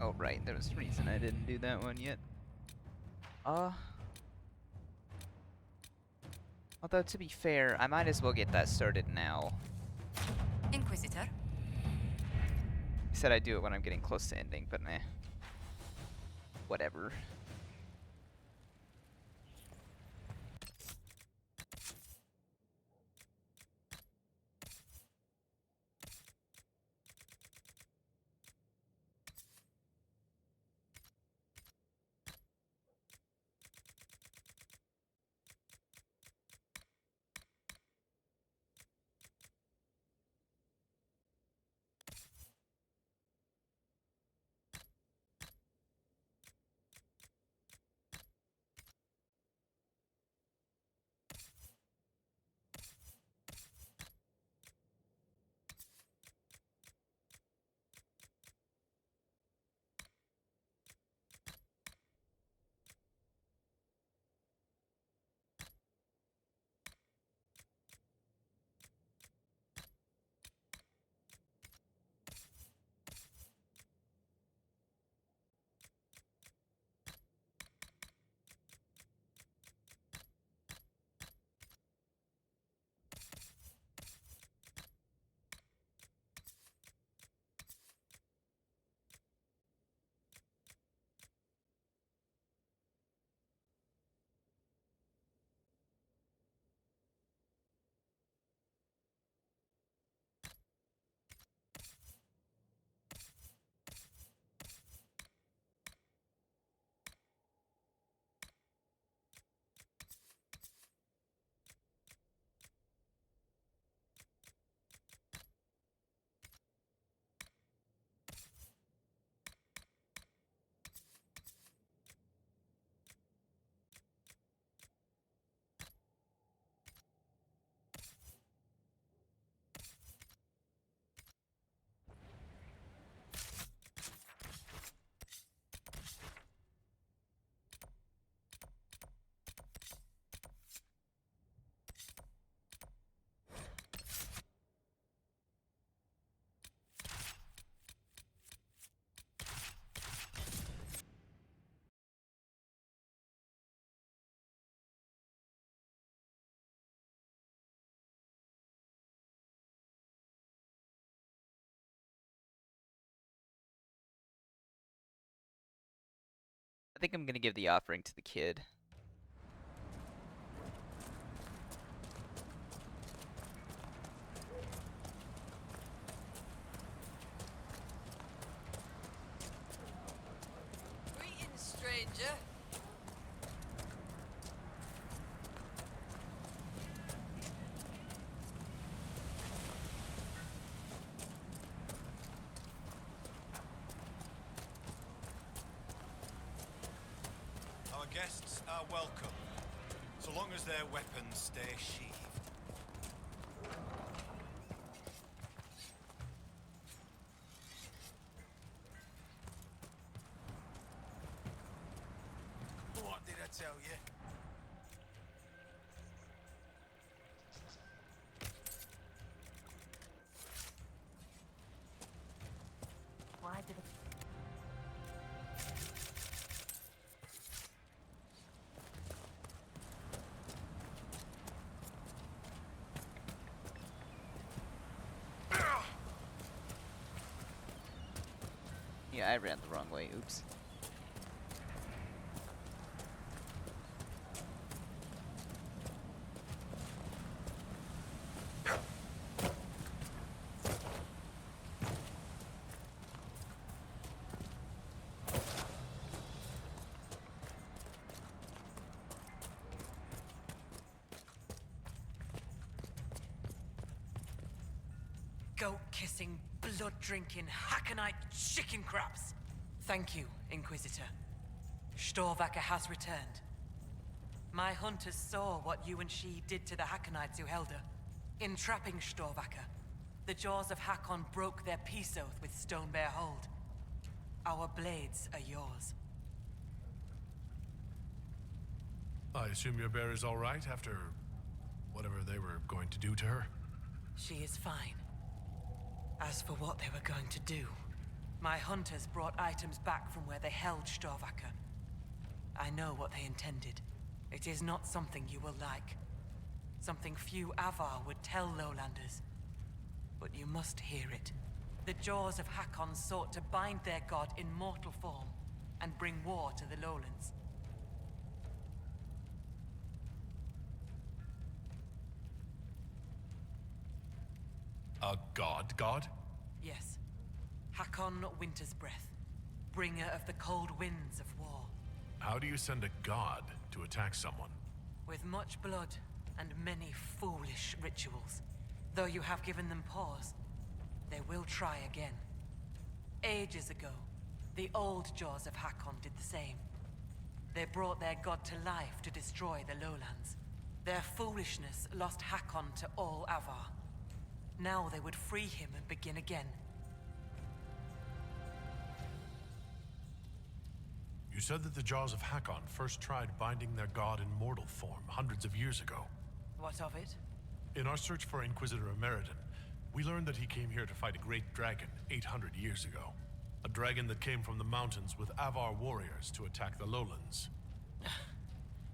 Oh right, there was a reason I didn't do that one yet. Although to be fair, I might as well get that started now. Inquisitor? I said I'd do it when I'm getting close to ending, but nah. Whatever. I think I'm gonna give the offering to the kid. Greetings, stranger. Our guests are welcome, so long as their weapons stay sheathed. What did I tell you? Why did Yeah, I ran the wrong way. Oops. Goat-kissing, blood-drinking, Hakanite chicken craps! Thank you, Inquisitor. Storvacker has returned. My hunters saw what you and she did to the Hakonites who held her. In trapping Storvacker, the jaws of Hakon broke their peace oath with Stonebear Hold. Our blades are yours. I assume your bear is all right after whatever they were going to do to her? She is fine. As for what they were going to do, my hunters brought items back from where they held Storvacker. I know what they intended. It is not something you will like. Something few Avar would tell Lowlanders. But you must hear it. The jaws of Hakon sought to bind their god in mortal form and bring war to the Lowlands. A god? Yes. Hakon Winter's Breath, bringer of the cold winds of war. How do you send a god to attack someone? With much blood and many foolish rituals. Though you have given them pause, they will try again. Ages ago, the old jaws of Hakon did the same. They brought their god to life to destroy the lowlands. Their foolishness lost Hakon to all Avar. Now they would free him and begin again. You said that the Jaws of Hakon first tried binding their god in mortal form hundreds of years ago. What of it? In our search for Inquisitor Emeridon, we learned that he came here to fight a great dragon 800 years ago. A dragon that came from the mountains with Avar warriors to attack the lowlands.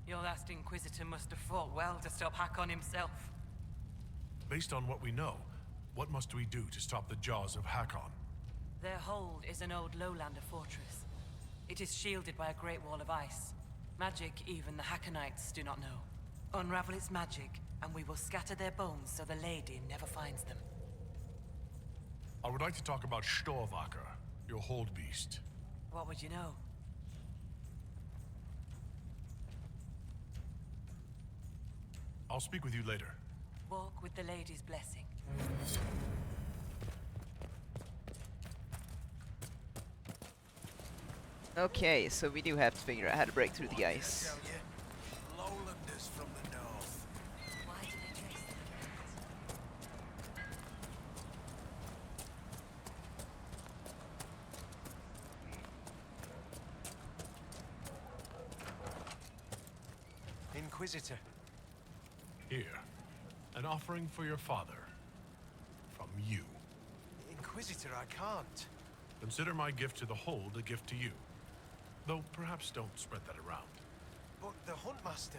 Your last Inquisitor must have fought well to stop Hakon himself. Based on what we know, what must we do to stop the Jaws of Hakon? Their hold is an old lowlander fortress. It is shielded by a great wall of ice. Magic even the Hakonites do not know. Unravel its magic, and we will scatter their bones so the lady never finds them. I would like to talk about Storvacker, your hold beast. What would you know? I'll speak with you later. Walk with the lady's blessing. Okay, so we do have to figure out how to break through the ice. Lowlanders from the north. Why do they dress like Inquisitor. Here, an offering for your father. From you. Inquisitor, I can't. Consider my gift to the hold a gift to you. Though perhaps don't spread that around. But the Huntmaster...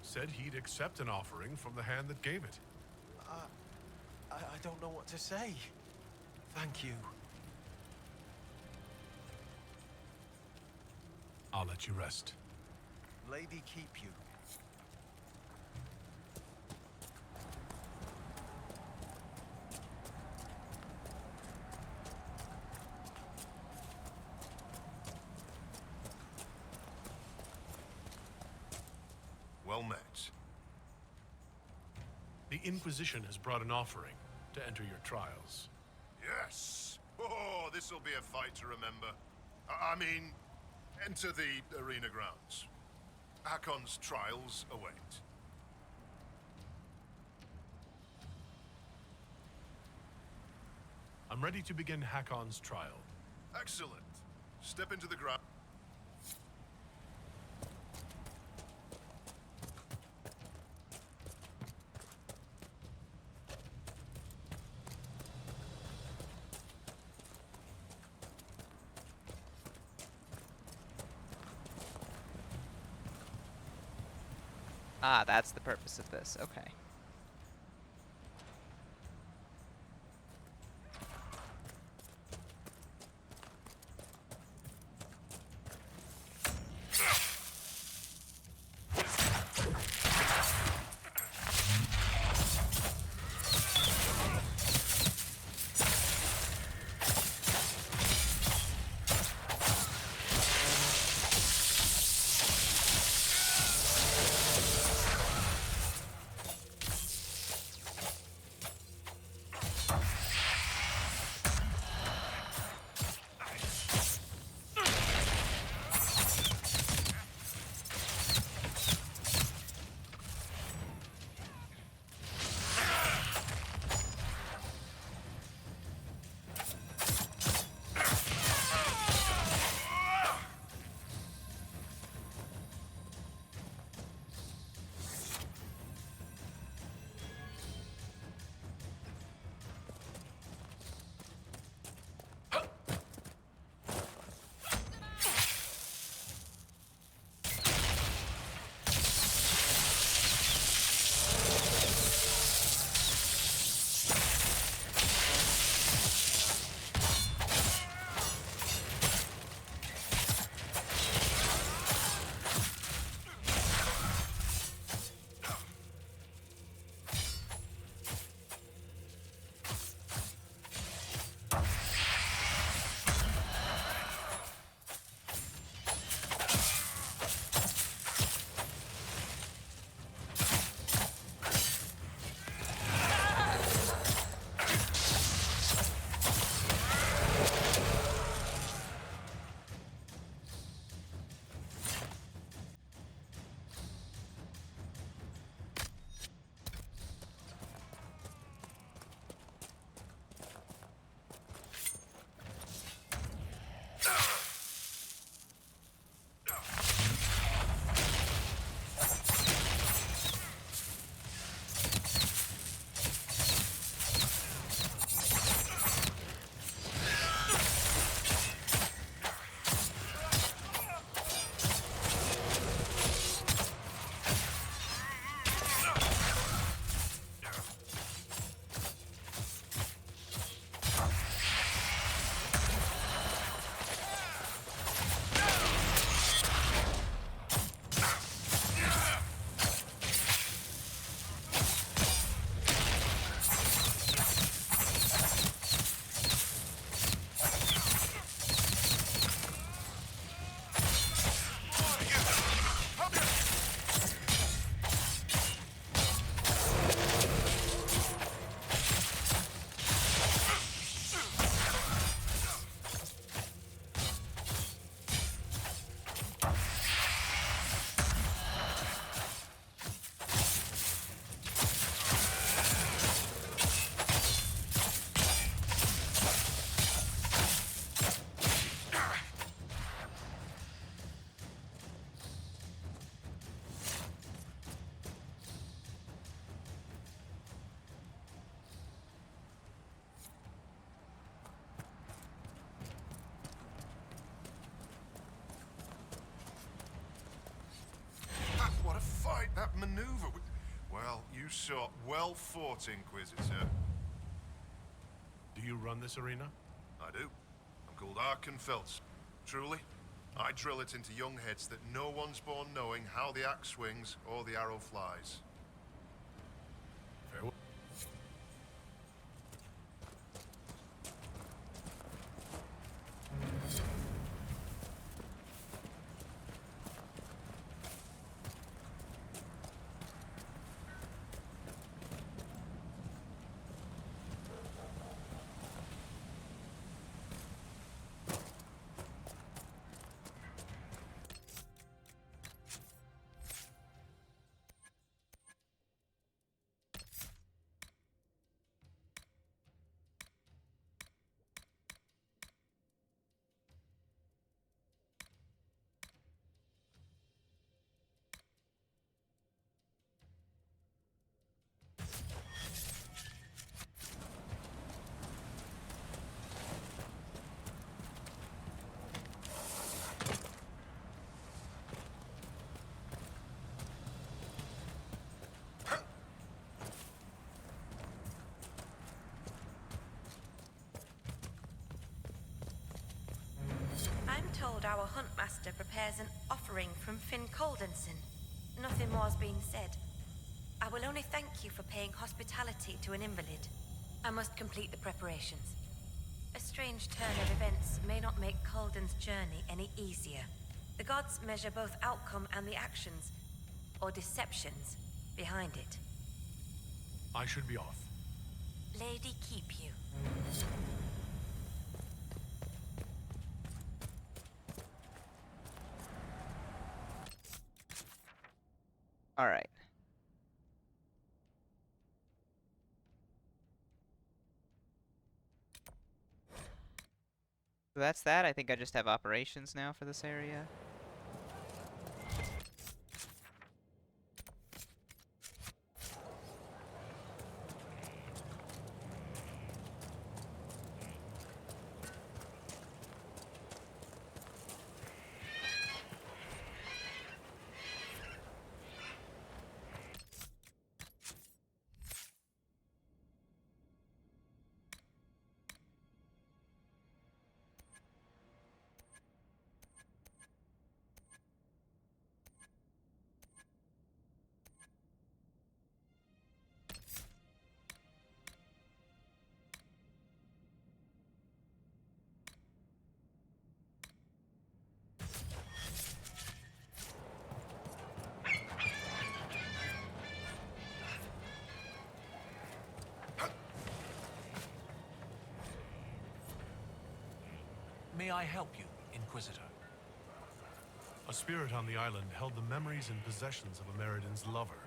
Said he'd accept an offering from the hand that gave it. I don't know what to say. Thank you. I'll let you rest. Lady keep you. Well met. The Inquisition has brought an offering to enter your trials. Yes! Oh, this'll be a fight to remember. I mean, enter the arena grounds. Hakon's trials await. I'm ready to begin Hakon's trial. Excellent. Step into the ground. Ah, that's the purpose of this. Okay. That maneuver... Well, you saw well fought, Inquisitor. Do you run this arena? I do. I'm called Arkenfelds. Truly, I drill it into young heads that no one's born knowing how the axe swings or the arrow flies. Farewell. I'm told our huntmaster prepares an offering from Finn Coldenson. Nothing more's been said. I will only thank you for paying hospitality to an invalid. I must complete the preparations. A strange turn of events may not make Colden's journey any easier. The gods measure both outcome and the actions, or deceptions, behind it. I should be off. Lady keep you. All right. So that's that. I think I just have operations now for this area. May I help you, Inquisitor? A spirit on the island held the memories and possessions of Ameridan's lover,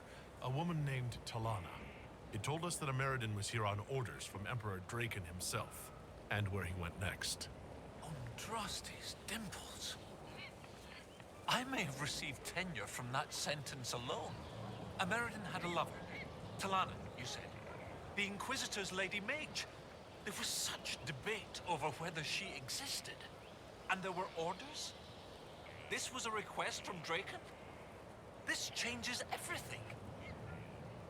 a woman named Talana. It told us that Ameridan was here on orders from Emperor Draken himself, and where he went next. Untrust his dimples. I may have received tenure from that sentence alone. Ameridan had a lover. Talana, you said. The Inquisitor's Lady Mage. There was such debate over whether she existed. And there were orders? This was a request from Draken? This changes everything.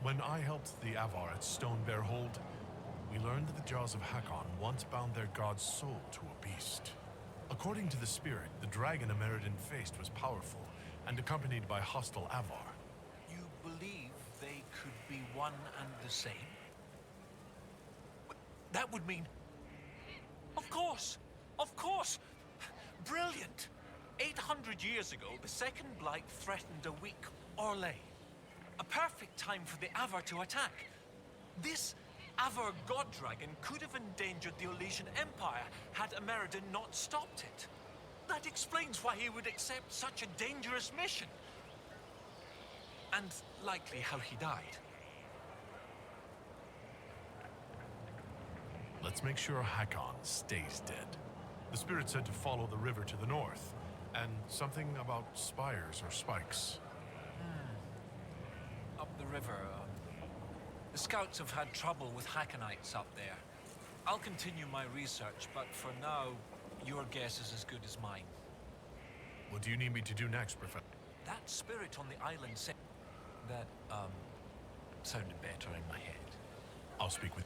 When I helped the Avar at Stone Bear Hold, we learned that the Jaws of Hakon once bound their god's soul to a beast. According to the spirit, the dragon Ameridan faced was powerful and accompanied by hostile Avar. You believe they could be one and the same? That would mean... Of course! Of course! Brilliant! 800 years ago, the Second Blight threatened a weak Orlais. A perfect time for the Avar to attack. This Avar god dragon could have endangered the Elysian Empire had Ameridan not stopped it. That explains why he would accept such a dangerous mission. And likely how he died. Let's make sure Hakon stays dead. The spirit said to follow the river to the north, and something about spires or spikes. Up the river, the scouts have had trouble with Hackonites up there. I'll continue my research, but for now, your guess is as good as mine. What do you need me to do next, Professor? That spirit on the island said... That, sounded better in my head. I'll speak with...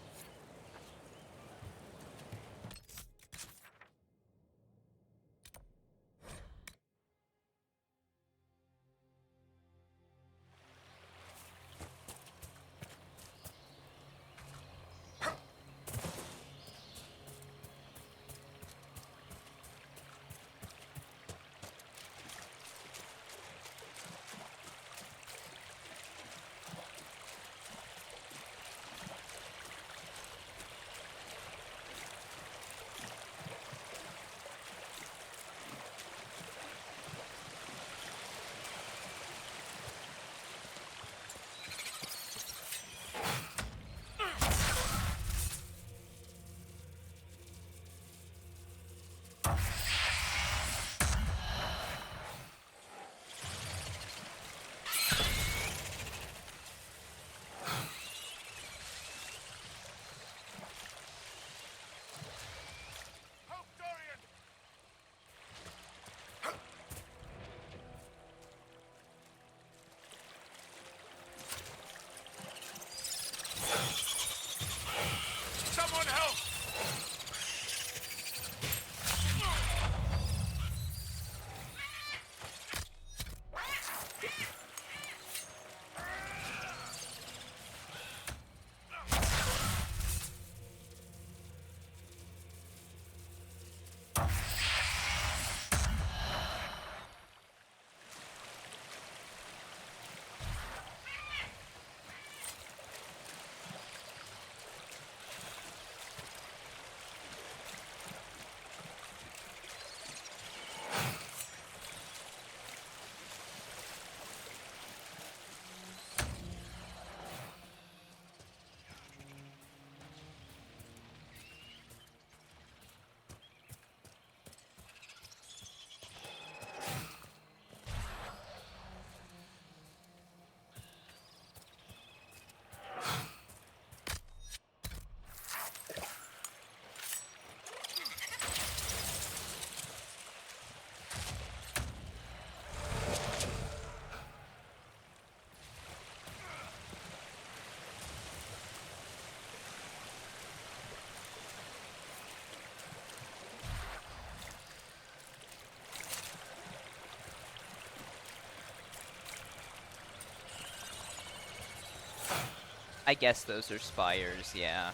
I guess those are spires, yeah.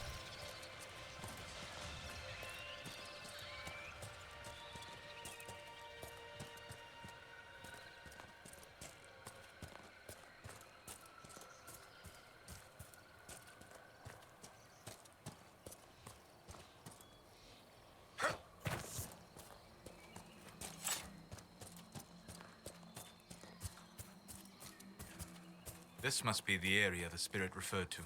This must be the area the spirit referred to.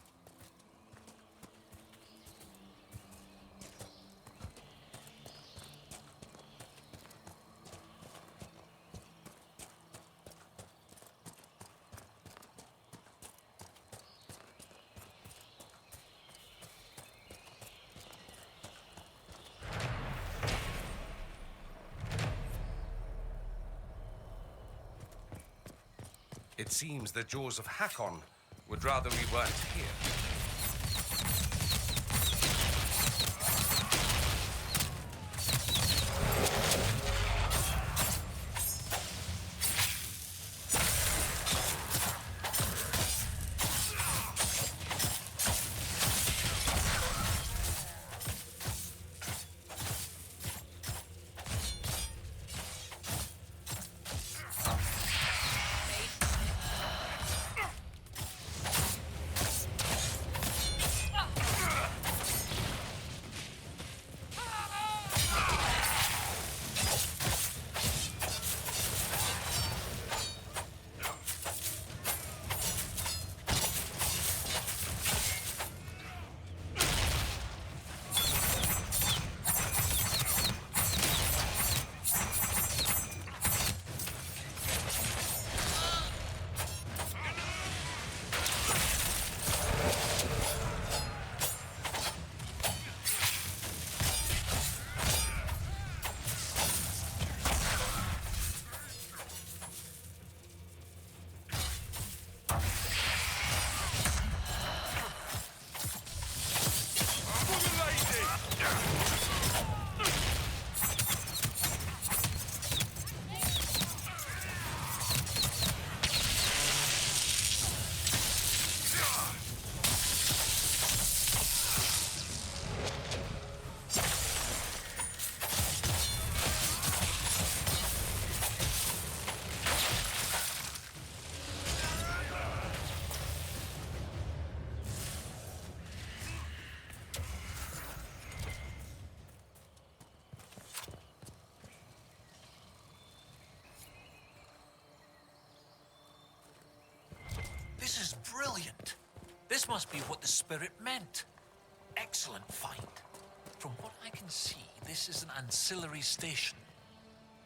It seems the jaws of Hakon would rather we weren't here. This is brilliant. This must be what the spirit meant. Excellent find. From what I can see, this is an ancillary station.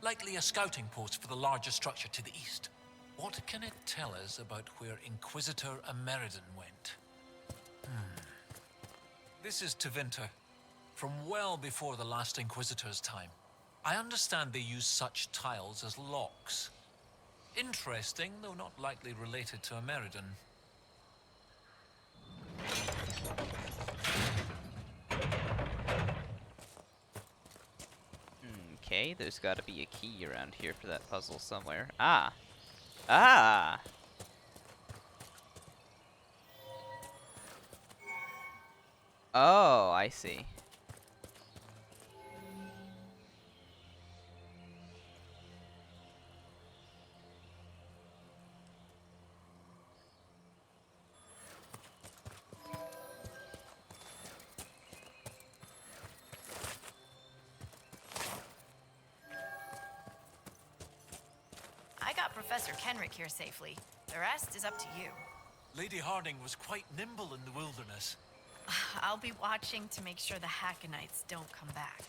Likely a scouting post for the larger structure to the east. What can it tell us about where Inquisitor Ameridan went? This is Tevinter, from well before the last Inquisitor's time. I understand they use such tiles as locks. Interesting, though not likely related to Ameridan. Okay, there's gotta be a key around here for that puzzle somewhere. Ah! Ah! Oh, I see. I got Professor Kenrick here safely. The rest is up to you. Lady Harding was quite nimble in the wilderness. I'll be watching to make sure the Hackonites don't come back.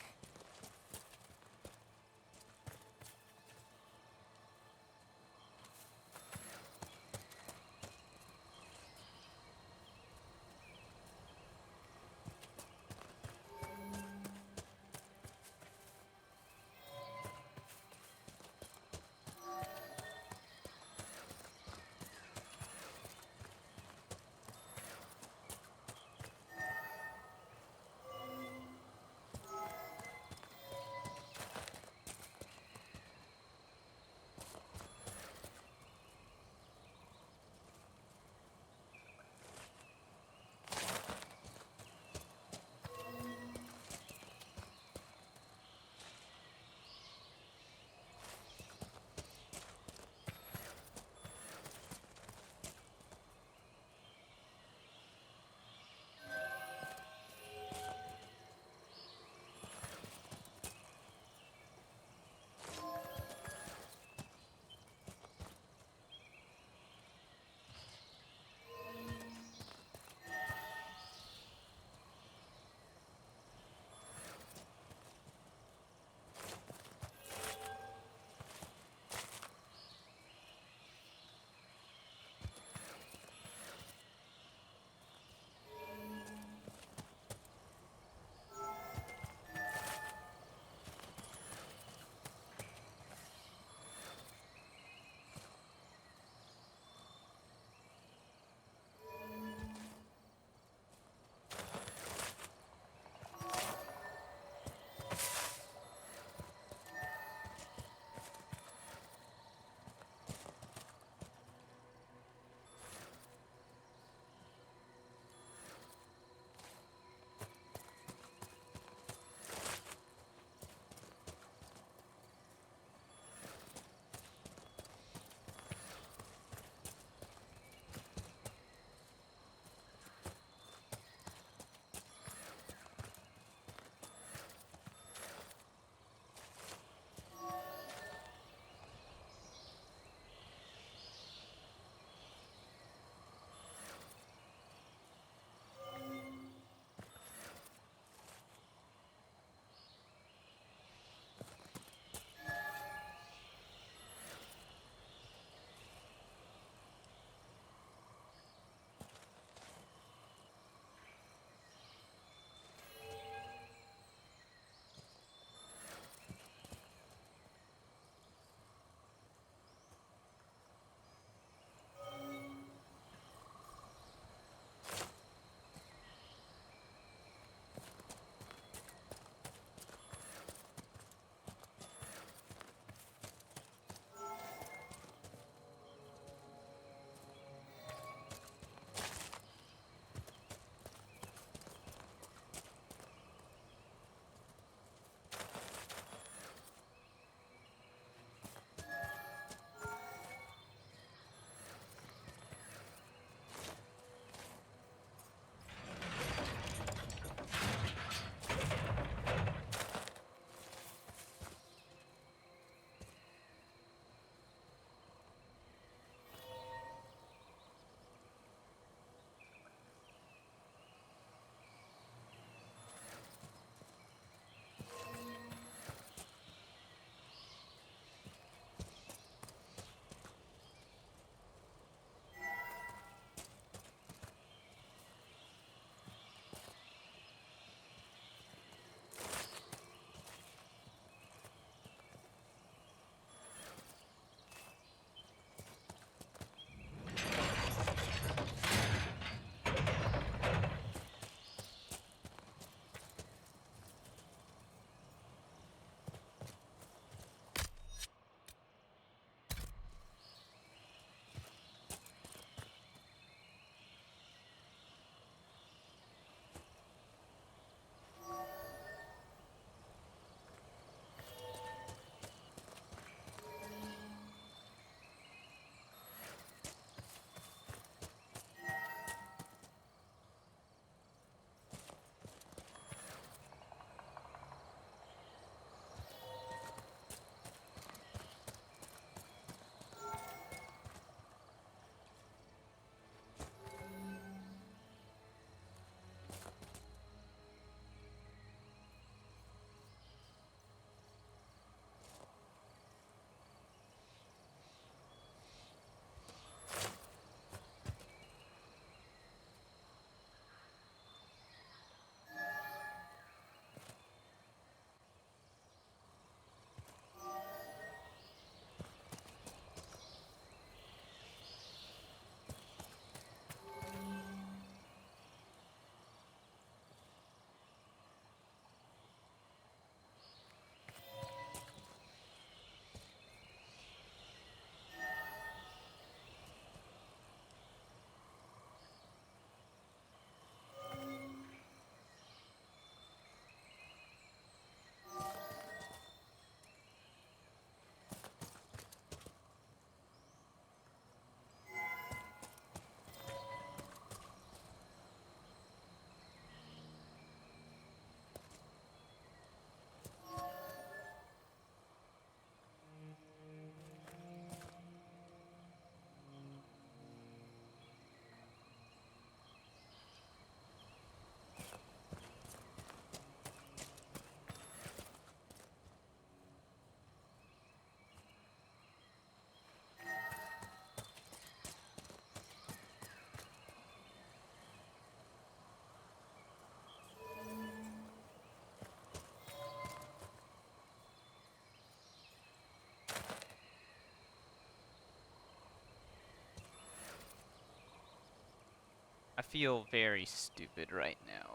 I feel very stupid right now.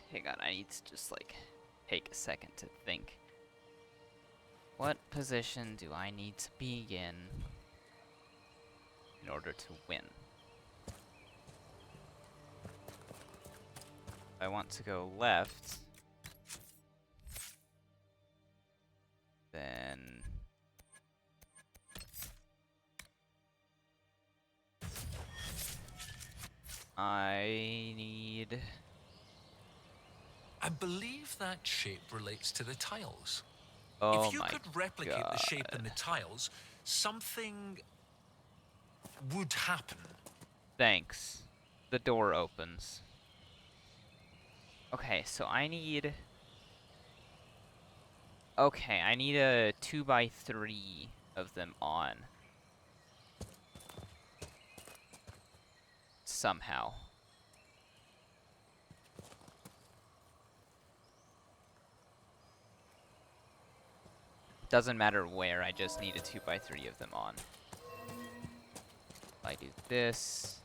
Hang on, I need to just like take a second to think. What position do I need to be in order to win? If I want to go left, then I need... I believe that shape relates to the tiles. Oh if you my could replicate the shape in the tiles, something would happen. Thanks. The door opens. Okay, so I need... Okay, I need a 2x3 of them on. Somehow. Doesn't matter where, I just need a 2x3 of them on. If I do this...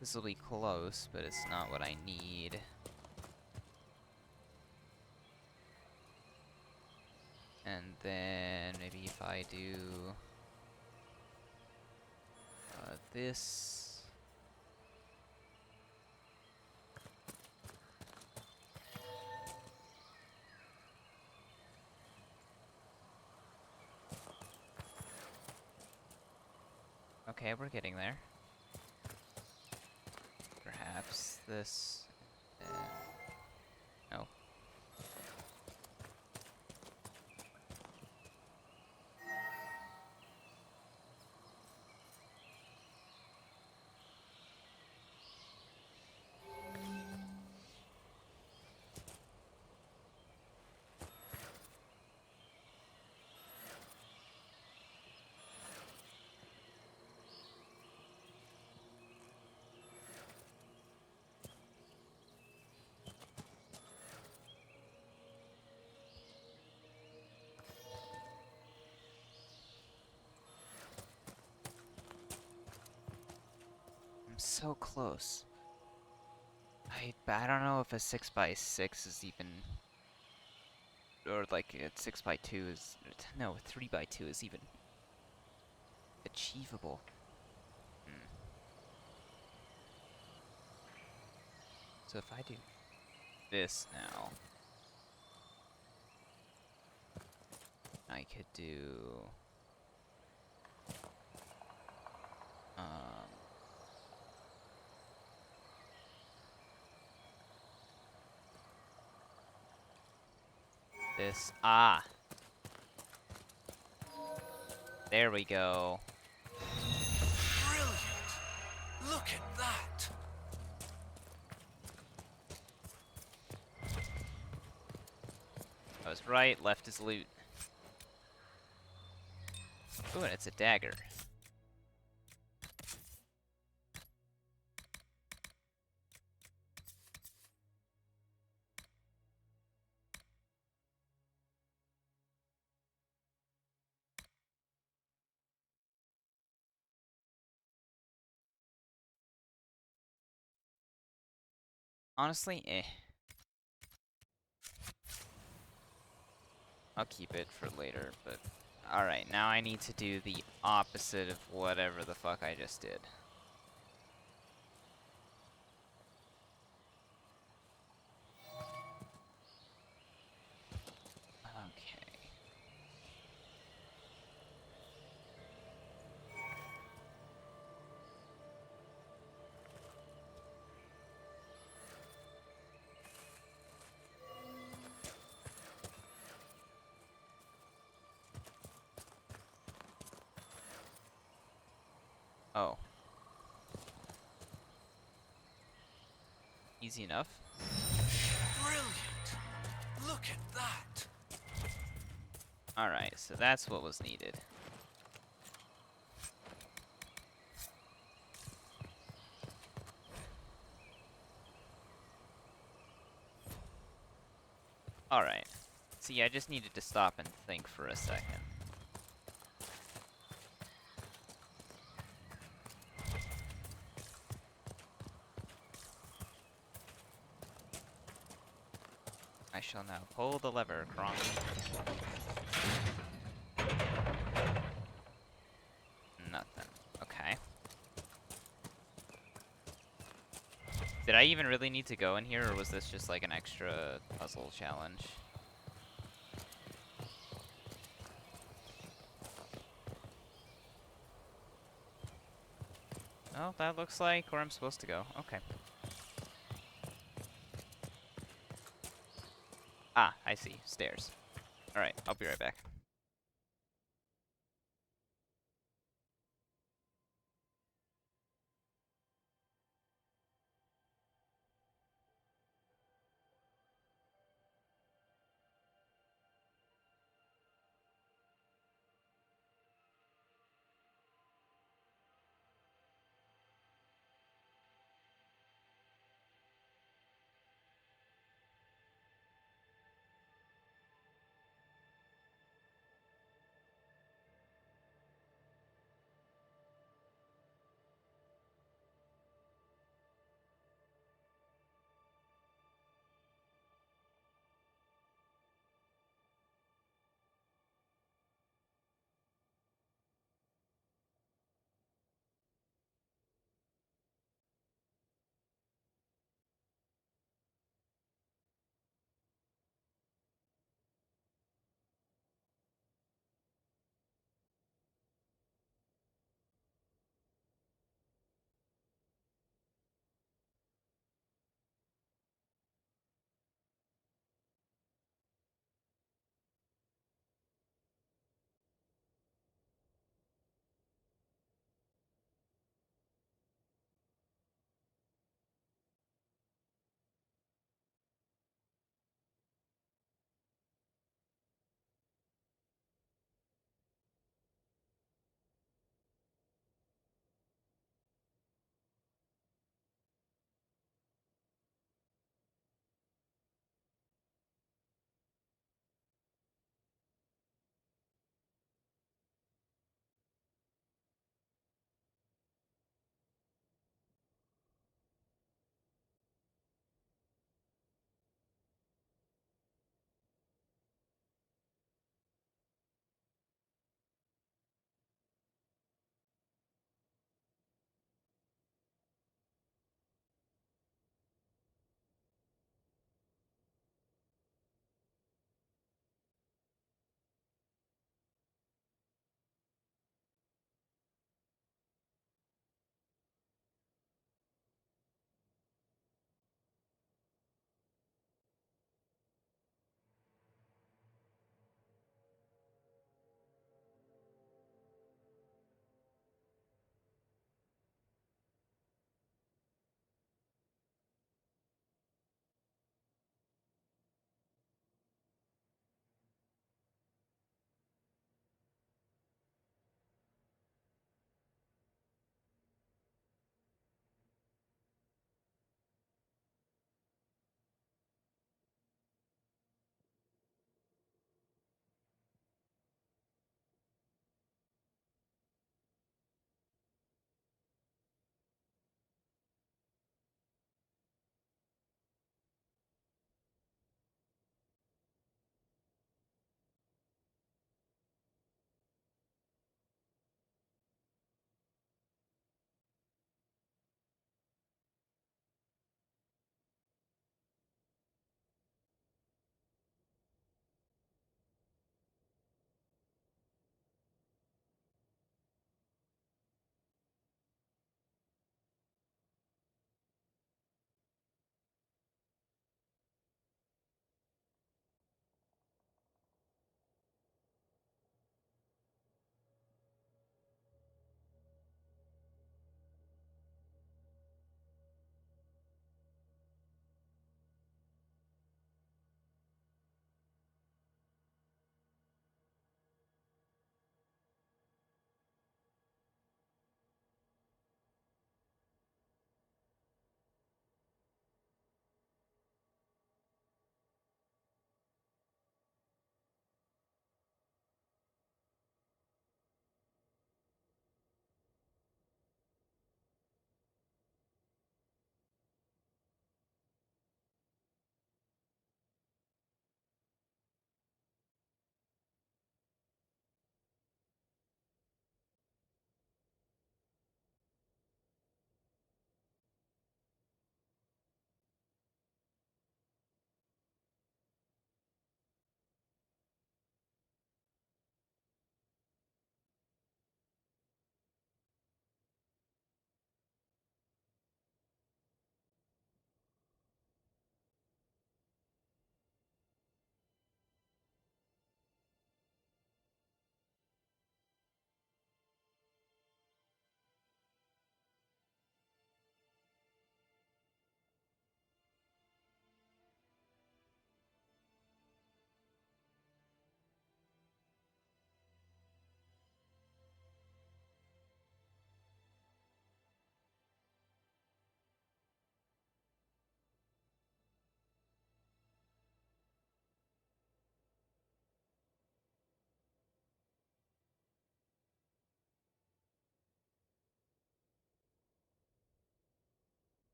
This will be close, but it's not what I need. And then maybe if I do... this... Okay, we're getting there. Perhaps this... no. So close. I don't know if a 6x6 is even, or like a 6x2 is, no, a 3x2 is even Achievable. So if I do this now, I could do this. Ah, there we go. Brilliant! Look at that! I was right, left is loot. Ooh, and it's a dagger. Honestly, eh. I'll keep it for later, but... Alright, now I need to do the opposite of whatever the fuck I just did. Okay. Oh. Easy enough. Brilliant! Look at that! Alright, so that's what was needed. Alright. See, I just needed to stop and think for a second. I shall now pull the lever, Kronk. Nothing. Okay. Did I even really need to go in here, or was this just like an extra puzzle challenge? Oh, that looks like where I'm supposed to go. Okay. Ah, I see. Stairs. Alright, I'll be right back.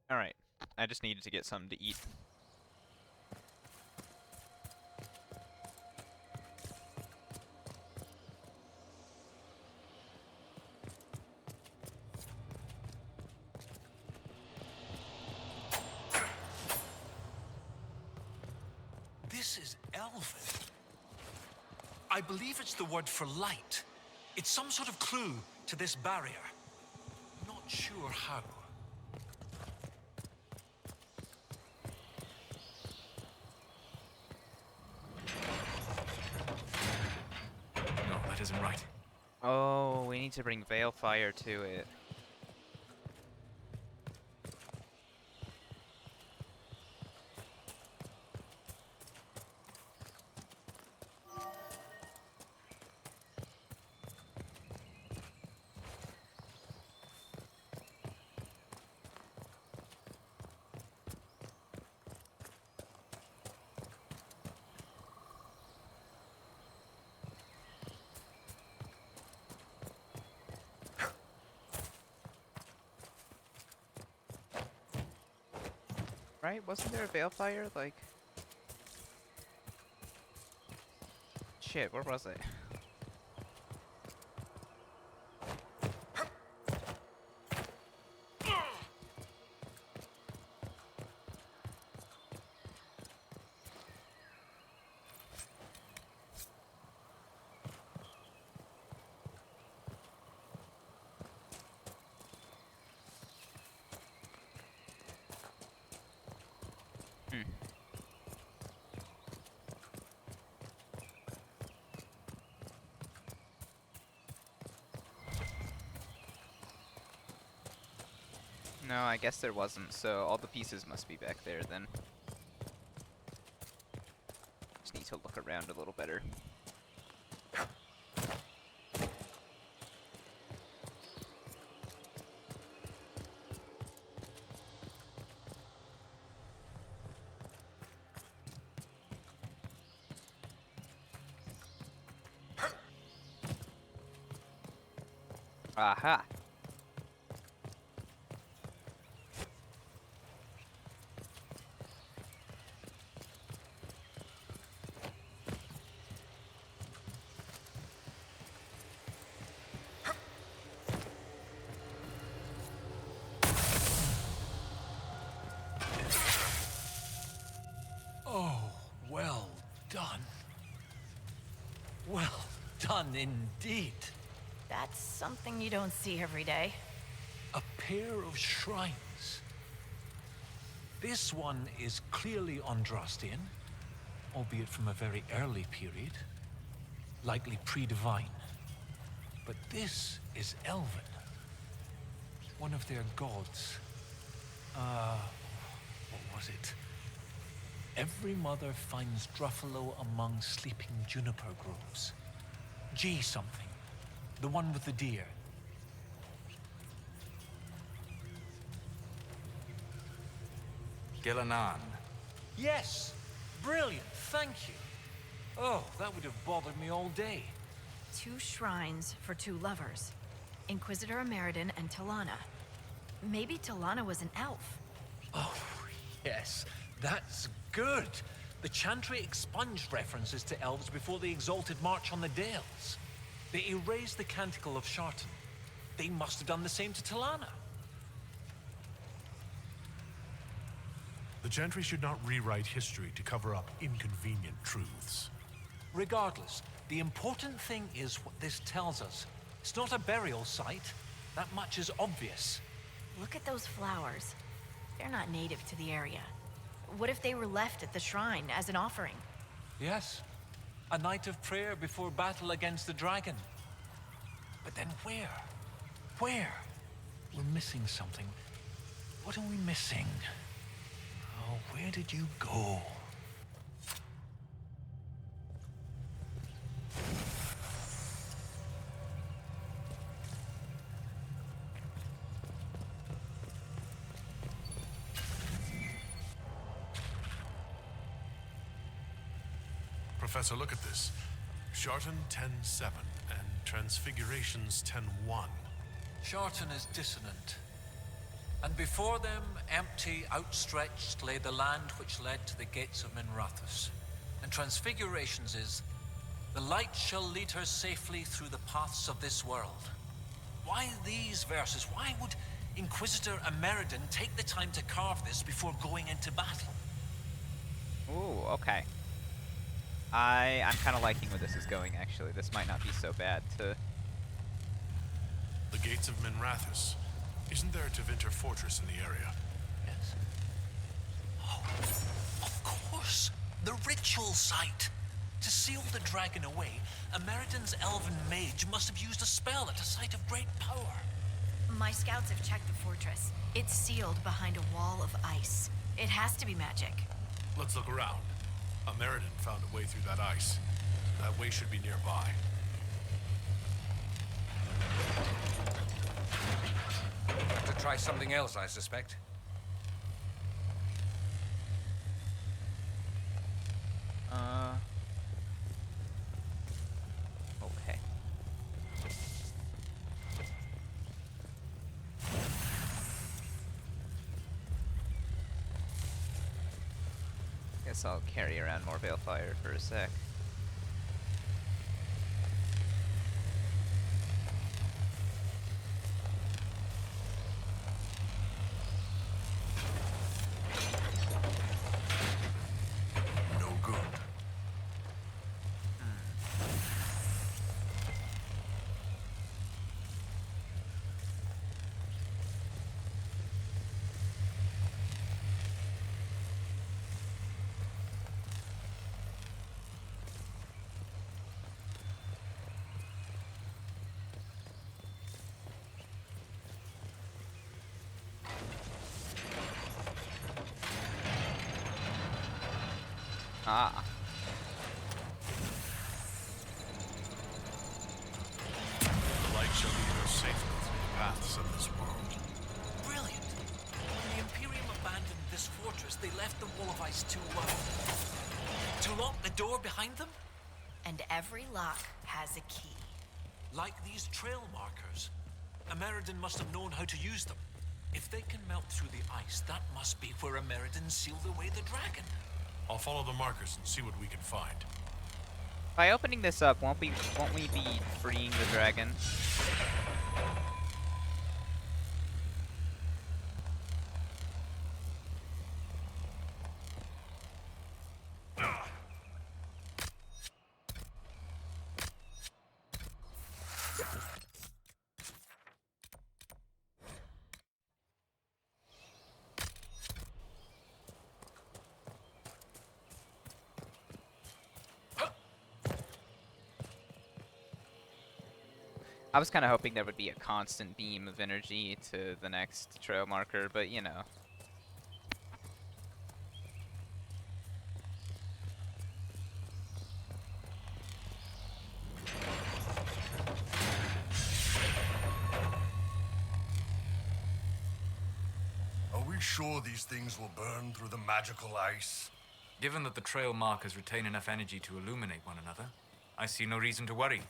Alright, I just needed to get something to eat. This is Elven. I believe it's the word for light. It's some sort of clue to this barrier. Not sure how. No, that isn't right. Oh, we need to bring Veilfire to it. Right? Wasn't there a Veilfire? Like... Shit, where was it? No, I guess there wasn't, so all the pieces must be back there then. Just need to look around a little better. Aha! Oh, well done. Well done indeed. That's something you don't see every day. A pair of shrines. This one is clearly Andrastian, albeit from a very early period, likely pre-divine. But this is Elven, one of their gods. What was it? Every mother finds Druffalo among sleeping juniper groves. G something, the one with the deer. Gillanan. Yes! Brilliant, thank you. Oh, that would have bothered me all day. 2 shrines for 2 lovers. Inquisitor Ameridan and Talana. Maybe Talana was an elf. Oh, yes, that's good. The Chantry expunged references to elves before the Exalted March on the Dales. They erased the Canticle of Shartan. They must have done the same to Talana. The Gentry should not rewrite history to cover up inconvenient truths. Regardless, the important thing is what this tells us. It's not a burial site. That much is obvious. Look at those flowers. They're not native to the area. What if they were left at the shrine as an offering? Yes. A night of prayer before battle against the dragon. But then where? Where? We're missing something. What are we missing? Oh, where did you go? Professor, look at this. Shartan 10-7 and Transfigurations 10-1. Shartan is dissonant. And before them, empty, outstretched, lay the land which led to the gates of Minrathous. And Transfigurations is, the light shall lead her safely through the paths of this world. Why these verses? Why would Inquisitor Ameridan take the time to carve this before going into battle? Ooh, okay. I'm kind of liking where this is going, actually. This might not be so bad to... The gates of Minrathous. Isn't there a Tevinter fortress in the area? Yes. Oh, of course! The ritual site! To seal the dragon away, Ameridan's elven mage must have used a spell at a site of great power. My scouts have checked the fortress. It's sealed behind a wall of ice. It has to be magic. Let's look around. Ameridan found a way through that ice. That way should be nearby. To try something else, I suspect. Okay. Guess I'll carry around more Balefire for a sec. No good. Ah. The light shall lead us safely through the paths of this world. Brilliant! When the Imperium abandoned this fortress, they left the wall of ice to lock the door behind them? And every lock has a key. Like these trail markers. Ameridan must have known how to use them. If they can melt through the ice, that must be where Ameridan sealed away the dragon. I'll follow the markers and see what we can find. By opening this up, won't we be freeing the dragon? I was kind of hoping there would be a constant beam of energy to the next trail marker, but you know. Are we sure these things will burn through the magical ice? Given that the trail markers retain enough energy to illuminate one another, I see no reason to worry.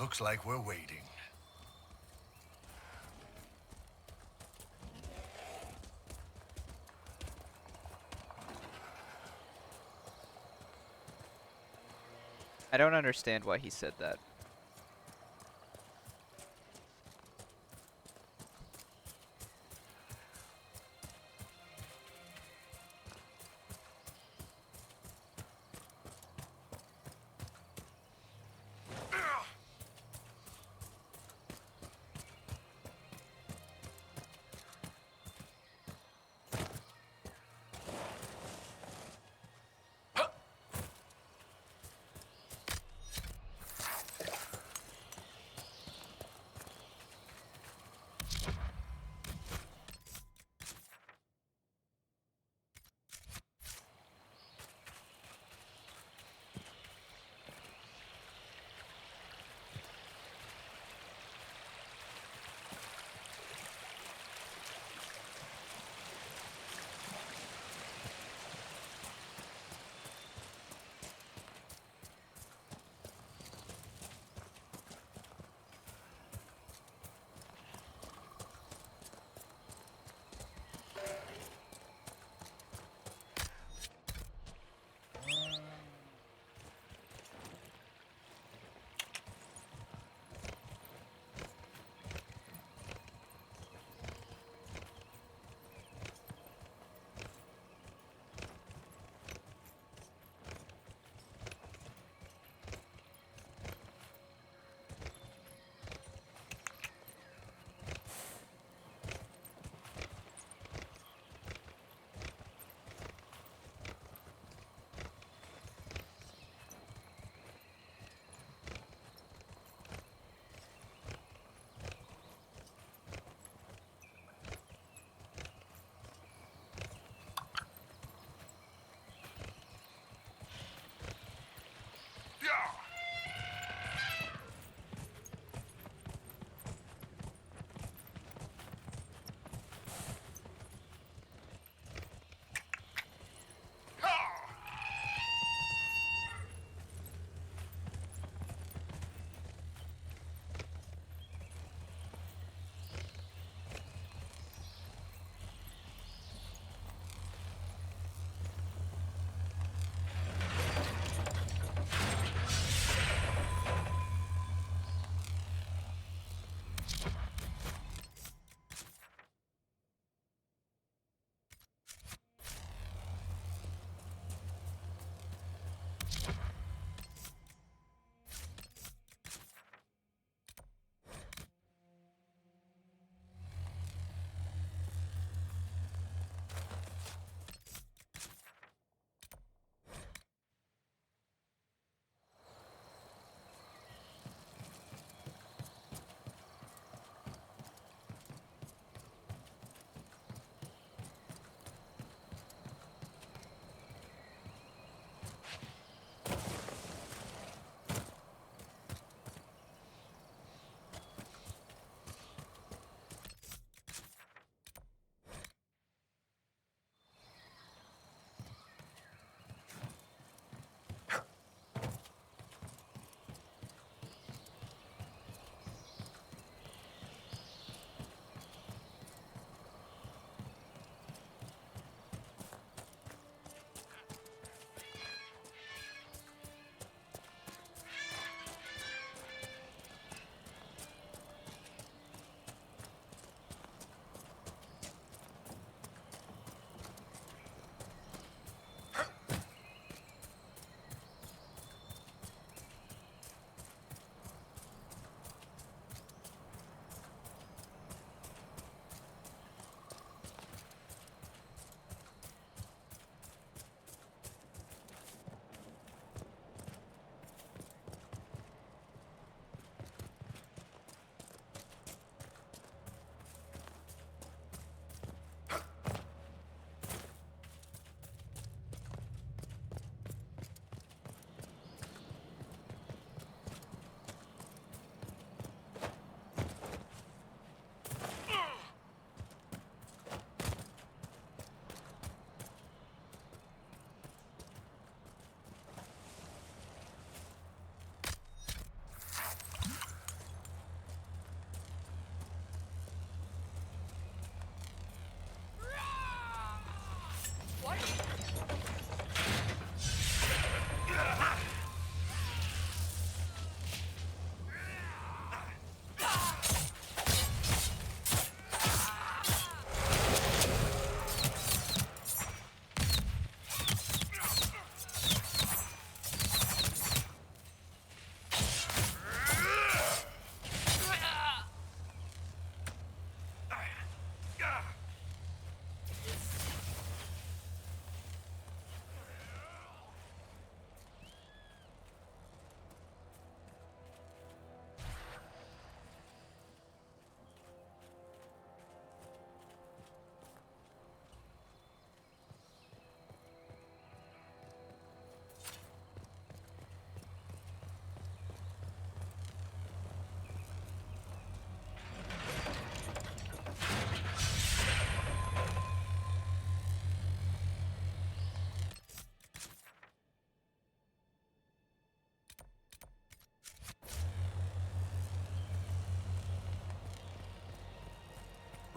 Looks like we're waiting. I don't understand why he said that.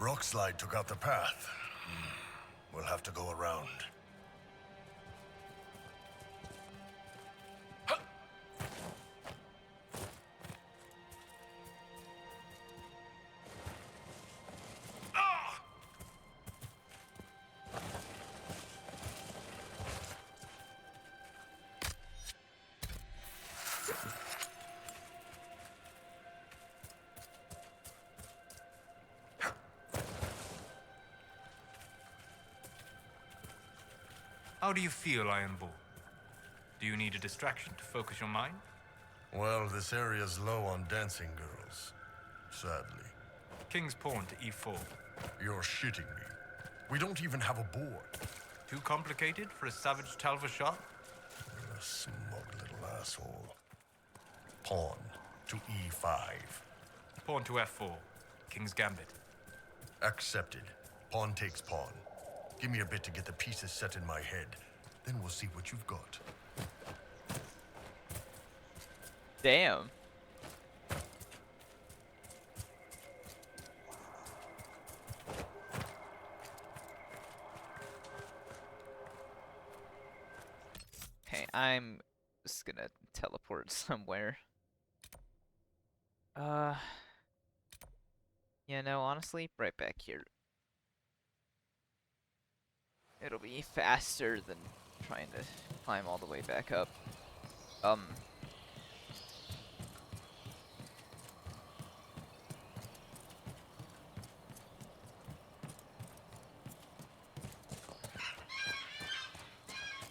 Rockslide took out the path. We'll have to go around. How do you feel, Iron Bull? Do you need a distraction to focus your mind? Well, this area's low on dancing girls. Sadly. King's pawn to e4. You're shitting me. We don't even have a board. Too complicated for a savage Talva shot? You're a smug little asshole. Pawn to e5. Pawn to f4. King's gambit. Accepted. Pawn takes pawn. Give me a bit to get the pieces set in my head. Then we'll see what you've got. Damn. Okay, I'm just gonna teleport somewhere. Yeah, no, honestly, right back here. It'll be faster than trying to climb all the way back up.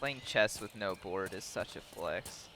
Playing chess with no board is such a flex.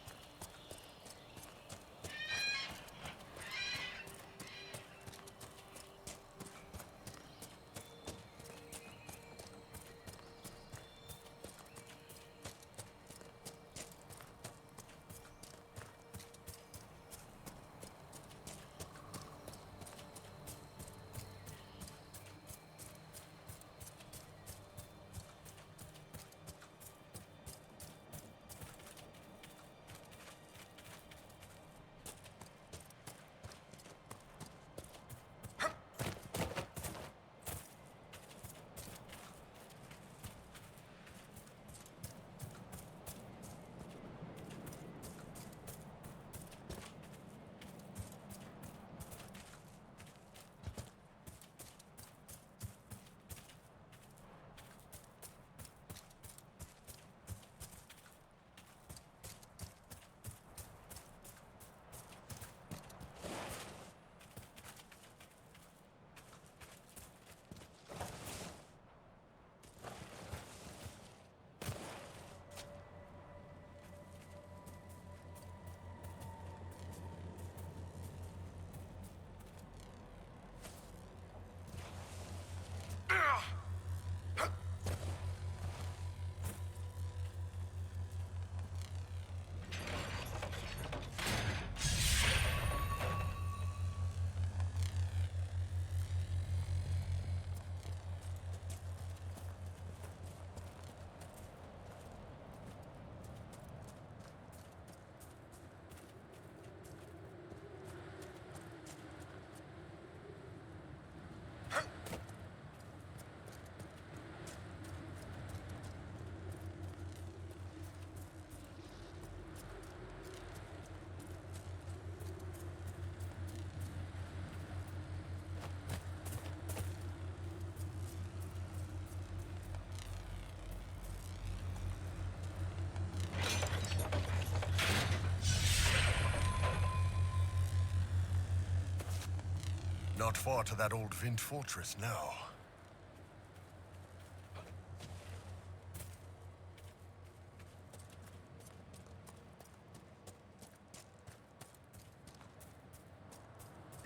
Not far to that old Vint fortress now.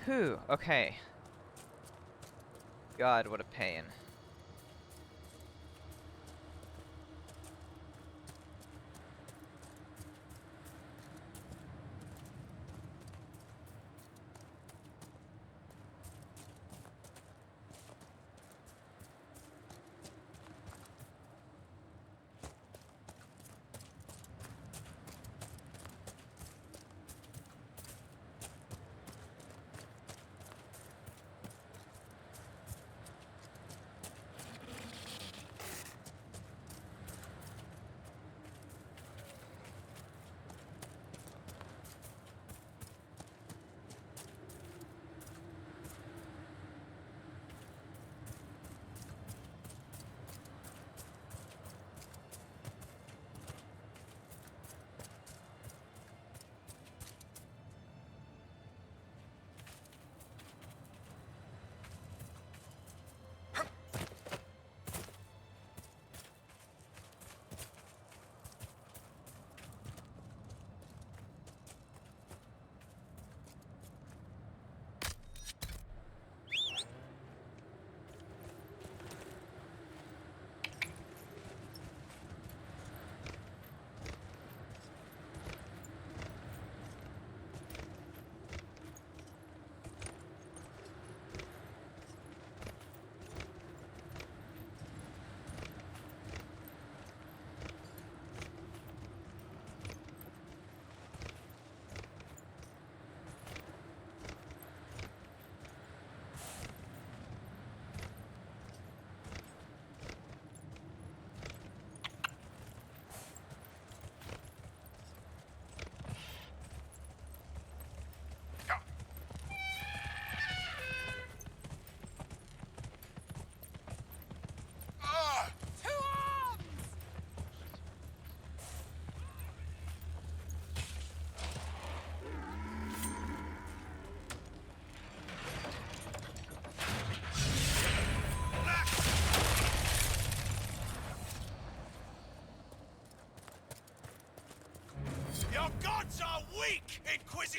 Whew, okay. God, what a pain.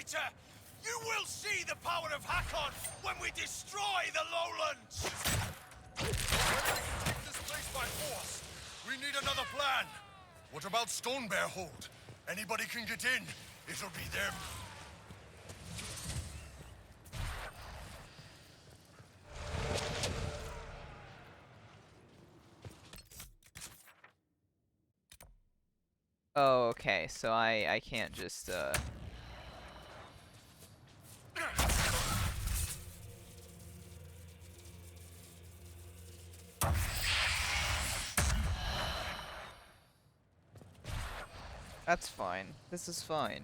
Inquisitor! You will see the power of Hakon when we destroy the lowlands! Take this place by force. We need another plan. What about Stonebear Hold? Anybody can get in. It'll be them. Oh, okay, so I can't just, That's fine. This is fine.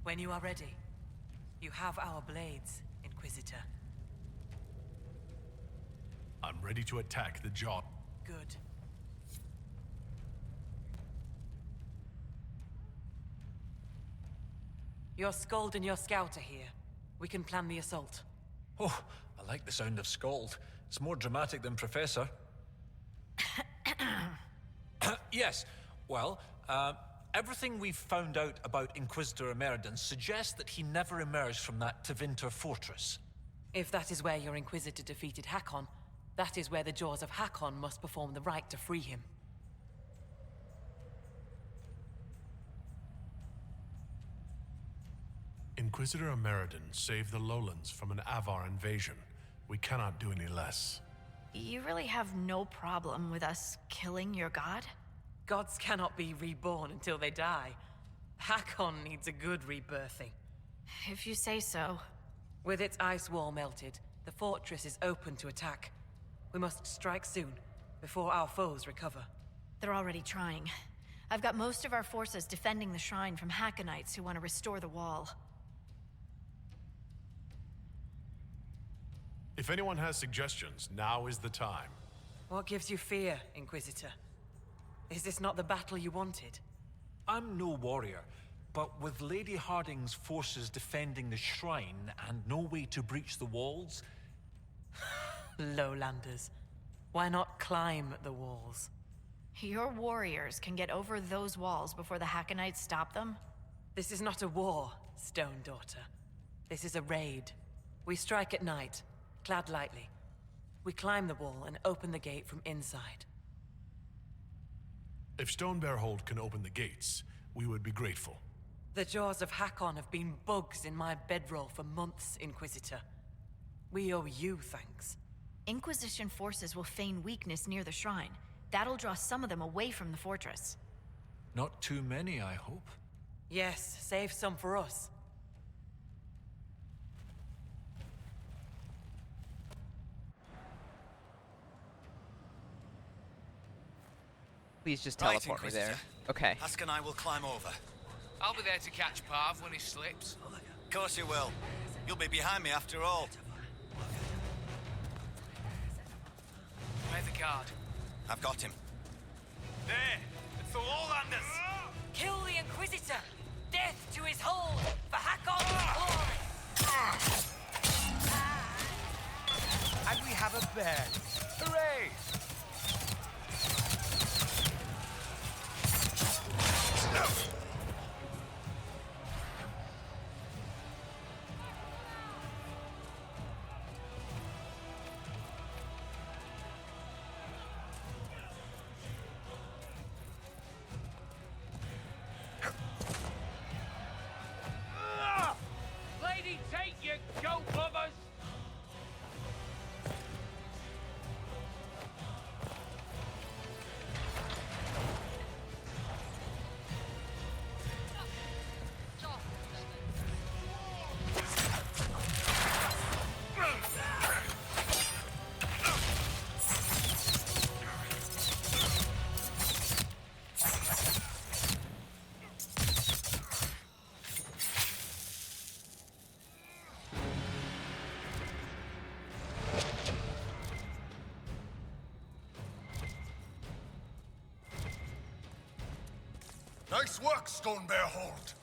When you are ready, you have our blades, Inquisitor. I'm ready to attack the jaw. Good. Your Skald and your Scout are here. We can plan the assault. Oh, I like the sound of Scald. It's more dramatic than Professor. Yes, well, everything we've found out about Inquisitor Emeridon suggests that he never emerged from that Tevinter fortress. If that is where your Inquisitor defeated Hakon, that is where the Jaws of Hakon must perform the rite to free him. Inquisitor Emeridon saved the lowlands from an Avar invasion. We cannot do any less. You really have no problem with us killing your god? Gods cannot be reborn until they die. Hakon needs a good rebirthing. If you say so. With its ice wall melted, the fortress is open to attack. We must strike soon, before our foes recover. They're already trying. I've got most of our forces defending the shrine from Hakkonites who want to restore the wall. If anyone has suggestions, now is the time. What gives you fear, Inquisitor? Is this not the battle you wanted? I'm no warrior, but with Lady Harding's forces defending the shrine and no way to breach the walls... Lowlanders. Why not climb the walls? Your warriors can get over those walls before the Hakkonites stop them? This is not a war, Stone Daughter. This is a raid. We strike at night, clad lightly. We climb the wall and open the gate from inside. If Stonebear Hold can open the gates, we would be grateful. The jaws of Hakon have been bugs in my bedroll for months, Inquisitor. We owe you thanks. Inquisition forces will feign weakness near the shrine. That'll draw some of them away from the fortress. Not too many, I hope. Yes, save some for us. Please just Right, teleport me Inquisitor. there. Okay. Husk and I will climb over. I'll be there to catch Parv when he slips. Of course you will. You'll be behind me after all. Play the card. I've got him. There! It's the Lowlanders! Kill the Inquisitor! Death to his hold! For Hakon's glory! And we have a bear. Hooray! Lady, take your goat lovers! Nice work, Stone Bear Hold.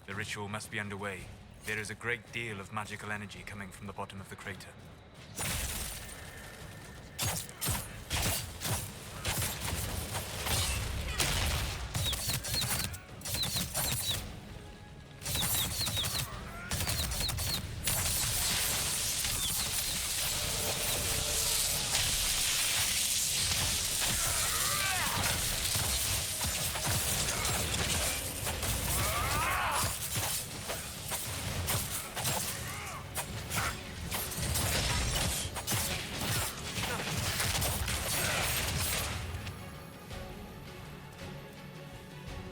The ritual must be underway. There is a great deal of magical energy coming from the bottom of the crater.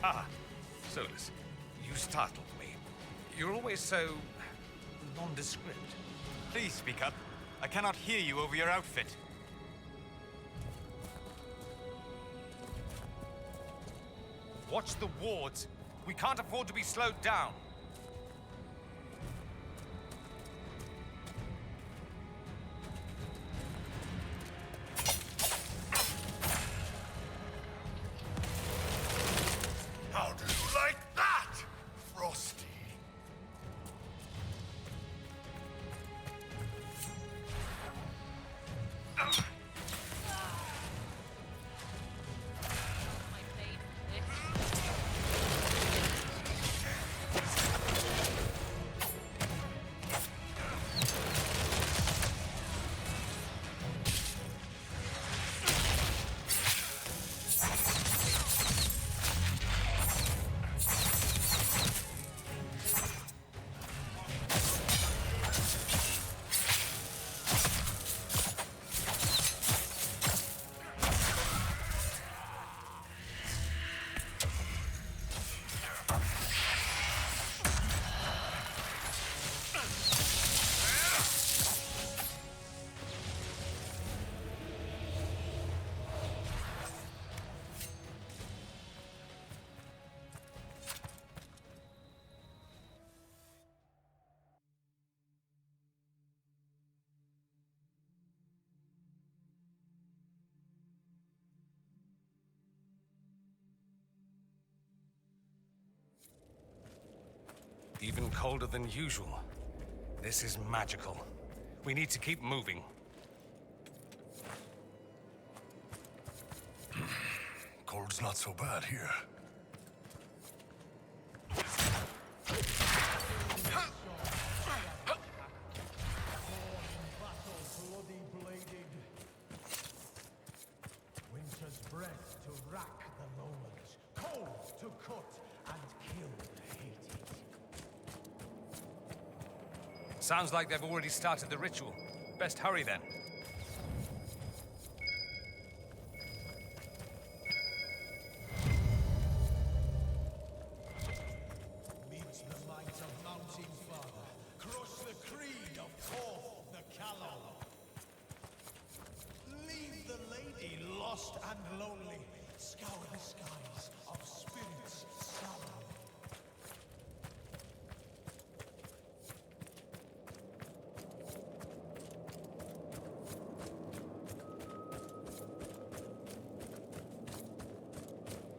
Ah, Solus, you startled me. You're always so nondescript. Please speak up. I cannot hear you over your outfit. Watch the wards. We can't afford to be slowed down. How do you like that, Frosty? Even colder than usual. This is magical. We need to keep moving. Cold's not so bad here. Winter's breath to rack the lowlands, cold to cut and kill the hated. Sounds like they've already started the ritual. Best hurry then. Meet the might of Mountain Father. Crush the creed of Torth the Callow. Leave the lady lost and lonely. Scour the skies of spirits sorrow.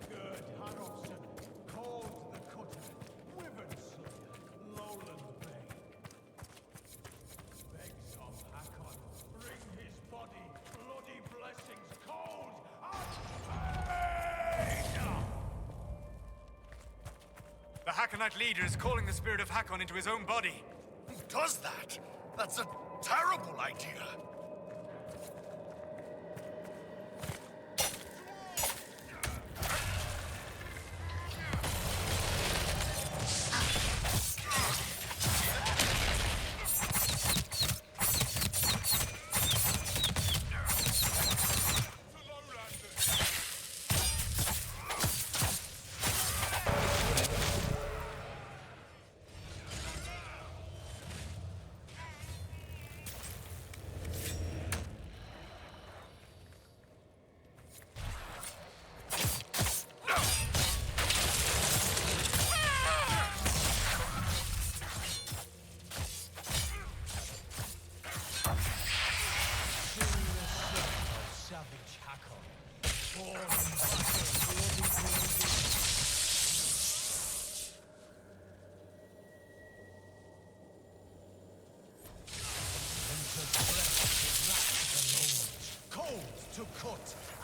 Good Harrowson, Cold the Cutter, Wyvern Slayer, Lowland Bane. Begs of Hakon, bring his body, bloody blessings, cold and pain! The Hakonite leader is calling the spirit of Hakon into his own body. Who does that? That's a terrible idea.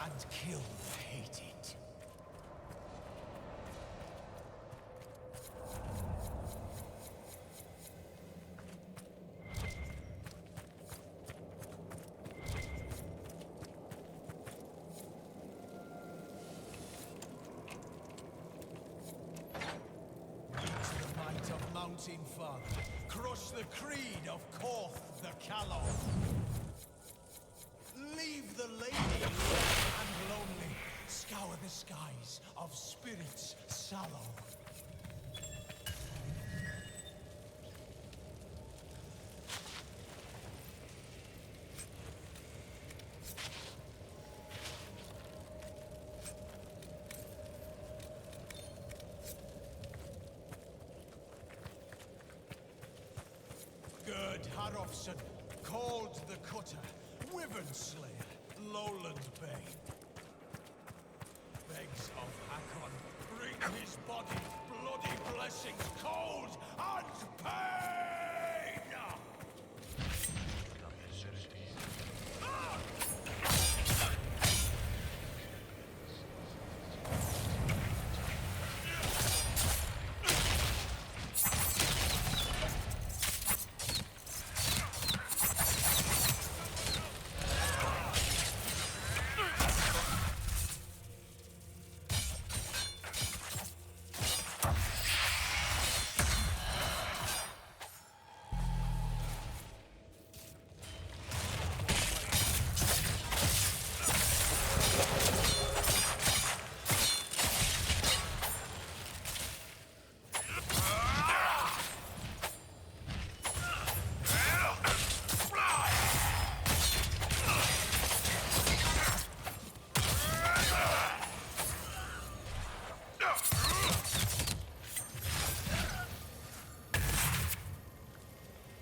and kill the hated. Use the might of Mountain Father. Crush the creed of Korth the Callow. Leave the lady and lonely. Scour the skies of spirits sallow. Gerd Harofson, called the Cutter, Wyvern Slayer, Lowland Bane. Begs of Hakon, bring his body, bloody blessings, cold and pain!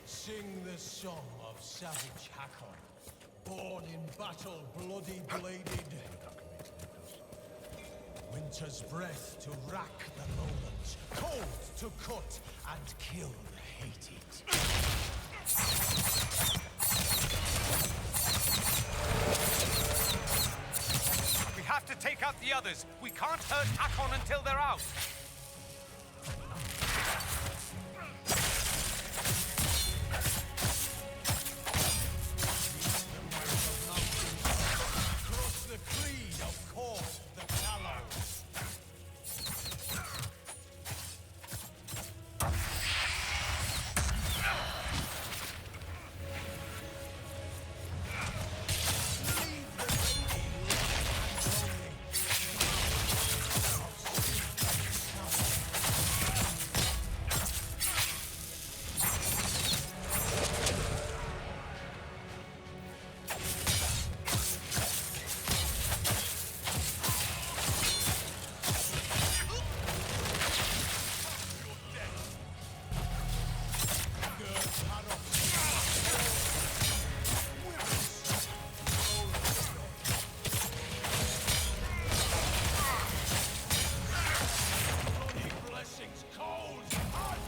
Sing the song of savage Hakon, born in battle, bloody bladed. Winter's breath to rack the lowlands, cold to cut and kill the hated. We have to take out the others. We can't hurt Hakon until they're out. Crush the creed of Korth the Callow.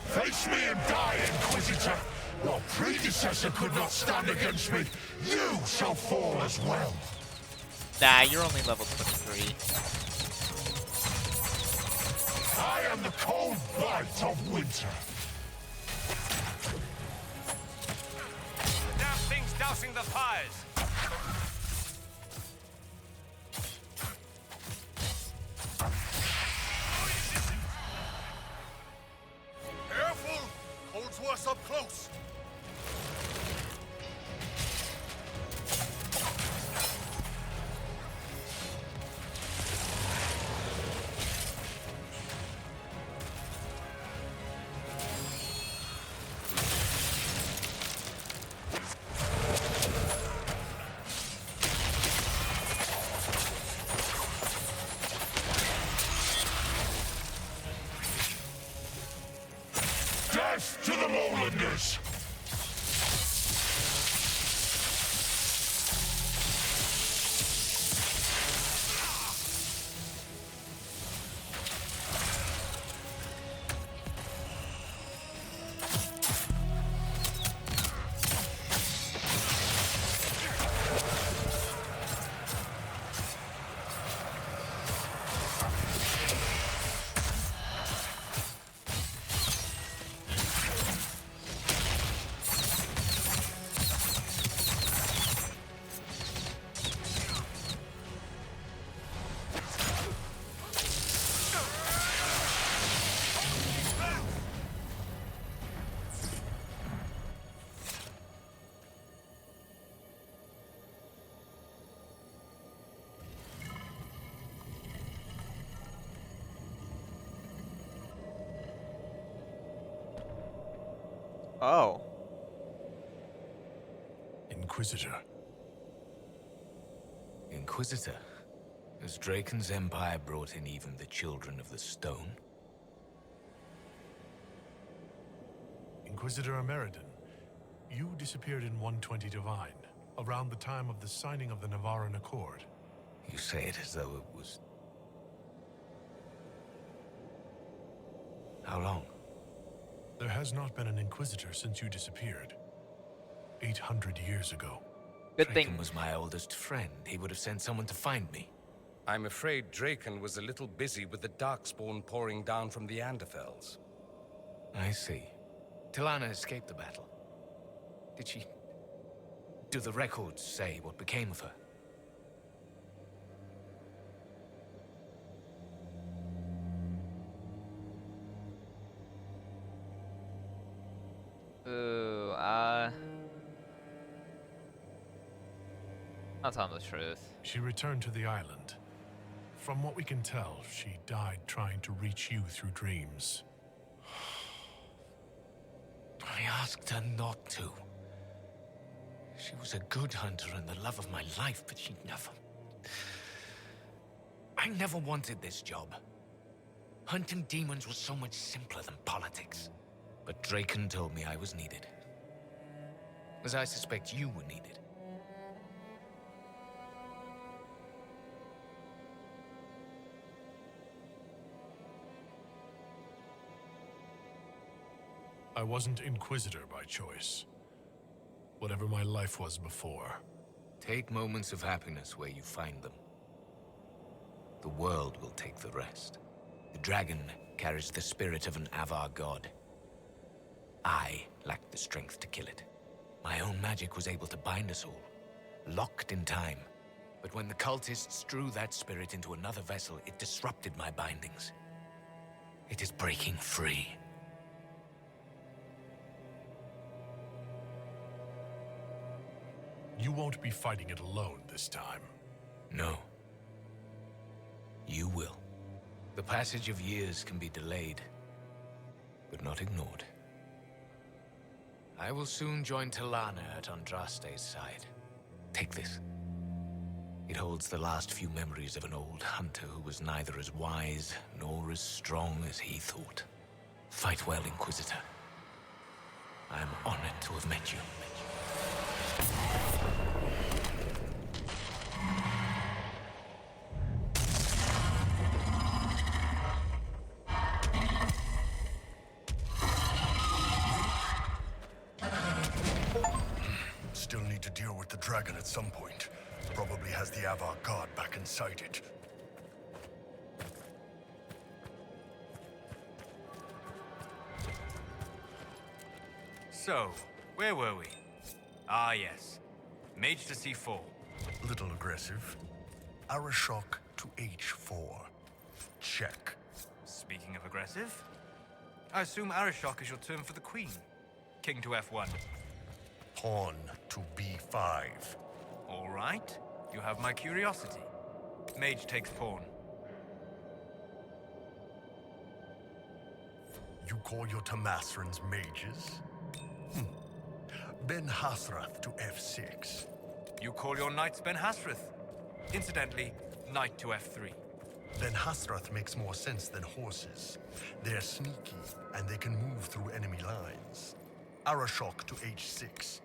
Face me and die, Inquisitor! Your predecessor could not stand against me. You shall fall as well. Nah, you're only level 23. I am the cold bite of winter. The damn thing's dousing the fires. Careful! Cold's worse up close. Death to the Lowlanders! Oh. Inquisitor. Inquisitor? Has Draken's empire brought in even the Children of the Stone? Inquisitor Ameridan, you disappeared in 120 Divine, around the time of the signing of the Navarran Accord. You say it as though it was... How long? There has not been an Inquisitor since you disappeared. 800 years ago. Draken was my oldest friend. He would have sent someone to find me. I'm afraid Draken was a little busy with the Darkspawn pouring down from the Anderfels. I see. Tilana escaped the battle. Did she... Do the records say what became of her? Ooh, I'll tell him the truth. She returned to the island. From what we can tell, she died trying to reach you through dreams. I asked her not to. She was a good hunter and the love of my life, but she never... I never wanted this job. Hunting demons was so much simpler than politics. But Draken told me I was needed. As I suspect you were needed. I wasn't Inquisitor by choice. Whatever my life was before. Take moments of happiness where you find them. The world will take the rest. The dragon carries the spirit of an Avar god. I lacked the strength to kill it. My own magic was able to bind us all, locked in time. But when the cultists drew that spirit into another vessel, it disrupted my bindings. It is breaking free. You won't be fighting it alone this time. No. You will. The passage of years can be delayed, but not ignored. I will soon join Tilana at Andraste's side. Take this. It holds the last few memories of an old hunter who was neither as wise nor as strong as he thought. Fight well, Inquisitor. I am honored to have met you. Still need to deal with the dragon at some point. Probably has the Avar god back inside it. So, where were we? Ah, yes. Mage to C4. Little aggressive. Arashok to H4. Check. Speaking of aggressive, I assume Arashok is your turn for the queen. King to F1. Pawn to B5. All right. You have my curiosity. Mage takes pawn. You call your Tamasrans mages? Ben Hasrath to F6. You call your knights Ben Hasrath. Incidentally, knight to F3. Ben Hasrath makes more sense than horses. They're sneaky, and they can move through enemy lines. Arashok to H6.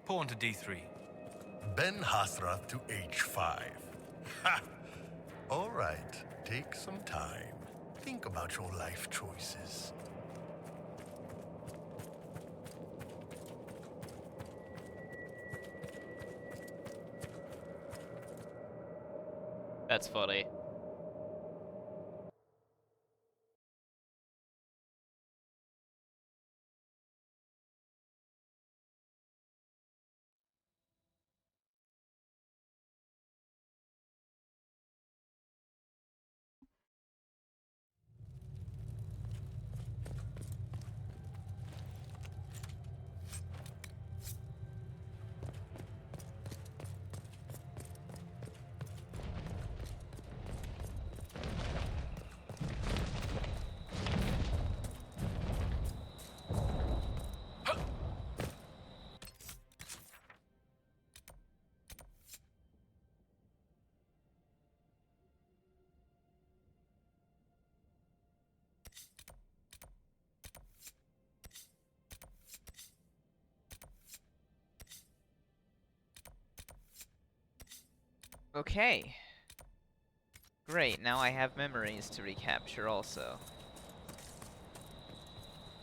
Pawn to D3. Ben Hasrath to H5. Ha! All right, take some time. Think about your life choices. That's funny. Okay. Great, now I have memories to recapture also.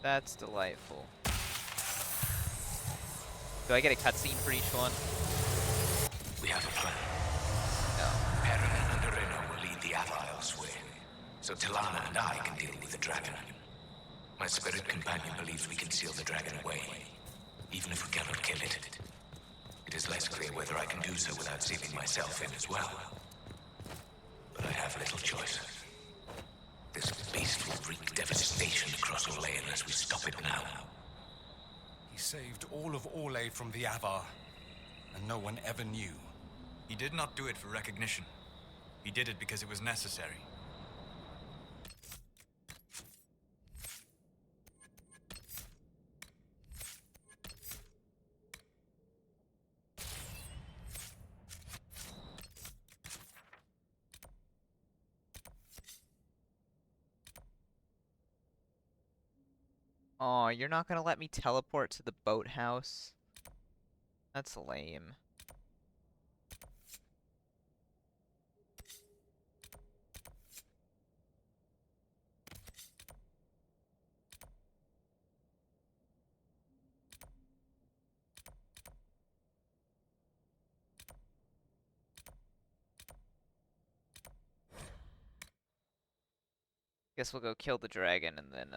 That's delightful. Do I get a cutscene for each one? We have a plan. No. Perrin and Arena will lead the Avar elsewhere, so Talana and I can deal with the dragon. My spirit companion believes we can seal the dragon away, even if we cannot kill it. It is less clear whether I can do so without sealing myself in as well. But I have little choice. This beast will wreak devastation across Orlais unless we stop it now. He saved all of Orlais from the Avar, and no one ever knew. He did not do it for recognition. He did it because it was necessary. Aw, you're not gonna let me teleport to the boathouse? That's lame. Guess we'll go kill the dragon and then,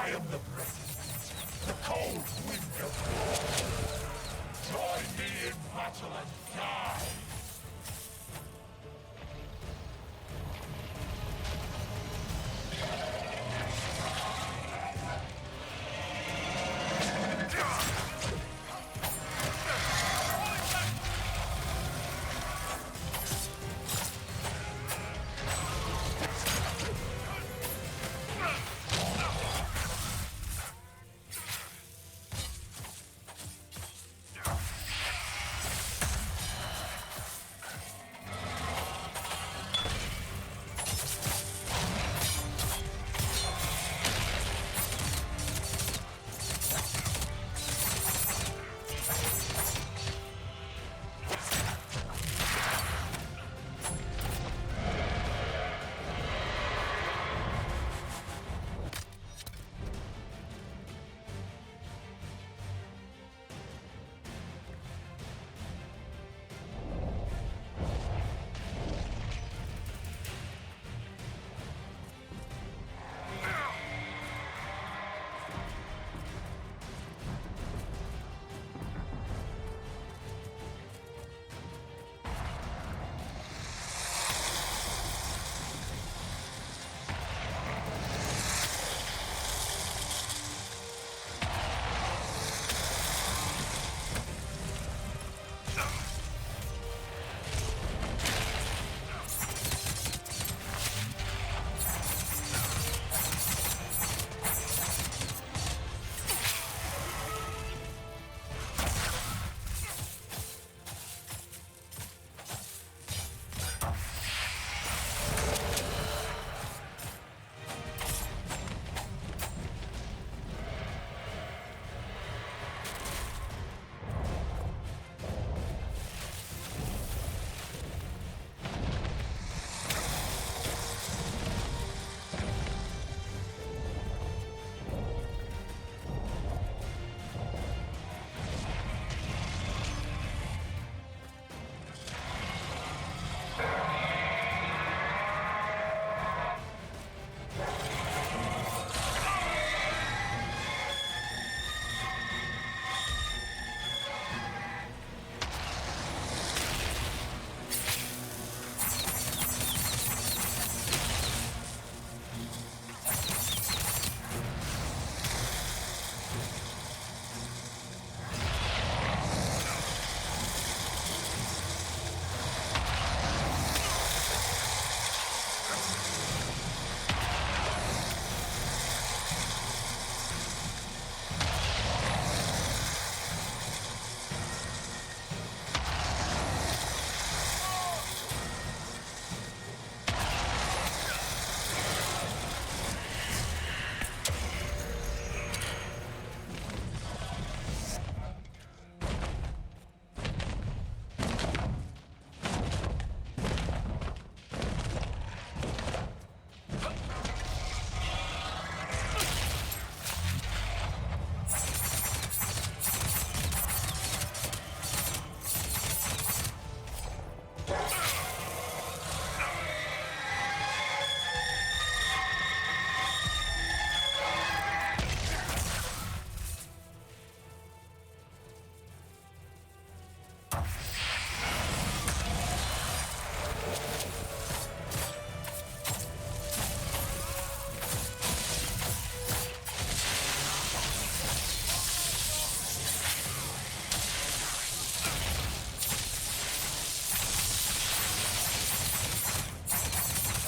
I am the breath, the cold wind of war. Join me in battle and die!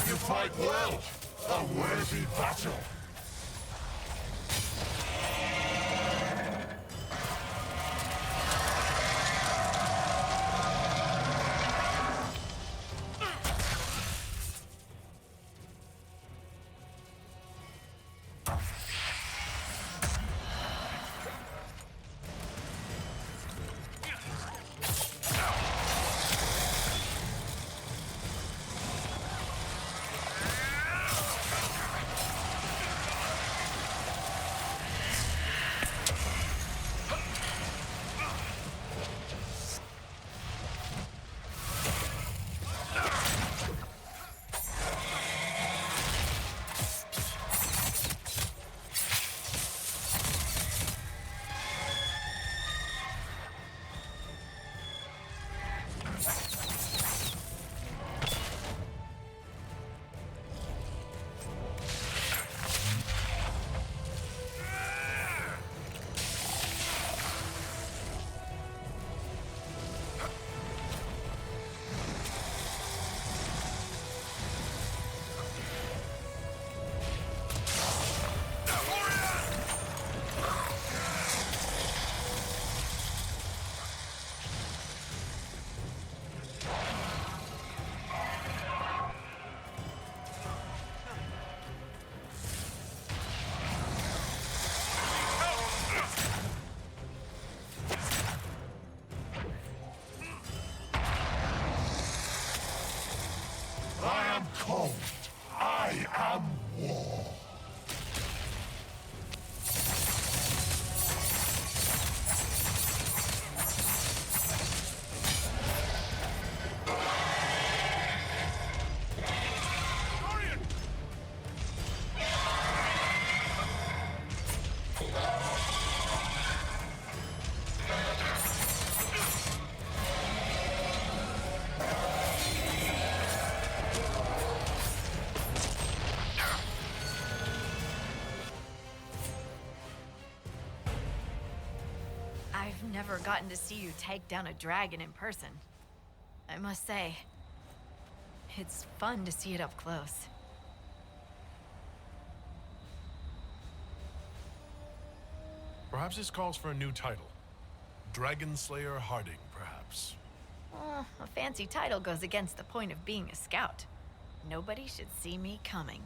You fight well. A worthy battle. I am cold. I am war. I've never gotten to see you take down a dragon in person. I must say, it's fun to see it up close. Perhaps this calls for a new title. Dragon Slayer Harding, perhaps. A fancy title goes against the point of being a scout. Nobody should see me coming.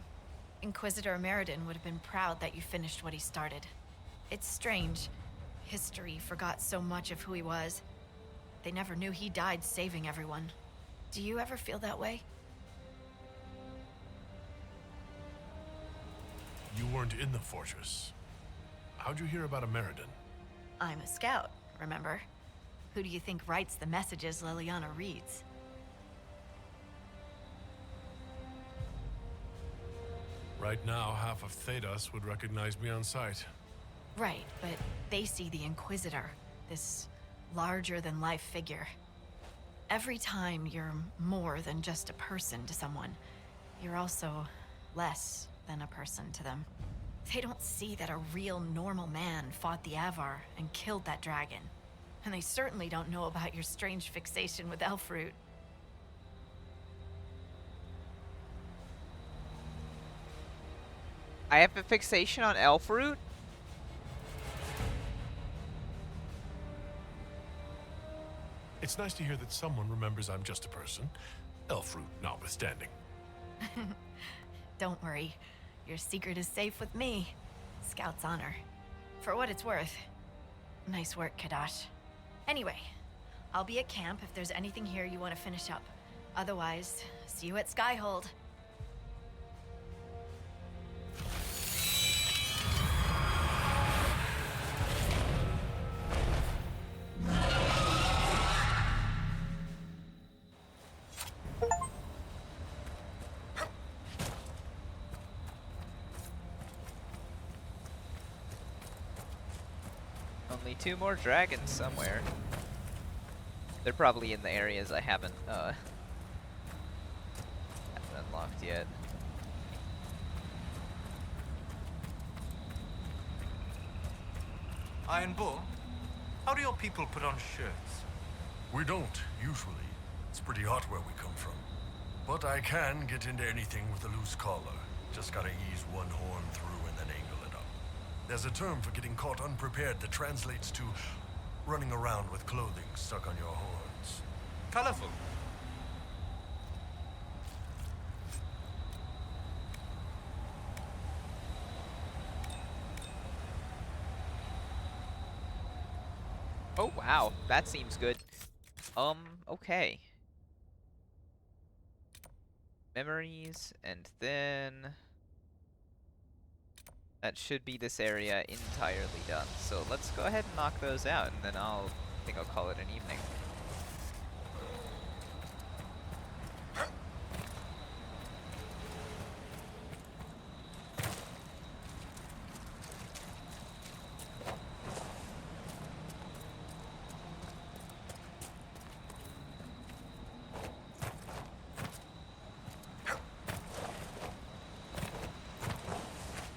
Inquisitor Meriden would have been proud that you finished what he started. It's strange. History forgot so much of who he was. They never knew he died saving everyone. Do you ever feel that way? You weren't in the fortress. How'd you hear about a Meriden? I'm a scout, remember? Who do you think writes the messages Liliana reads? Right now, half of Thedas would recognize me on sight. Right, but they see the Inquisitor, this larger-than-life figure. Every time you're more than just a person to someone, you're also less than a person to them. They don't see that a real normal man fought the Avar and killed that dragon. And they certainly don't know about your strange fixation with Elfroot. I have a fixation on Elfroot? It's nice to hear that someone remembers I'm just a person, Elfroot notwithstanding. Don't worry. Your secret is safe with me. Scout's honor. For what it's worth. Nice work, Kadash. Anyway, I'll be at camp if there's anything here you want to finish up. Otherwise, see you at Skyhold. Only 2 more dragons somewhere. They're probably in the areas I haven't unlocked yet. Iron Bull, how do your people put on shirts? We don't, usually. It's pretty hot where we come from. But I can get into anything with a loose collar. Just gotta ease one horn through and then angle it up. There's a term for getting caught unprepared that translates to running around with clothing stuck on your horns. Colorful. Oh, wow. That seems good. Okay. Memories, and then... that should be this area entirely done. So let's go ahead and knock those out, and then I think I'll call it an evening.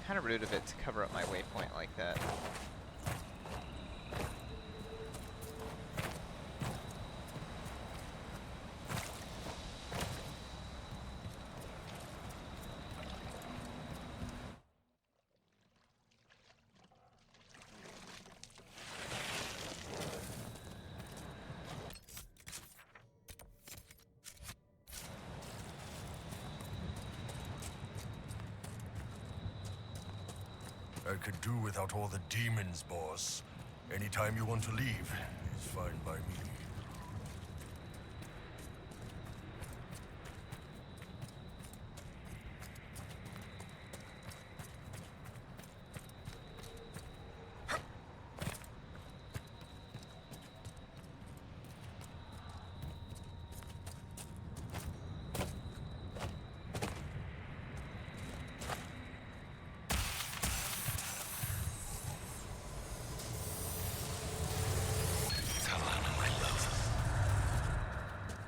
Kind of rude of it to cover up my waypoint like that. I could do without all the demons, boss. Anytime you want to leave, is fine by me.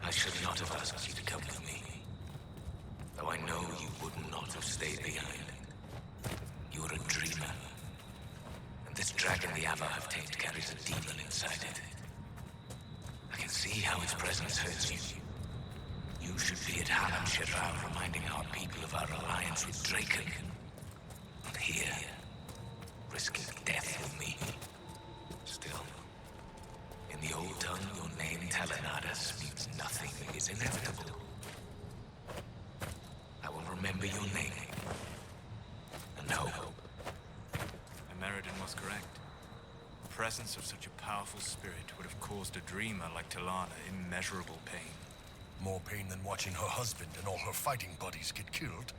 I should not have asked you to come with me. Though I know you would not have stayed behind. You're a dreamer. And this dragon the Ava have tamed carries a demon inside it. I can see how its presence hurts you. You should be at Halam Shiral reminding our people of our alliance with Draken. And here, risking death with me. Still, in the old tongue, your name, Telenadas, means nothing is inevitable. I will remember your name. And hope. Emeridin was correct. The presence of such a powerful spirit would have caused a dreamer like Talana immeasurable pain. More pain than watching her husband and all her fighting buddies get killed.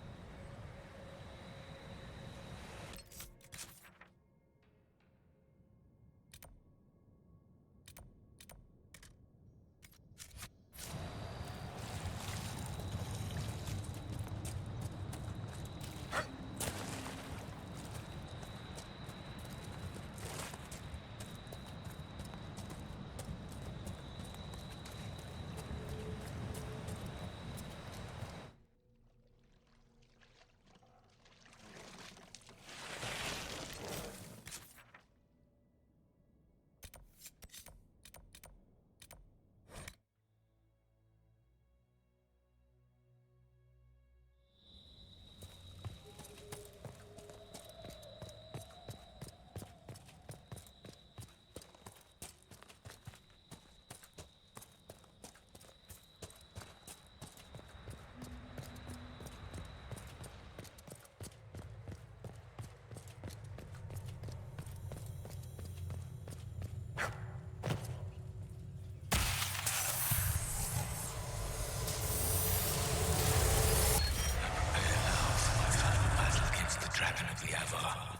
Dragon of the Avar.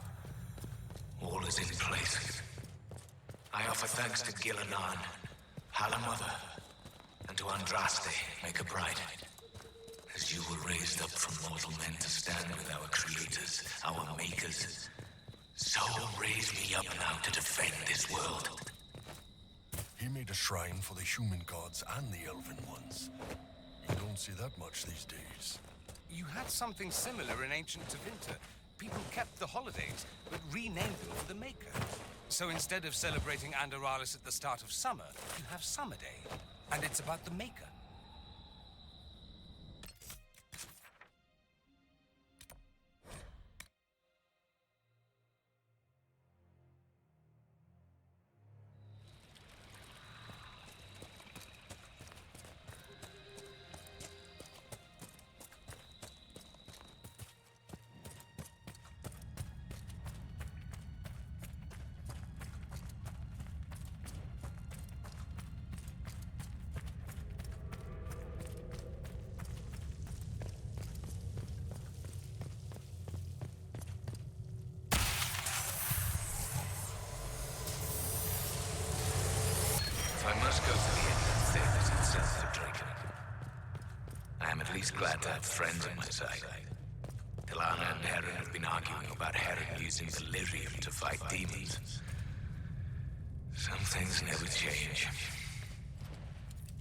All is in place. I offer thanks to Gilanan, Hala Mother, and to Andraste, Maker Bride. As you were raised up from mortal men to stand with our creators, our makers, so raise me up now to defend this world. He made a shrine for the human gods and the elven ones. You don't see that much these days. You had something similar in ancient Tevinter. People kept the holidays, but renamed them for the Maker. So instead of celebrating Andaralis at the start of summer, you have Summer Day. And it's about the Maker. glad to have friends on my side. Tilana and Heron have been arguing about Heron using the lyrium to fight demons. Some things never change.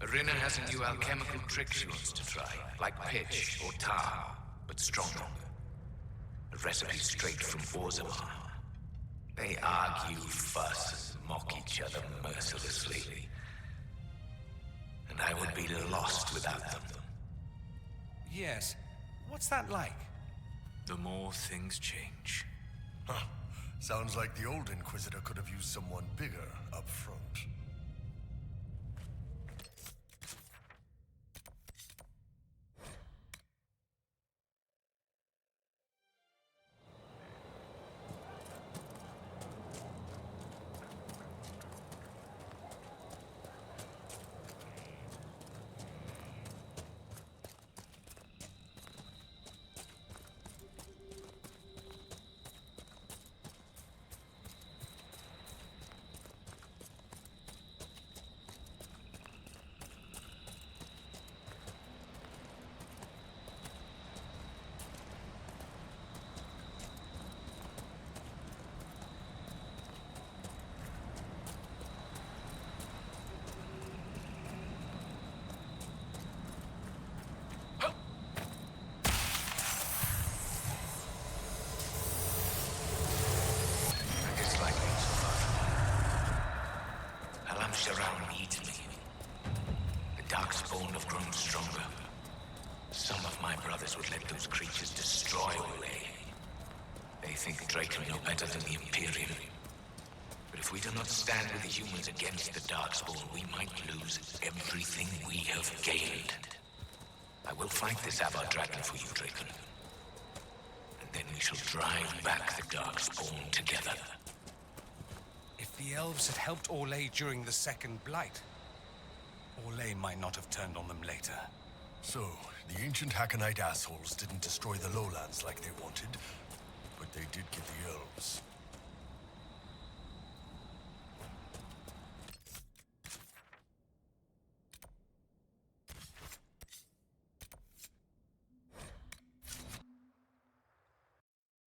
Arina has a new alchemical trick she wants to try, like pitch or tar, but stronger. A recipe straight from Orzammar. They argue, fuss, and mock each other mercilessly. And I would be lost without them. Yes. What's that like? The more things change. Huh. Sounds like the old Inquisitor could have used someone bigger up front. Around needs me. The Darkspawn have grown stronger. Some of my brothers would let those creatures destroy Olay. They think Draken know better than the Imperium. But if we do not stand with the humans against the Darkspawn, we might lose everything we have gained. I will fight this Avar Dragon for you, Draken. And then we shall drive back the Darkspawn together. If the elves had helped Orlais during the Second Blight, Orlais might not have turned on them later. So, the ancient Hakonite assholes didn't destroy the lowlands like they wanted, but they did get the elves.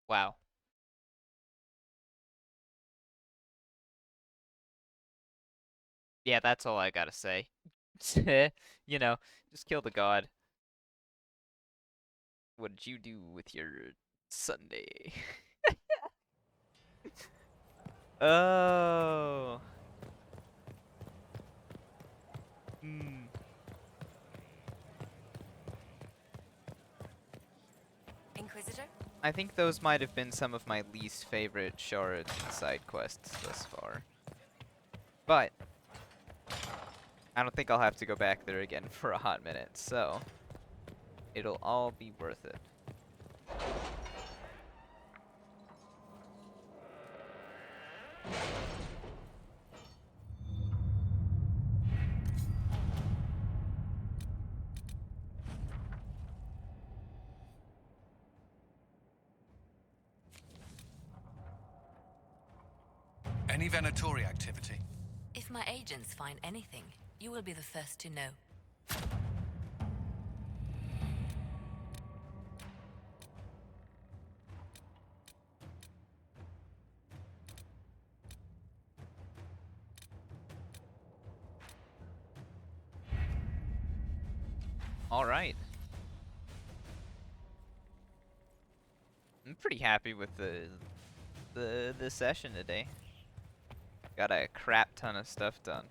Wow. Yeah, that's all I gotta say. You know, just kill the god. What did you do with your Sunday? Oh. Hmm. Inquisitor? I think those might have been some of my least favorite Shard side quests thus far. But I don't think I'll have to go back there again for a hot minute, so it'll all be worth it. Any Venatori activity? If my agents find anything, you will be the first to know. All right. I'm pretty happy with the session today. Got a crap ton of stuff done.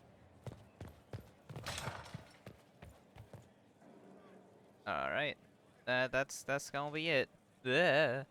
All right. That's gonna be it. Bleh.